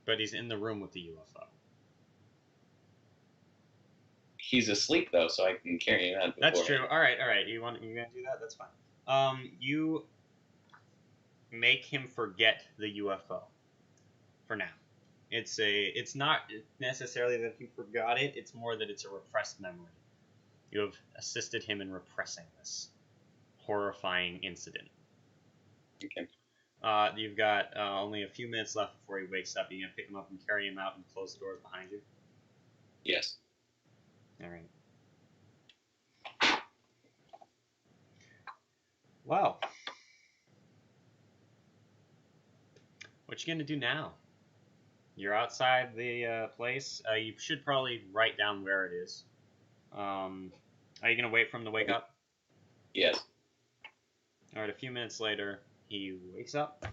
But he's in the room with the UFO. He's asleep though, so I can carry him out. That's true. All right. You gonna do that? That's fine. You make him forget the UFO for now. It's not necessarily that he forgot it. It's more that it's a repressed memory. You have assisted him in repressing this horrifying incident. Okay. You've got only a few minutes left before he wakes up. Are you gonna pick him up and carry him out and close the doors behind you? Yes. All right. Well, what you gonna do now? You're outside the place. You should probably write down where it is. Are you gonna wait for him to wake up? Yes. All right. A few minutes later, he wakes up.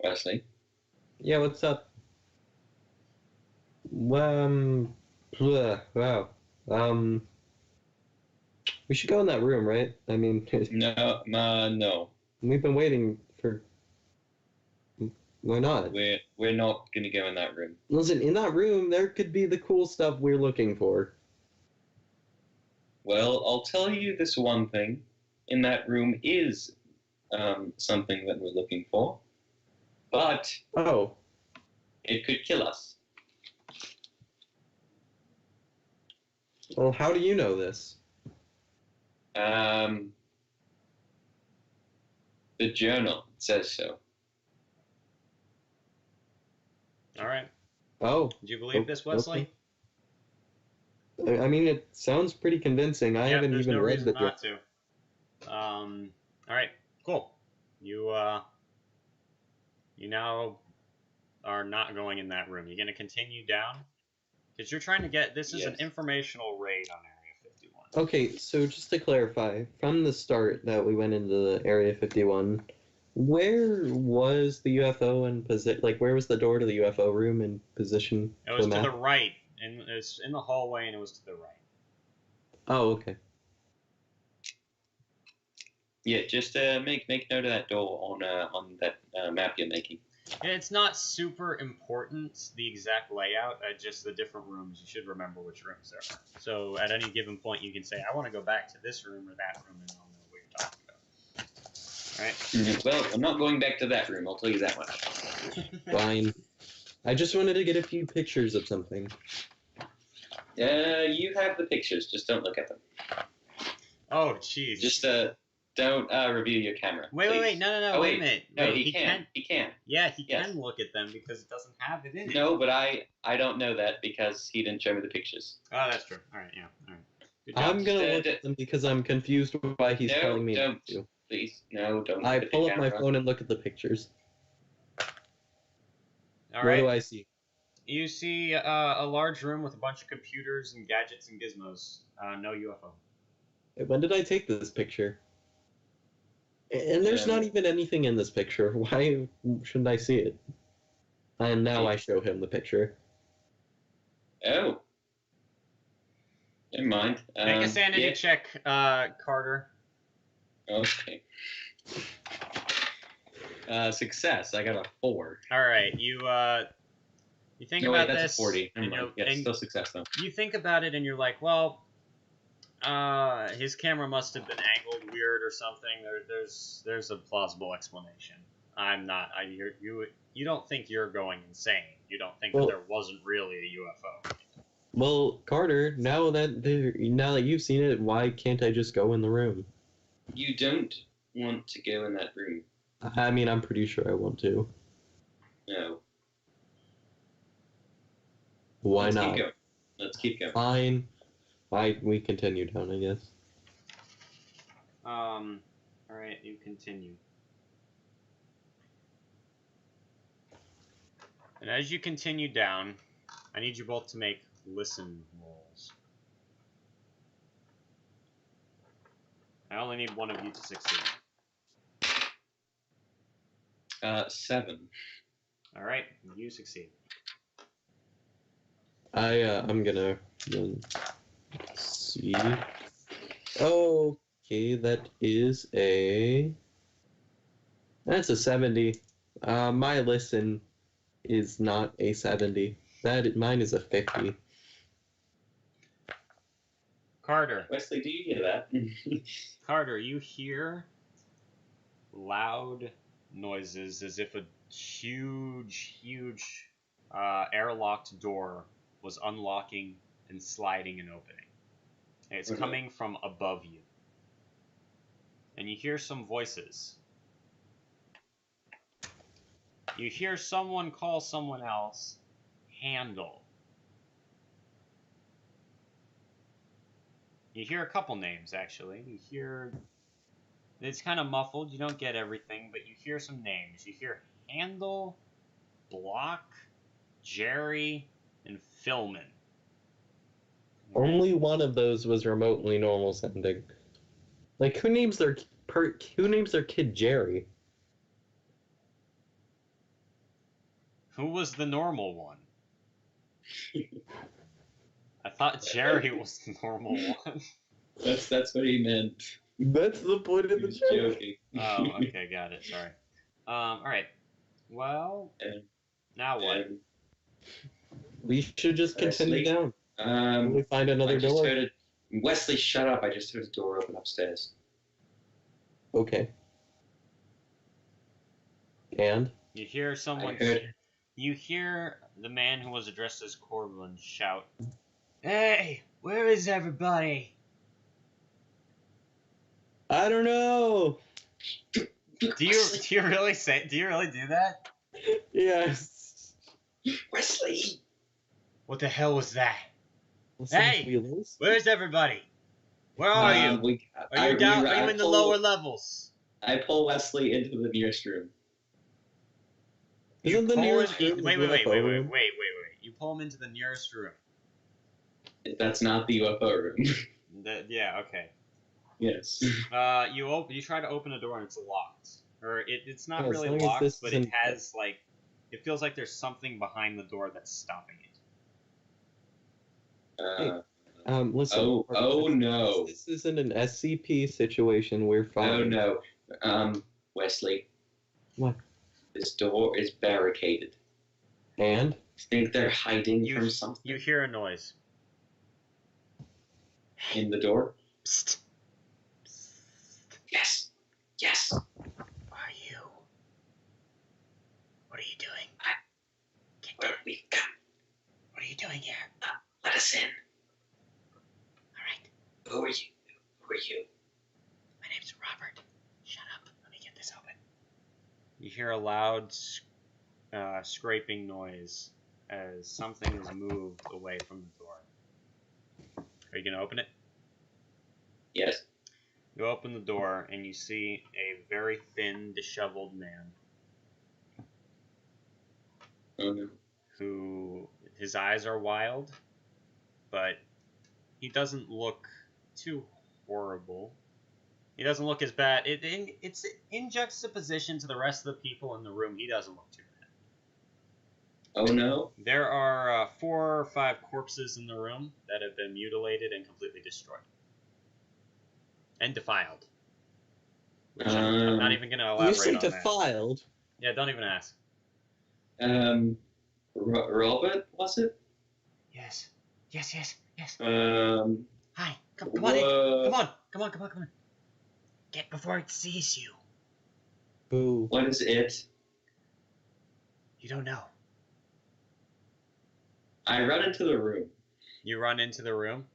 Wesley. Yeah, what's up? Wow. We should go in that room, right? I mean, No. we've been waiting for. Why not? We're not gonna go in that room. Listen, in that room, there could be the cool stuff we're looking for. Well, I'll tell you this one thing. In that room is something that we're looking for, but Oh. it could kill us. Well, how do you know this? The journal says so. All right. Oh. Do you believe this, Wesley? Okay. I mean, it sounds pretty convincing. I haven't there's even no read reason the. not to. All right. Cool. You now are not going in that room. You're gonna continue down because you're trying to get. This is an informational raid on Area 51. Okay, so just to clarify, from the start that we went into the Area 51, where was the UFO in position? Like, where was the door to the UFO room in position? It was to the right, and it's in the hallway, and it was to the right. Oh, okay. Yeah, just make note of that door on that map you're making. And it's not super important, the exact layout, just the different rooms. You should remember which rooms there are. So at any given point, you can say, I want to go back to this room or that room, and I'll know what you're talking about. All right? Well, I'm not going back to that room, I'll tell you that much. Fine. I just wanted to get a few pictures of something. You have the pictures, just don't look at them. Oh, jeez. Just Don't review your camera. Wait, no, Oh, wait a minute. No, Wait, he can. He can. Yeah, he Yes. can look at them because it doesn't have it in it. No, but I don't know that because he didn't show me the pictures. Oh, that's true. All right, yeah, all right. Good job. I'm gonna look at them because I'm confused why he's telling me don't. to. Please, no, don't. I look at the pull up my camera. phone and look at the pictures. All What right. do I see? You see a large room with a bunch of computers and gadgets and gizmos. No UFO. When did I take this picture? And there's not even anything in this picture. Why shouldn't I see it? And now I show him the picture. Oh. Never mind. Make a sanity check, Carter. Okay. Success. I got a 4. All right, you think No, about wait, that's this. a 40. And Never mind. Yeah, it's still success though. you think about it, and you're like, well, his camera must have been angled weird or something. There's a plausible explanation. You don't think you're going insane. You don't think that there wasn't really a UFO. Well, Carter, now that you've seen it, why can't I just go in the room? You don't want to go in that room. I mean, I'm pretty sure I want to. No. Why not? Let's keep going. Fine. We continue down, I guess. All right, you continue. And as you continue down, I need you both to make listen rolls. I only need one of you to succeed. 7. All right, you succeed. I'm gonna see. Okay, that's a 70. My listen is not a 70. Mine is a 50. Carter. Wesley, do you hear that? Carter, you hear loud noises as if a huge airlocked door was unlocking and sliding and opening. And it's coming from above you. And you hear some voices. You hear someone call someone else Handle. You hear a couple names, actually. You hear... It's kind of muffled. You don't get everything, but you hear some names. You hear Handle, Block, Jerry, and Philman. Only one of those was remotely normal sounding. Like, who names their kid Jerry? Who was the normal one? I thought Jerry was the normal one. That's what he meant. That's the point of the joke. Joking. Oh, okay, got it. Sorry. All right. Well, now what? We should just continue down. We find another door. Wesley, shut up! I just heard a door open upstairs. Okay. And You hear someone. You hear the man who was addressed as Corbin shout, "Hey, where is everybody?" I don't know. Do you really do that? Yes. Wesley. What the hell was that? Listen, Hey, Wheelers. where's everybody? Where are you? Are you down? Are you in the lower levels? I pull Wesley into the nearest room. Isn't the nearest room? Wait. You pull him into the nearest room. That's not the UFO room. Yeah. Okay. Yes. You try to open a door and it's locked, or it's not really locked, but it has it feels like there's something behind the door that's stopping it. Listen. Oh no. This isn't an SCP situation. We're fine. Oh no. Wesley. What? This door is barricaded. And? Think they're hiding from something? You hear a noise. In the door? Psst. Yes. Yes. Are you? What are you doing? Where we come? What are you doing here? Let us in. All right. Who are you? Who are you? My name's Robert. You hear a loud scraping noise as something is moved away from the door. Are you going to open it? Yes. You open the door and you see a very thin, disheveled man who, his eyes are wild, but he doesn't look too horrible. He doesn't look as bad. It's in juxtaposition to the rest of the people in the room. He doesn't look too bad. Oh no. There are 4 or 5 corpses in the room that have been mutilated and completely destroyed. And defiled. Which I'm not even going to elaborate you say on defiled? That. Yeah, don't even ask. Robert, was it? Yes. Yes. Hi. Come on. Get before it sees you. Who? What is it? You don't know. I run into the room. You run into the room?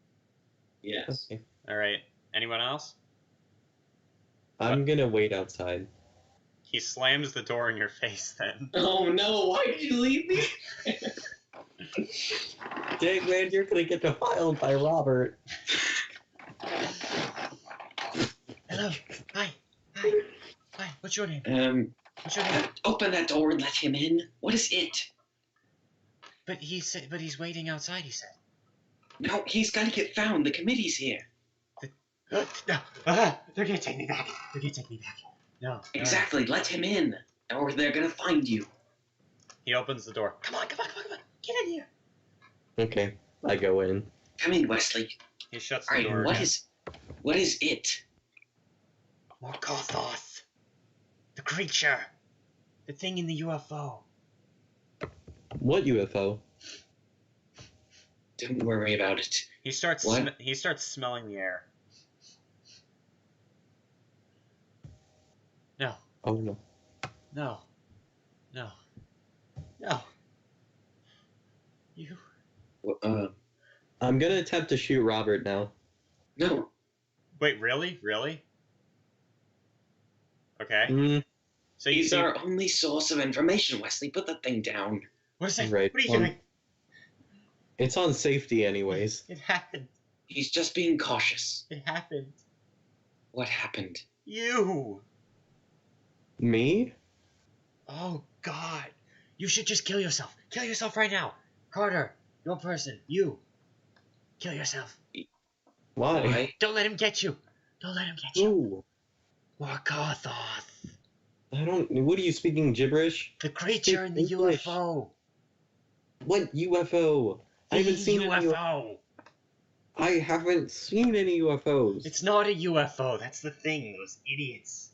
Yes. Okay. Alright. Anyone else? I'm gonna wait outside. He slams the door in your face then. Oh no, why did you leave me? Dang man, you're gonna get defiled by Robert. Hello. Hi. What's your name? What's your name? Open that door and let him in. What is it? But he's waiting outside, he said. No, he's gotta get found. The committee's here. No. They're gonna take me back. No. Exactly, let him in. Or they're gonna find you. He opens the door. Come on. Get in here. Okay, I go in. Come in, Wesley. He shuts the Alright, door. what is it? Morgothoth. The creature. The thing in the UFO. What UFO? Don't worry about it. He starts smelling the air. No. Oh no. No. You. I'm gonna attempt to shoot Robert now. No. Wait, really? Okay. So He's our only source of information, Wesley. Put that thing down. What is it? Right. What are you doing? It's on safety anyways. It happened. He's just being cautious. It happened. What happened? You. Me? Oh, God. You should just kill yourself. Kill yourself right now. Carter, your person, you. Kill yourself. Why? Don't let him get you. Ooh. Morgothoth. What are you speaking gibberish? The creature in the English. UFO. What UFO? I haven't seen any UFO. I haven't seen any UFOs. It's not a UFO. That's the thing. Those idiots.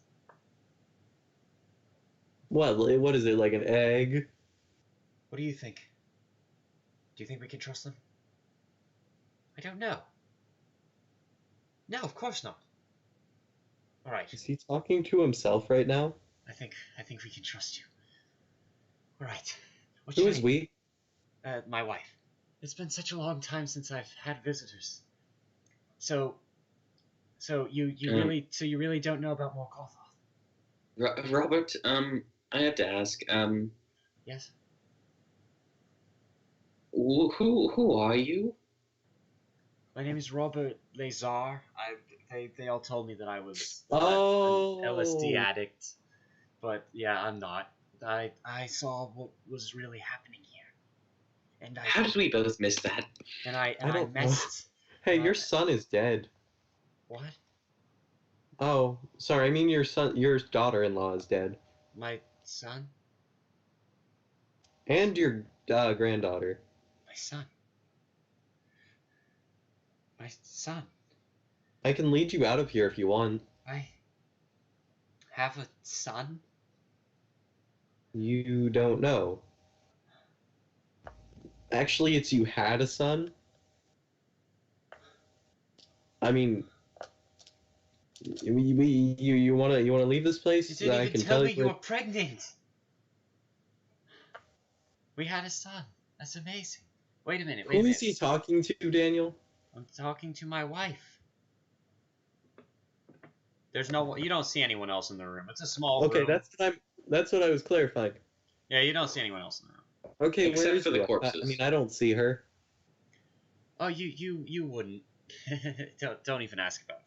What is it, like an egg? What do you think? Do you think we can trust them? I don't know. No, of course not. All right. Is he talking to himself right now? I think we can trust you. All right. Who is we? My wife. It's been such a long time since I've had visitors. So you really don't know about Morgothoth? Robert, I have to ask, Yes. who are you? My name is Robert Lazar. They all told me that I was an LSD addict, but yeah, I'm not. I saw what was really happening here, and How did we both miss that? And I don't know. messed. Hey, your son is dead. What? Oh, sorry. I mean your daughter-in-law is dead, My son? and your granddaughter. My son. My son. I can lead you out of here if you want. I have a son? You don't know. Actually, it's you had a son. I mean, you wanna leave this place? You didn't I even can tell me you you were pregnant. We had a son. That's amazing. Wait a minute. Who is he talking to, Daniel? I'm talking to my wife. There's no. You don't see anyone else in the room. It's a small room. Okay, That's what I was clarifying. Yeah, you don't see anyone else in the room. Okay, Except where is for the Ro- corpses. I mean, I don't see her. Oh, you wouldn't. Don't even ask about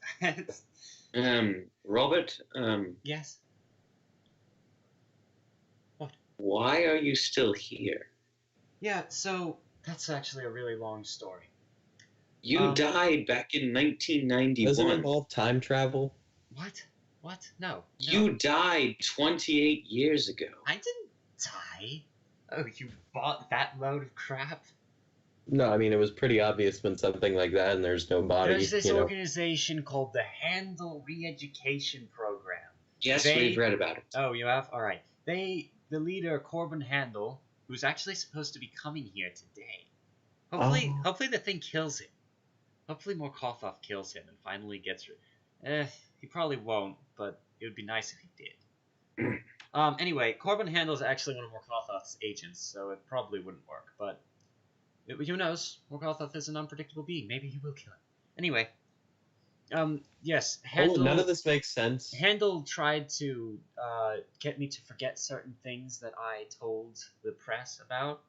that. Robert, Yes. What? why are you still here? Yeah, so that's actually a really long story. You died back in 1991. Does it involve time travel? What? What? No. You died 28 years ago. I didn't die. Oh, you bought that load of crap? No, I mean, it was pretty obvious when something like that and there's no body. There's this organization called the Handel Re-Education Program. Yes, we've read about it. Oh, you have? Alright. The leader, Corbin Handel, who's actually supposed to be coming here today. Hopefully the thing kills him. Hopefully Morkothoth kills him and finally gets rid. He probably won't, but it would be nice if he did. Anyway, Corbin Handel is actually one of Morkothoth's agents, so it probably wouldn't work, but who knows? Morkothoth is an unpredictable being. Maybe he will kill him. Anyway, yes, Handel... none of this makes sense. Handel tried to get me to forget certain things that I told the press about.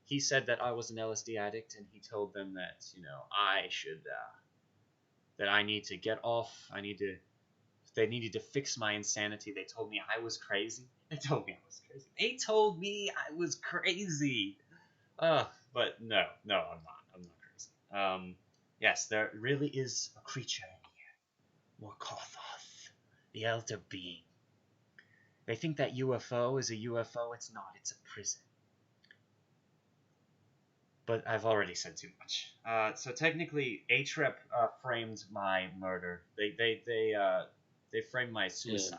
He said that I was an LSD addict, and he told them that, I should... that I need to get off. They needed to fix my insanity. They told me I was crazy. They told me I was crazy. But no, I'm not. I'm not crazy. Yes, there really is a creature in here. Morkothoth, the Elder Being. They think that UFO is a UFO. It's not. It's a prison. But I've already said too much. So technically, Atrep framed my murder. They framed my suicide.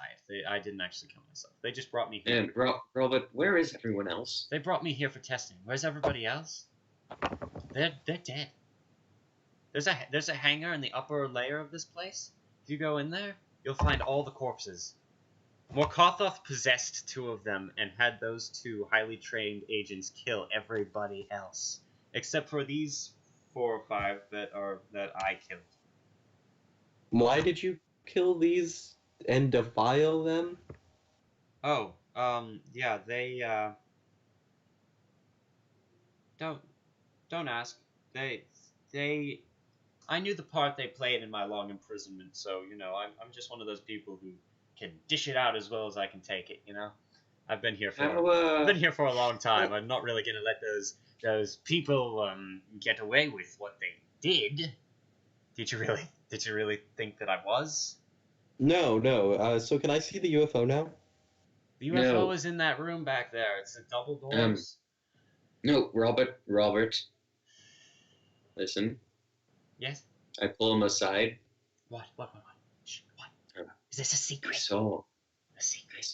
I didn't actually kill myself. They just brought me here. And Robert, where is everyone else? They brought me here for testing. Where's everybody else? They're dead. There's a hangar in the upper layer of this place. If you go in there, you'll find all the corpses. Morkothoth possessed 2 of them and had those 2 highly trained agents kill everybody else, except for these 4 or 5 that I killed. Why did you kill these and defile them? Oh, yeah, they, don't ask. I knew the part they played in my long imprisonment, so, I'm just one of those people who can dish it out as well as I can take it, I've been here for a long time. I'm not really gonna let those people, get away with what they did. Did you really think that I was? No. So can I see the UFO now? The UFO is in that room back there. It's a double doors. No, Robert. Listen. Yes? I pull him aside. What? Shh, what? Is this a secret? He saw. A secret?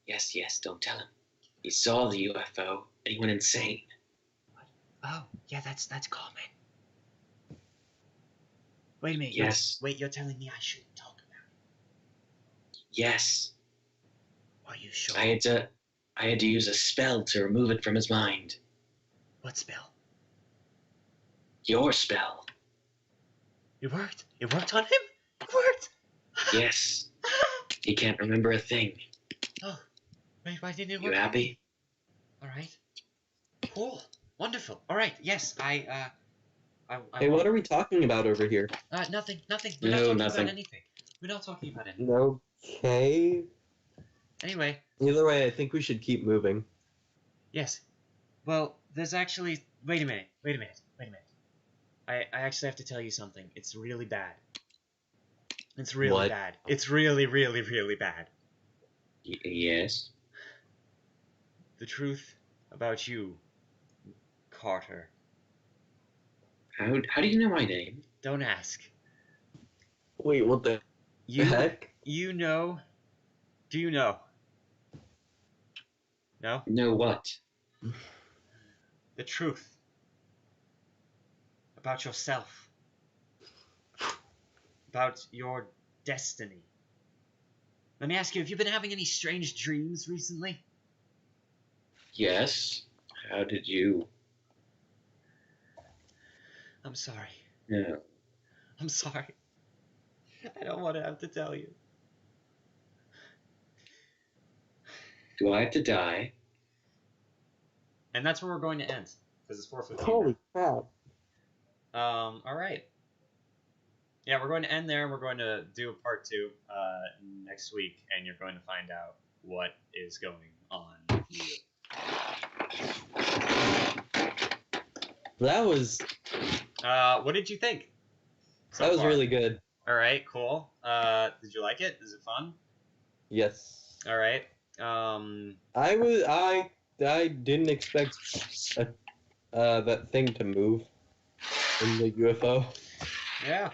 Yes, don't tell him. He saw the UFO and he went insane. What? Oh, yeah, that's common. Wait a minute. Yes. You're telling me I shouldn't talk about it? Yes. Are you sure? I had to use a spell to remove it from his mind. What spell? Your spell. It worked. It worked on him? It worked! Yes. He can't remember a thing. Oh. Wait, why didn't it work? You happy? Alright. Cool. Wonderful. Alright, yes, I Hey, what are we talking about over here? Nothing. We're not talking nothing. about anything. We're not talking about anything. Okay. Anyway. Either way, I think we should keep moving. Yes. Well, there's actually... Wait a minute. I actually have to tell you something. It's really bad. It's really bad. It's really, really, really bad. Yes? The truth about you, Carter. How do you know my name? Don't ask. Wait, what the heck? You know... Do you know? No? Know what? The truth. About yourself. About your destiny. Let me ask you, have you been having any strange dreams recently? Yes. How did you? I'm sorry. No. I'm sorry. I don't want to have to tell you. Do I have to die? And that's where we're going to end, because it's 4:15. Holy crap. All right. Yeah, we're going to end there. We're going to do a part 2 next week, and you're going to find out what is going on here. That was What did you think? that was really good. All right, cool. Did you like it? Is it fun? Yes. All right. I didn't expect that thing to move in the UFO. Yeah.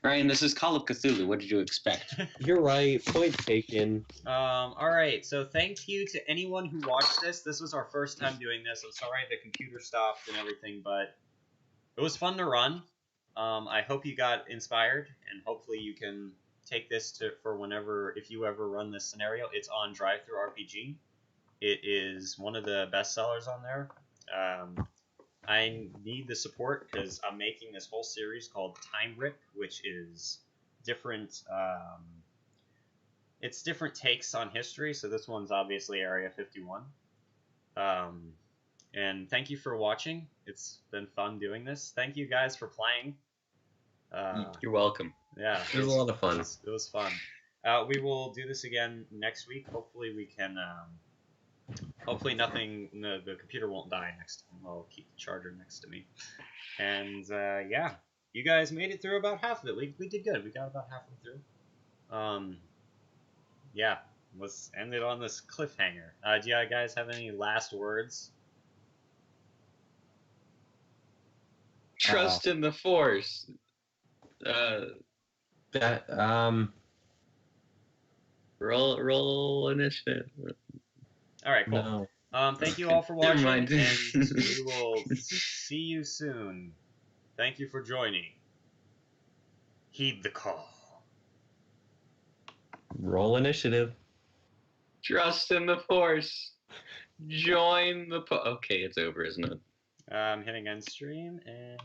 Ryan, this is Call of Cthulhu. What did you expect? You're right. Point taken. All right. So thank you to anyone who watched this. This was our first time doing this. I'm sorry the computer stopped and everything, but it was fun to run. I hope you got inspired, and hopefully you can take this for whenever, if you ever run this scenario. It's on Drive-Thru RPG. It is one of the best sellers on there. I need the support because I'm making this whole series called Time Rip, which is different. It's different takes on history. So this one's obviously Area 51. And thank you for watching. It's been fun doing this. Thank you guys for playing. You're welcome. Yeah, It was a lot of fun. It was fun. We will do this again next week. Hopefully we can. Hopefully the computer won't die next time. I'll keep the charger next to me. And yeah, you guys made it through about half of it. We did good. We got about halfway through. Yeah, let's end it on this cliffhanger. Do you guys have any last words? Trust in the Force. Roll initiative. All right, cool. No. Thank you all for watching, Never mind. and we will see you soon. Thank you for joining. Heed the call. Roll initiative. Trust in the Force. Join the okay, it's over, isn't it? I'm hitting end stream and